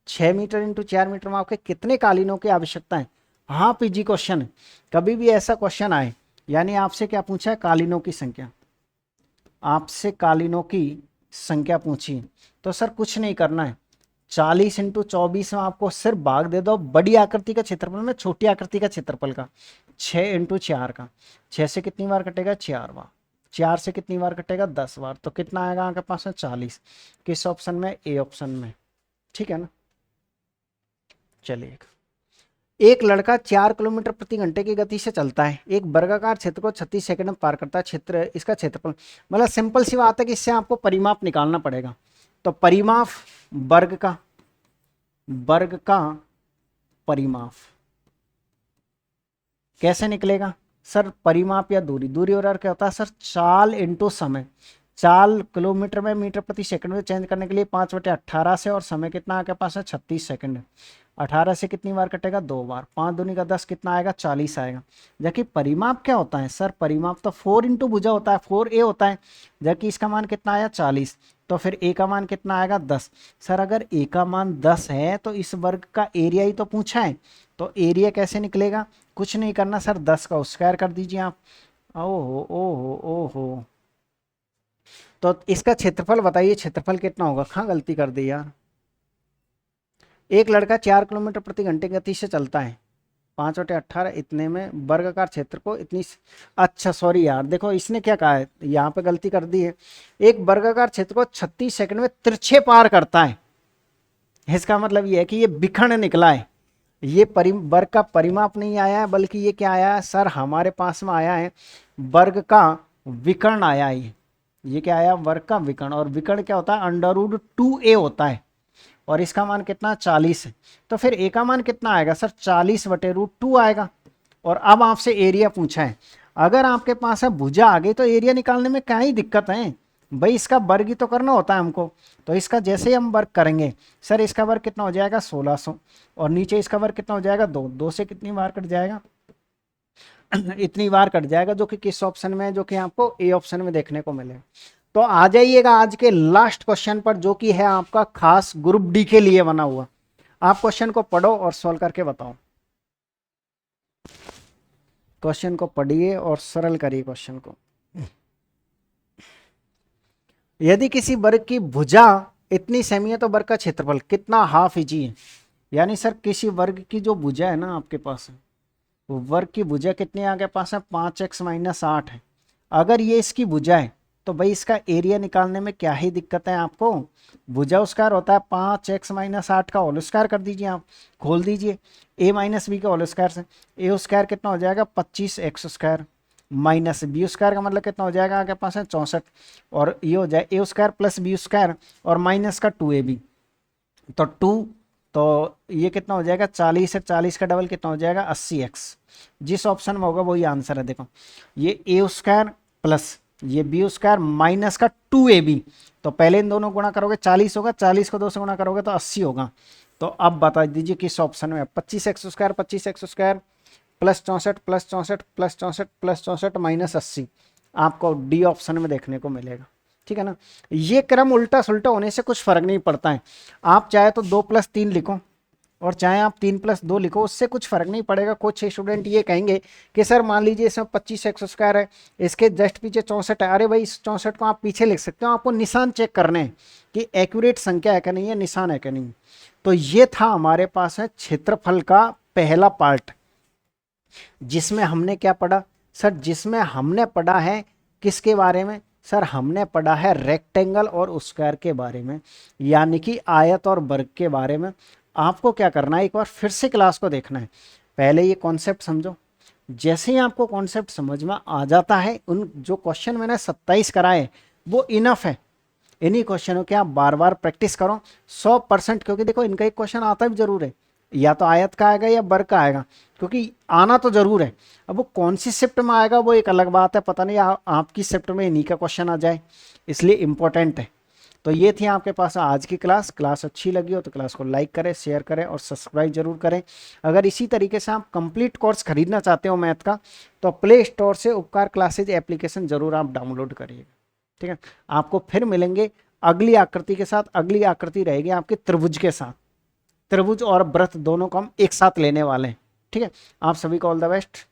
6 मीटर इंटू 4 मीटर माप के कितने कालीनों की आवश्यकता है। हाँ पीजी क्वेश्चन है, कभी भी ऐसा क्वेश्चन आए, यानी आपसे क्या पूछा है, कालीनों की संख्या, आपसे कालीनों की संख्या पूछी, तो सर कुछ नहीं करना है। 40 इंटू 24 में आपको सिर्फ भाग दे दो बड़ी आकृति का क्षेत्रफल में छोटी आकृति का क्षेत्रफल का, 6 इंटू 4 का। 6 से कितनी बार कटेगा 4 बार, 4 से कितनी बार कटेगा 10 बार, तो कितना आएगा आपके पास में 40। किस ऑप्शन में, ए ऑप्शन में, ठीक है ना। चलिए, एक लड़का 4 किलोमीटर प्रति घंटे की गति से चलता है, एक वर्गाकार क्षेत्र को 36 सेकंड में पार करता है, क्षेत्र इसका क्षेत्रफल, मतलब सिंपल सी बात है कि इससे आपको परिमाप निकालना पड़ेगा। तो परिमाप वर्ग का परिमाप कैसे निकलेगा सर, परिमाप या दूरी, दूरी और क्या होता है सर, चाल इंटू समय। चाल किलोमीटर में मीटर प्रति सेकंड में चेंज करने के लिए 5/18 से, और समय कितना आपके पास है 36 सेकंड। 18 से कितनी बार कटेगा 2 बार, 5 दूनी का 10 कितना आएगा 40 आएगा। जबकि परिमाप क्या होता है सर, परिमाप तो 4 इंटू भुजा होता है, 4a होता है, जबकि इसका मान कितना आया 40, तो फिर a का मान कितना आएगा 10। सर अगर a का मान 10 है तो इस वर्ग का एरिया ही तो पूछा है, तो एरिया कैसे निकलेगा, कुछ नहीं करना सर, 10 का स्क्वायर कर दीजिए आप। ओहो ओहो ओहो, तो इसका क्षेत्रफल बताइए, क्षेत्रफल कितना होगा। हाँ गलती कर दी यार, एक लड़का 4 किलोमीटर प्रति घंटे गति से चलता है, 5/18 इतने में वर्गाकार क्षेत्र को इतनी, अच्छा सॉरी यार, देखो इसने क्या कहा है, यहाँ पे गलती कर दी है। एक वर्गाकार क्षेत्र को 36 सेकंड में तिरछे पार करता है, इसका मतलब ये है कि ये विकर्ण निकला है। ये वर्ग का परिमाप नहीं आया है, बल्कि ये क्या आया है सर, हमारे पास में आया है वर्ग का विकर्ण आया है। ये क्या आया, वर्ग का विकर्ण, और विकर्ण क्या होता है √2a होता है, और इसका मान कितना 40 है। तो फिर a का मान कितना आएगा सर, 40/√2 आएगा। और अब आपसे एरिया पूछा है, अगर आपके पास है भुजा आ गई तो एरिया निकालने में क्या ही दिक्कत है भाई, इसका वर्ग ही तो करना होता है हमको। तो इसका जैसे ही हम वर्ग करेंगे सर, इसका वर्ग कितना हो जाएगा 1600, और नीचे इसका वर्ग कितना हो जाएगा 2 से कितनी बार कट जाएगा इतनी बार कट जाएगा, जो कि किस ऑप्शन में है, जो कि आपको ए ऑप्शन में देखने को मिलेगा। तो आ जाइएगा आज के लास्ट क्वेश्चन पर, जो कि है आपका खास ग्रुप डी के लिए बना हुआ। आप क्वेश्चन को पढ़ो और सॉल्व करके बताओ। क्वेश्चन को पढ़िए और सरल करिए क्वेश्चन को। यदि किसी वर्ग की भुजा इतनी सेमी है तो वर्ग का क्षेत्रफल कितना, हाफ इंची है। यानी सर किसी वर्ग की जो भुजा है ना आपके पास है, वो वर्ग की भुजा कितनी है आपके पास है 5x - 8 है। अगर ये इसकी भुजा है तो भाई इसका एरिया निकालने में क्या ही दिक्कत है आपको। भुजा स्क्वायर होता है 5x - 8 का होल स्क्वायर कर दीजिए, आप खोल दीजिए a - b का होल स्क्वायर से। a स्क्वायर कितना हो जाएगा 25x square minus B square का मतलब कितना हो जाएगा आपके पास है 64, और ये हो जाए a square plus b square और माइनस का 2ab, तो 2, तो ये कितना हो जाएगा 40 है, 40 का डबल कितना हो जाएगा 80x। जिस ऑप्शन में होगा वही आंसर है। देखो ये a स्क्वायर प्लस ये b स्क्वायर माइनस का 2ab, तो पहले इन दोनों गुणा करोगे 40 होगा, 40 को 2 से गुणा करोगे तो 80 होगा। तो अब बता दीजिए किस ऑप्शन में, 25x square plus 64 plus 64 plus 64 plus 64 minus 80 आपको डी ऑप्शन में देखने को मिलेगा। ठीक है ना, ये क्रम उल्टा सुल्टा होने से कुछ फर्क नहीं पड़ता है। आप चाहे तो 2 + 3 लिखो और चाहे आप 3 + 2 लिखो, उससे कुछ फर्क नहीं पड़ेगा। कुछ स्टूडेंट ये कहेंगे कि सर मान लीजिए इसमें 25x स्क्वायर है, इसके जस्ट पीछे 64 है। अरे भाई इस 64 को आप पीछे लिख सकते हो, आपको निशान चेक करने हैं कि एक्यूरेट संख्या है कि नहीं है, निशान है कि नहीं। तो ये था हमारे पास है क्षेत्रफल का पहला पार्ट, जिसमें हमने क्या पढ़ा सर, जिसमें हमने पढ़ा है किसके बारे में सर, हमने पढ़ा है रेक्टेंगल और स्क्वायर के बारे में, यानी कि आयत और वर्ग के बारे में। आपको क्या करना है, एक बार फिर से क्लास को देखना है, पहले ये कॉन्सेप्ट समझो। जैसे ही आपको कॉन्सेप्ट समझ में आ जाता है, उन जो क्वेश्चन मैंने 27 कराए वो इनफ है, इन्हीं क्वेश्चनों की आप बार बार प्रैक्टिस करो 100%, क्योंकि देखो इनका एक क्वेश्चन आता भी जरूर है, या तो आयत का आएगा या वर्ग का आएगा, क्योंकि आना तो जरूर है। अब वो कौन सी शिफ्ट में आएगा वो एक अलग बात है, पता नहीं आपकी शिफ्ट में इन्हीं का क्वेश्चन आ जाए, इसलिए इंपॉर्टेंट है। तो ये थी आपके पास आज की क्लास अच्छी लगी हो तो क्लास को लाइक करें, शेयर करें और सब्सक्राइब जरूर करें। अगर इसी तरीके से आप कंप्लीट कोर्स खरीदना चाहते हो मैथ का, तो प्ले स्टोर से उपकार क्लासेज एप्लीकेशन जरूर आप डाउनलोड करिएगा। ठीक है, आपको फिर मिलेंगे अगली आकृति के साथ। अगली आकृति रहेगी आपके त्रिभुज के साथ, त्रिभुज और वृत्त दोनों को हम एक साथ लेने वाले हैं। ठीक है, आप सभी को ऑल द बेस्ट।